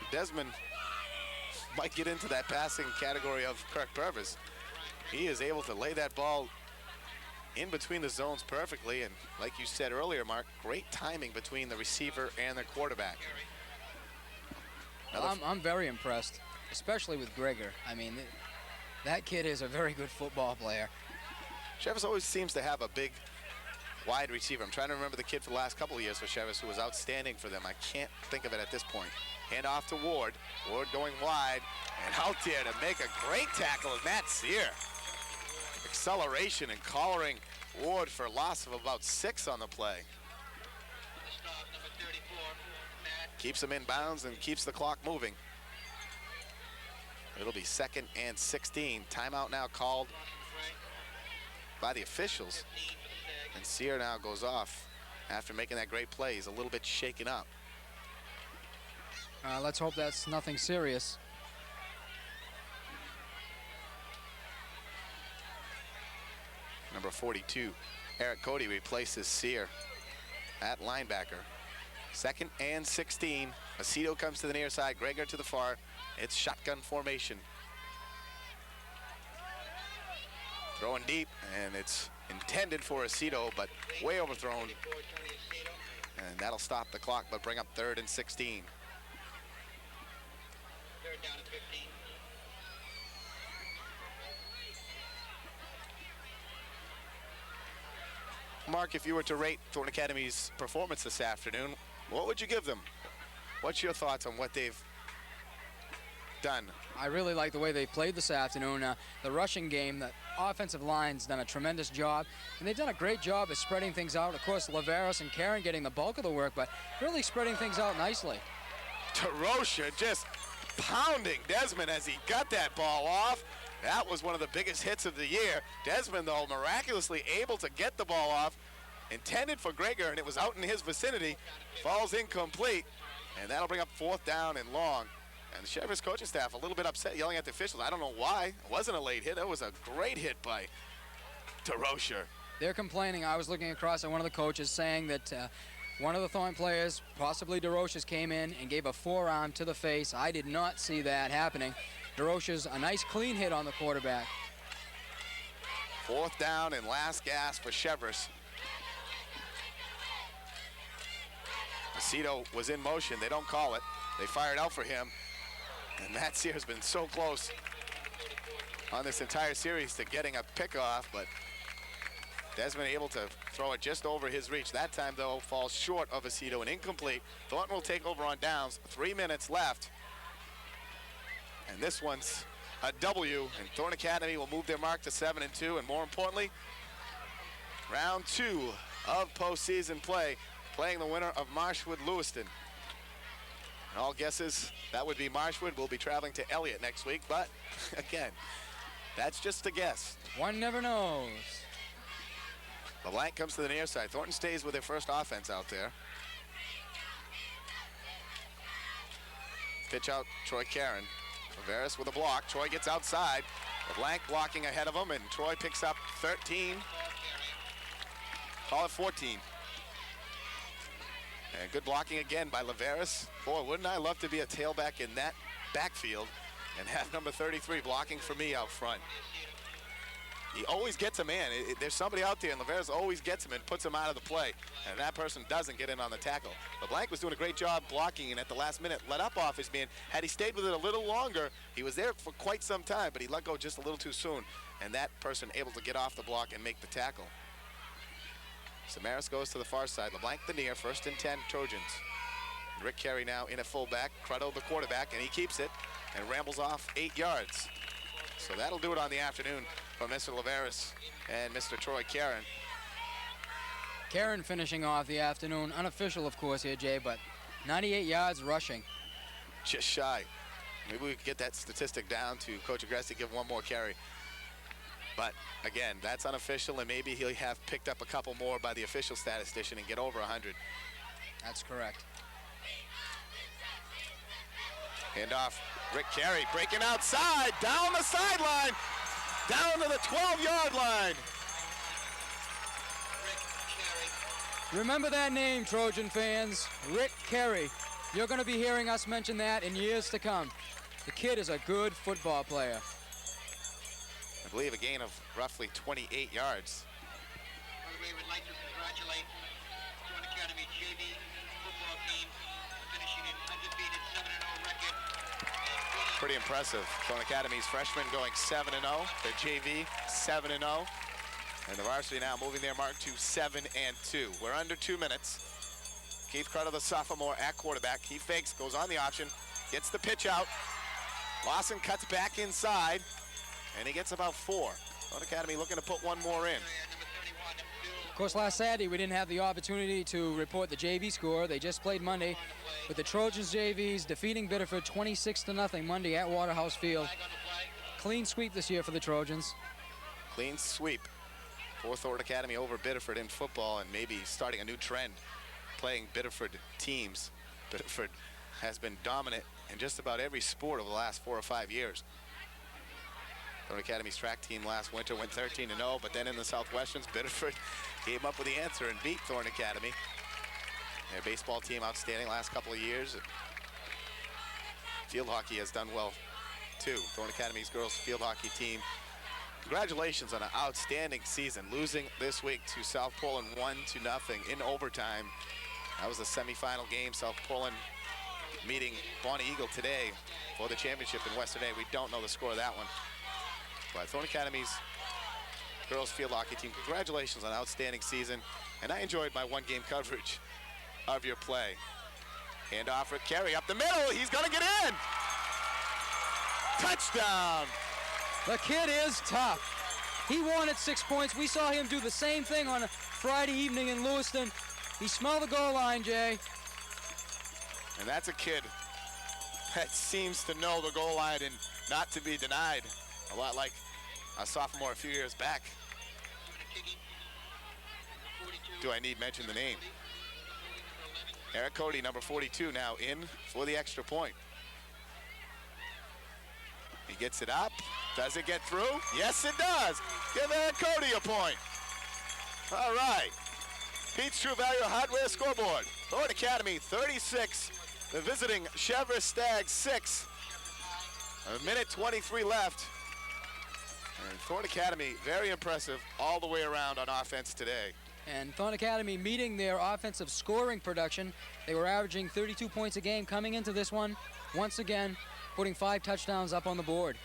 Desmond might get into that passing category of Kirk Purvis. He is able to lay that ball in between the zones perfectly, and like you said earlier, Mark, great timing between the receiver and the quarterback. I'm very impressed, especially with Gregor. I mean, that kid is a very good football player. Cheverus always seems to have a big, wide receiver. I'm trying to remember the kid for the last couple of years for Cheverus who was outstanding for them. I can't think of it at this point. Hand off to Ward. Ward going wide and out there to make a great tackle of Matt Sear. Acceleration and collaring Ward for a loss of about 6 on the play. Keeps him in bounds and keeps the clock moving. It'll be 2nd and 16. Timeout now called by the officials. And Sear now goes off after making that great play. He's a little bit shaken up. Let's hope that's nothing serious. Number 42, Eric Cody replaces Sear at linebacker. 2nd and 16. Aceto comes to the near side, Gregor to the far. It's shotgun formation. Throwing deep, and it's intended for Aceto, but way overthrown. And that'll stop the clock, but bring up 3rd and 16. Third down and 15. Mark, if you were to rate Thornton Academy's performance this afternoon, what would you give them? What's your thoughts on what they've done? I really like the way they played this afternoon. The rushing game, the offensive line's done a tremendous job, and they've done a great job of spreading things out. Of course, Leveris and Karen getting the bulk of the work, but really spreading things out nicely. Tarosha just pounding Desmond as he got that ball off. That was one of the biggest hits of the year. Desmond, though, miraculously able to get the ball off, intended for Gregor, and it was out in his vicinity. Falls incomplete, and that'll bring up 4th down and long. And the Cheverus coaching staff a little bit upset, yelling at the officials. I don't know why. It wasn't a late hit. It was a great hit by Tarosha. They're complaining. I was looking across at one of the coaches saying that one of the Thornton players, possibly DeRoche's, came in and gave a forearm to the face. I did not see that happening. DeRoche's a nice clean hit on the quarterback. 4th down and last gasp for Cheverus. Aceto was in motion. They don't call it. They fired out for him. And Matt Sears has been so close on this entire series to getting a pickoff, but Desmond able to throw it just over his reach. That time, though, falls short of Aceto and incomplete. Thornton will take over on downs. 3 minutes left. And this one's a W, and Thornton Academy will move their mark to 7-2, and more importantly, round 2 of postseason play, playing the winner of Marshwood-Lewiston. And all guesses, that would be Marshwood. We'll be traveling to Elliott next week, but again, that's just a guess. One never knows. LeBlanc comes to the near side. Thornton stays with their first offense out there. Pitch out, Troy Karen. Cheverus with a block. Troy gets outside. LeBlanc blocking ahead of him, and Troy picks up 13. Call it 14. And good blocking again by Leveris. Boy, wouldn't I love to be a tailback in that backfield and have number 33 blocking for me out front. He always gets a man. There's somebody out there, and Leveris always gets him and puts him out of the play, and that person doesn't get in on the tackle. LeBlanc was doing a great job blocking, and at the last minute let up off his man. Had he stayed with it a little longer, he was there for quite some time, but he let go just a little too soon, and that person able to get off the block and make the tackle. Samaras goes to the far side. LeBlanc the near, 1st and 10 Trojans. Rick Carey now in a fullback. Cruddo the quarterback, and he keeps it and rambles off 8 yards. So that'll do it on the afternoon for Mr. Leveris and Mr. Troy Karen. Karen finishing off the afternoon, unofficial of course here, Jay, but 98 yards rushing. Just shy. Maybe we could get that statistic down to Coach Agresti, give one more carry. But again, that's unofficial, and maybe he'll have picked up a couple more by the official statistician and get over 100. That's correct. Hand off, Rick Carey breaking outside, down the sideline, down to the 12-yard line. Remember that name, Trojan fans, Rick Carey. You're going to be hearing us mention that in years to come. The kid is a good football player. I believe a gain of roughly 28 yards. By the way, we'd like to congratulate Thornton Academy JV football team finishing an undefeated 7-0 record. Pretty impressive. Thornton Academy's freshmen going 7-0. Their JV 7-0. And the varsity now moving their mark to 7-2. We're under 2 minutes. Keith Cruddo, the sophomore, at quarterback. He fakes, goes on the option, gets the pitch out. Lawson cuts back inside, and he gets about 4. Thornton Academy looking to put one more in. Of course, last Saturday we didn't have the opportunity to report the JV score. They just played Monday with the Trojans JVs defeating Biddeford 26-0 Monday at Waterhouse Field. Clean sweep this year for the Trojans. Clean sweep for Thornton Academy over Biddeford in football, and maybe starting a new trend playing Biddeford teams. Biddeford has been dominant in just about every sport over the last 4 or 5 years. Thornton Academy's track team last winter went 13-0, but then in the Southwesterns, Biddeford came up with the answer and beat Thornton Academy. Their baseball team outstanding last couple of years. Field hockey has done well too. Thornton Academy's girls field hockey team. Congratulations on an outstanding season, losing this week to South Poland 1-0 in overtime. That was the semifinal game. South Portland meeting Bonnie Eagle today for the championship in Western A. We don't know the score of that one. But Thornton Academy's girls field hockey team, congratulations on an outstanding season. And I enjoyed my one-game coverage of your play. Hand off for Carey up the middle. He's gonna get in. Touchdown. The kid is tough. He wanted 6 points. We saw him do the same thing on a Friday evening in Lewiston. He smelled the goal line, Jay. And that's a kid that seems to know the goal line and not to be denied. A lot like a sophomore a few years back. Do I need mention the name? Eric Cody, number 42, now in for the extra point. He gets it up. Does it get through? Yes, it does. Give Eric Cody a point. All right. Pete's True Value Hardware scoreboard. Thornton Academy 36. The visiting Cheverus Stags 6. A minute 23 left. And Thornton Academy, very impressive all the way around on offense today. And Thornton Academy meeting their offensive scoring production. They were averaging 32 points a game coming into this one. Once again, putting 5 touchdowns up on the board.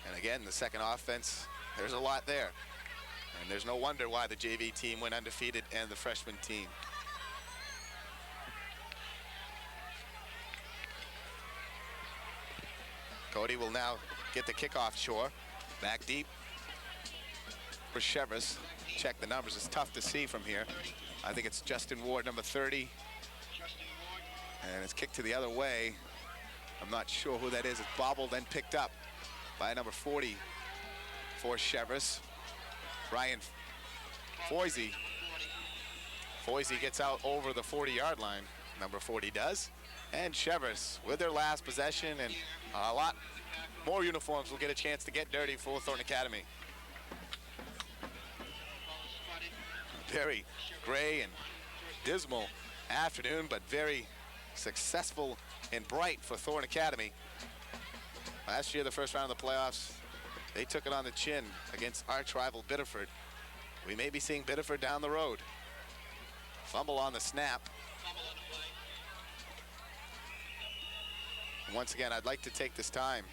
And again, the second offense, there's a lot there. And there's no wonder why the JV team went undefeated and the freshman team. Cody will now get the kickoff shore. Back deep for Cheverus. Check the numbers, it's tough to see from here. I think it's Justin Ward, number 30. And it's kicked to the other way. I'm not sure who that is. It's bobbled, then picked up by number 40 for Cheverus. Ryan Foisey. Foisey gets out over the 40-yard line. Number 40 does. And Cheverus with their last possession, and a lot more uniforms will get a chance to get dirty for Thornton Academy. Very gray and dismal afternoon, but very successful and bright for Thornton Academy. Last year, the first round of the playoffs, they took it on the chin against arch rival Biddeford. We may be seeing Biddeford down the road. Fumble on the snap. Once again, I'd like to take this time.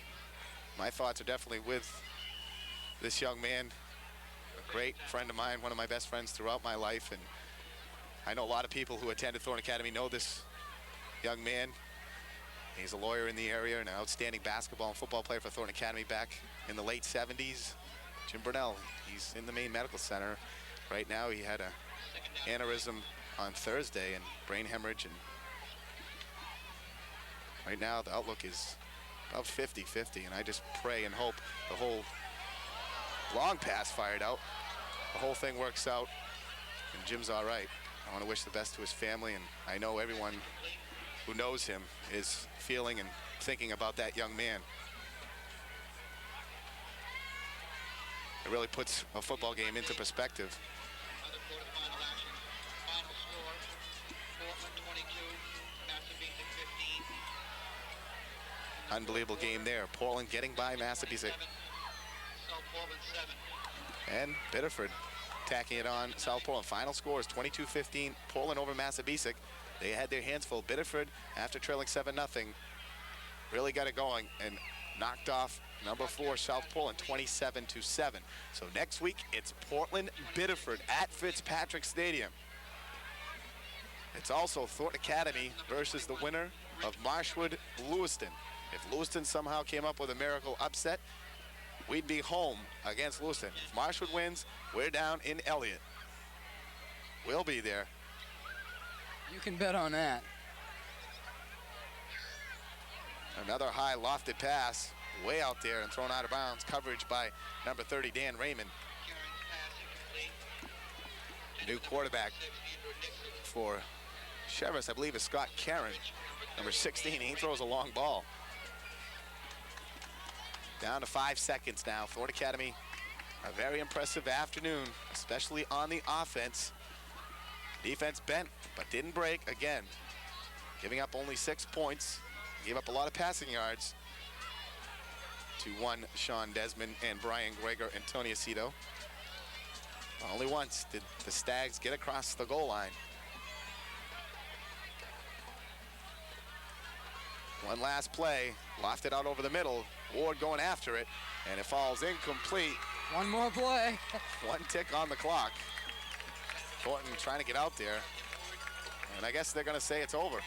My thoughts are definitely with this young man, a great friend of mine, one of my best friends throughout my life. And I know a lot of people who attended Thornton Academy know this young man. He's a lawyer in the area and an outstanding basketball and football player for Thornton Academy back in the late 70s. Jim Burnell, he's in the main medical center. Right now, he had a aneurysm on Thursday and brain hemorrhage. And right now, the outlook is about 50-50, and I just pray and hope the whole long pass fired out, the whole thing works out, and Jim's all right. I want to wish the best to his family, and I know everyone who knows him is feeling and thinking about that young man. It really puts a football game into perspective. Another quarterfinal action. Final score, Portland 22, Massapequa 15. Unbelievable game there. Portland getting by Massapequa. South Portland 7. And Biddeford tacking it on South Portland. Final score is 22-15. Portland over Massapequa. They had their hands full. Biddeford, after trailing 7-0, really got it going and knocked off number 4 South Portland 27-7. So next week it's Portland Biddeford at Fitzpatrick Stadium. It's also Thornton Academy versus the winner of Marshwood Lewiston. If Lewiston somehow came up with a miracle upset, we'd be home against Lewiston. If Marshwood wins, we're down in Elliott. We'll be there. You can bet on that. Another high lofted pass way out there and thrown out of bounds. Coverage by number 30, Dan Raymond. New quarterback for Cheverus, I believe, is Scott Karen. Number 16, he throws a long ball. Down to 5 seconds now. Thornton Academy, a very impressive afternoon, especially on the offense. Defense bent, but didn't break again. Giving up only 6 points. Gave up a lot of passing yards to one Sean Desmond and Brian Greger and Tony Aceto. Only once did the Stags get across the goal line. One last play, lofted out over the middle. Ward going after it, and it falls incomplete. One more play. One tick on the clock. Thornton trying to get out there, and I guess they're going to say it's over.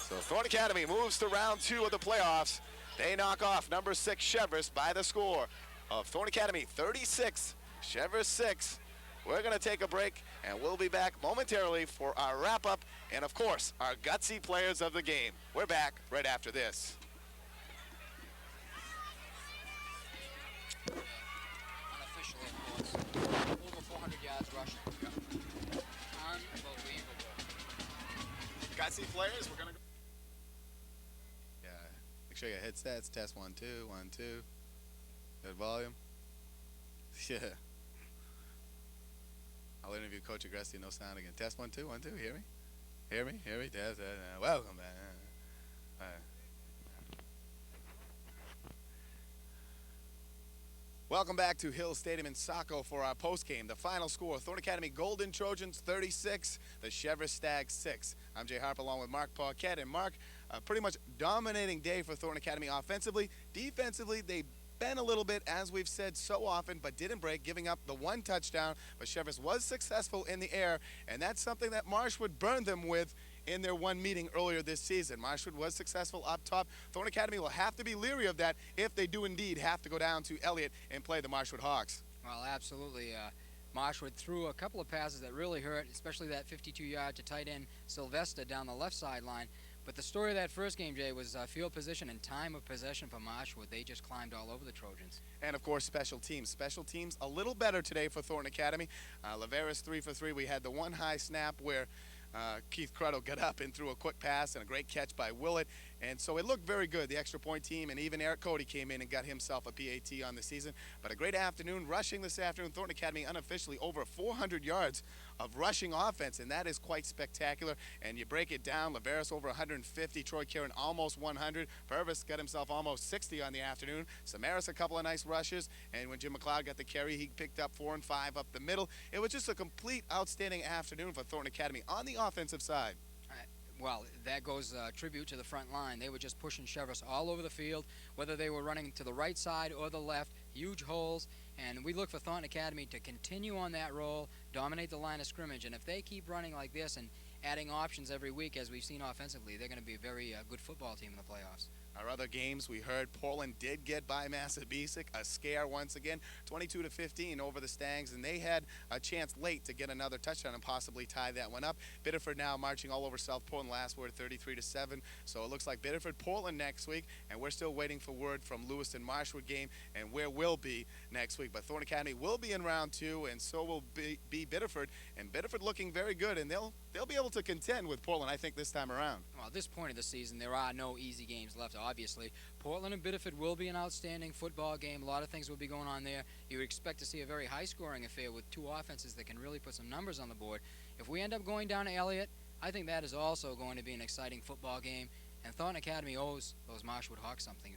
So Thornton Academy moves to round 2 of the playoffs. They knock off number 6 Cheverus by the score of Thornton Academy 36, Cheverus 6. We're going to take a break, and we'll be back momentarily for our wrap-up and, of course, our gutsy players of the game. We're back right after this. Unofficially, of course. Over 400 yards rushing. Unbelievable. Gutsy players, we're going to go. Yeah, make sure your headsets. Test 1, 2, 1, 2. Good volume. Yeah. I'll interview Coach Agresti, no sound again. Test 1, 2, 1, 2. Hear me? Hear me? Hear me? Test. Welcome back. All right. Welcome back to Hill Stadium in Saco for our postgame. The final score, Thornton Academy Golden Trojans 36, the Cheverus Stags 6. I'm Jay Harper along with Mark Paquette. And Mark, a pretty much dominating day for Thornton Academy offensively. Defensively, they been a little bit, as we've said so often, but didn't break, giving up the 1 touchdown. But Cheverus was successful in the air, and that's something that Marshwood burned them with in their one meeting earlier this season. Marshwood was successful up top. Thornton Academy will have to be leery of that if they do indeed have to go down to Elliott and play the Marshwood Hawks. Well, absolutely. Marshwood threw a couple of passes that really hurt, especially that 52-yard to tight end Sylvester down the left sideline. But the story of that first game, Jay, was field position and time of possession for Marshwood. They just climbed all over the Trojans. And, of course, special teams. Special teams a little better today for Thornton Academy. Leveris 3 for 3. We had the one high snap where Keith Cruddo got up and threw a quick pass and a great catch by Willett. And so it looked very good. The extra point team, and even Eric Cody came in and got himself a PAT on the season. But a great afternoon rushing this afternoon. Thornton Academy unofficially over 400 yards of rushing offense, and that is quite spectacular. And you break it down, Leveris over 150, Troy Kieran almost 100, Purvis got himself almost 60 on the afternoon, Samaras a couple of nice rushes, and when Jim McLeod got the carry, he picked up 4 and 5 up the middle. It was just a complete outstanding afternoon for Thornton Academy on the offensive side. Well, that goes tribute to the front line. They were just pushing Cheverus all over the field, whether they were running to the right side or the left, huge holes. And we look for Thornton Academy to continue on that roll, dominate the line of scrimmage. And if they keep running like this and adding options every week, as we've seen offensively, they're going to be a very good football team in the playoffs. Our other games, we heard Portland did get by Massabesic, a scare once again, 22-15 over the Stags, and they had a chance late to get another touchdown and possibly tie that one up. Biddeford now marching all over South Portland last word 33-7, so it looks like Biddeford Portland next week, and we're still waiting for word from Lewiston Marshwood game and where we'll be next week. But Thornton Academy will be in round 2, and so will be Biddeford, and Biddeford looking very good, and they'll be able to contend with Portland, I think, this time around. Well, at this point of the season, there are no easy games left, obviously. Portland and Biddeford will be an outstanding football game. A lot of things will be going on there. You would expect to see a very high-scoring affair with 2 offenses that can really put some numbers on the board. If we end up going down to Elliott, I think that is also going to be an exciting football game. And Thornton Academy owes those Marshwood Hawks something.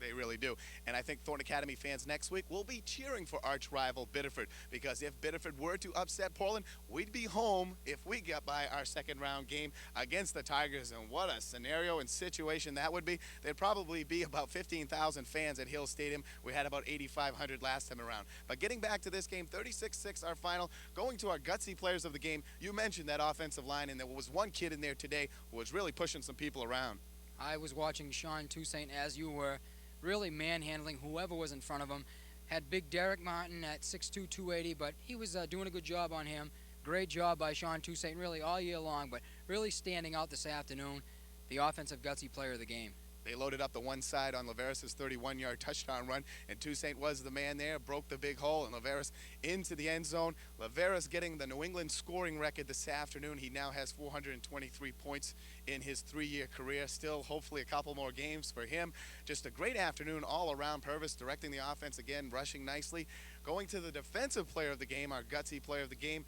They really do. And I think Thornton Academy fans next week will be cheering for arch rival Biddeford, because if Biddeford were to upset Portland, we'd be home if we get by our second round game against the Tigers. And what a scenario and situation that would be. There'd probably be about 15,000 fans at Hill Stadium. We had about 8,500 last time around. But getting back to this game, 36-6 our final. Going to our gutsy players of the game, you mentioned that offensive line, and there was one kid in there today who was really pushing some people around. I was watching Sean Toussaint, as you were, really manhandling whoever was in front of him. Had big Derek Martin at 6'2", 280, but he was doing a good job on him. Great job by Sean Toussaint really all year long, but really standing out this afternoon, the offensive gutsy player of the game. They loaded up the one side on Leveris' 31-yard touchdown run, and Toussaint was the man there, broke the big hole, and Leveris into the end zone. Leveris getting the New England scoring record this afternoon. He now has 423 points in his 3-year career. Still, hopefully, a couple more games for him. Just a great afternoon all around. Purvis directing the offense again, rushing nicely. Going to the defensive player of the game, our gutsy player of the game.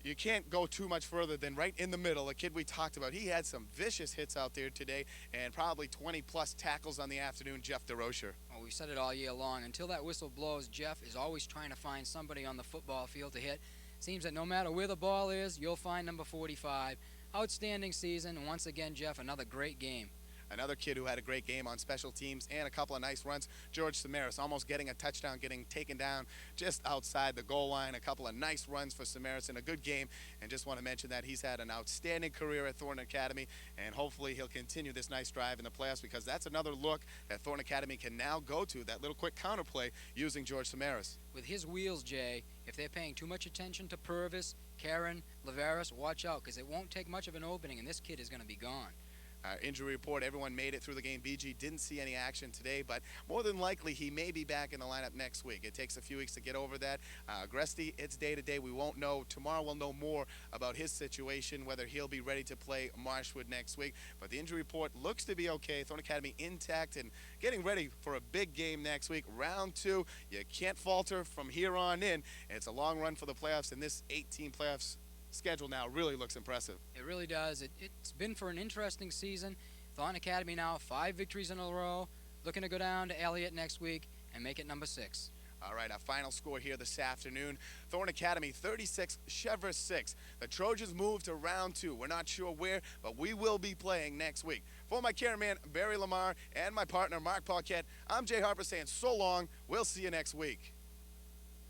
You can't go too much further than right in the middle, a kid we talked about. He had some vicious hits out there today and probably 20-plus tackles on the afternoon, Jeff DeRocher. Well, we said it all year long. Until that whistle blows, Jeff is always trying to find somebody on the football field to hit. Seems that no matter where the ball is, you'll find number 45. outstanding season. And once again, Jeff, another great game. Another kid who had a great game on special teams and a couple of nice runs, George Cheverus, almost getting a touchdown, getting taken down just outside the goal line. A couple of nice runs for Cheverus in a good game. And just want to mention that he's had an outstanding career at Thornton Academy, and hopefully he'll continue this nice drive in the playoffs, because that's another look that Thornton Academy can now go to, that little quick counterplay using George Cheverus. With his wheels, Jay, if they're paying too much attention to Purvis, Karen, Leveris, watch out, because it won't take much of an opening, and this kid is going to be gone. Injury report, everyone made it through the game. BG didn't see any action today, but more than likely he may be back in the lineup next week. It takes a few weeks to get over that. Gresty, it's day to day. We won't know. Tomorrow we'll know more about his situation, whether he'll be ready to play Marshwood next week. But the injury report looks to be okay. Thornton Academy intact and getting ready for a big game next week. Round 2. You can't falter from here on in. It's a long run for the playoffs, and this 8-team playoffs schedule now really looks impressive. It really does. It's been for an interesting season. Thornton Academy now 5 victories in a row, looking to go down to Elliott next week and make it number 6. All right, our final score here this afternoon. Thornton Academy 36, Cheverus 6. The Trojans move to round 2. We're not sure where, but we will be playing next week. For my cameraman, Barry Lamar, and my partner, Mark Paquette, I'm Jay Harper saying so long. We'll see you next week.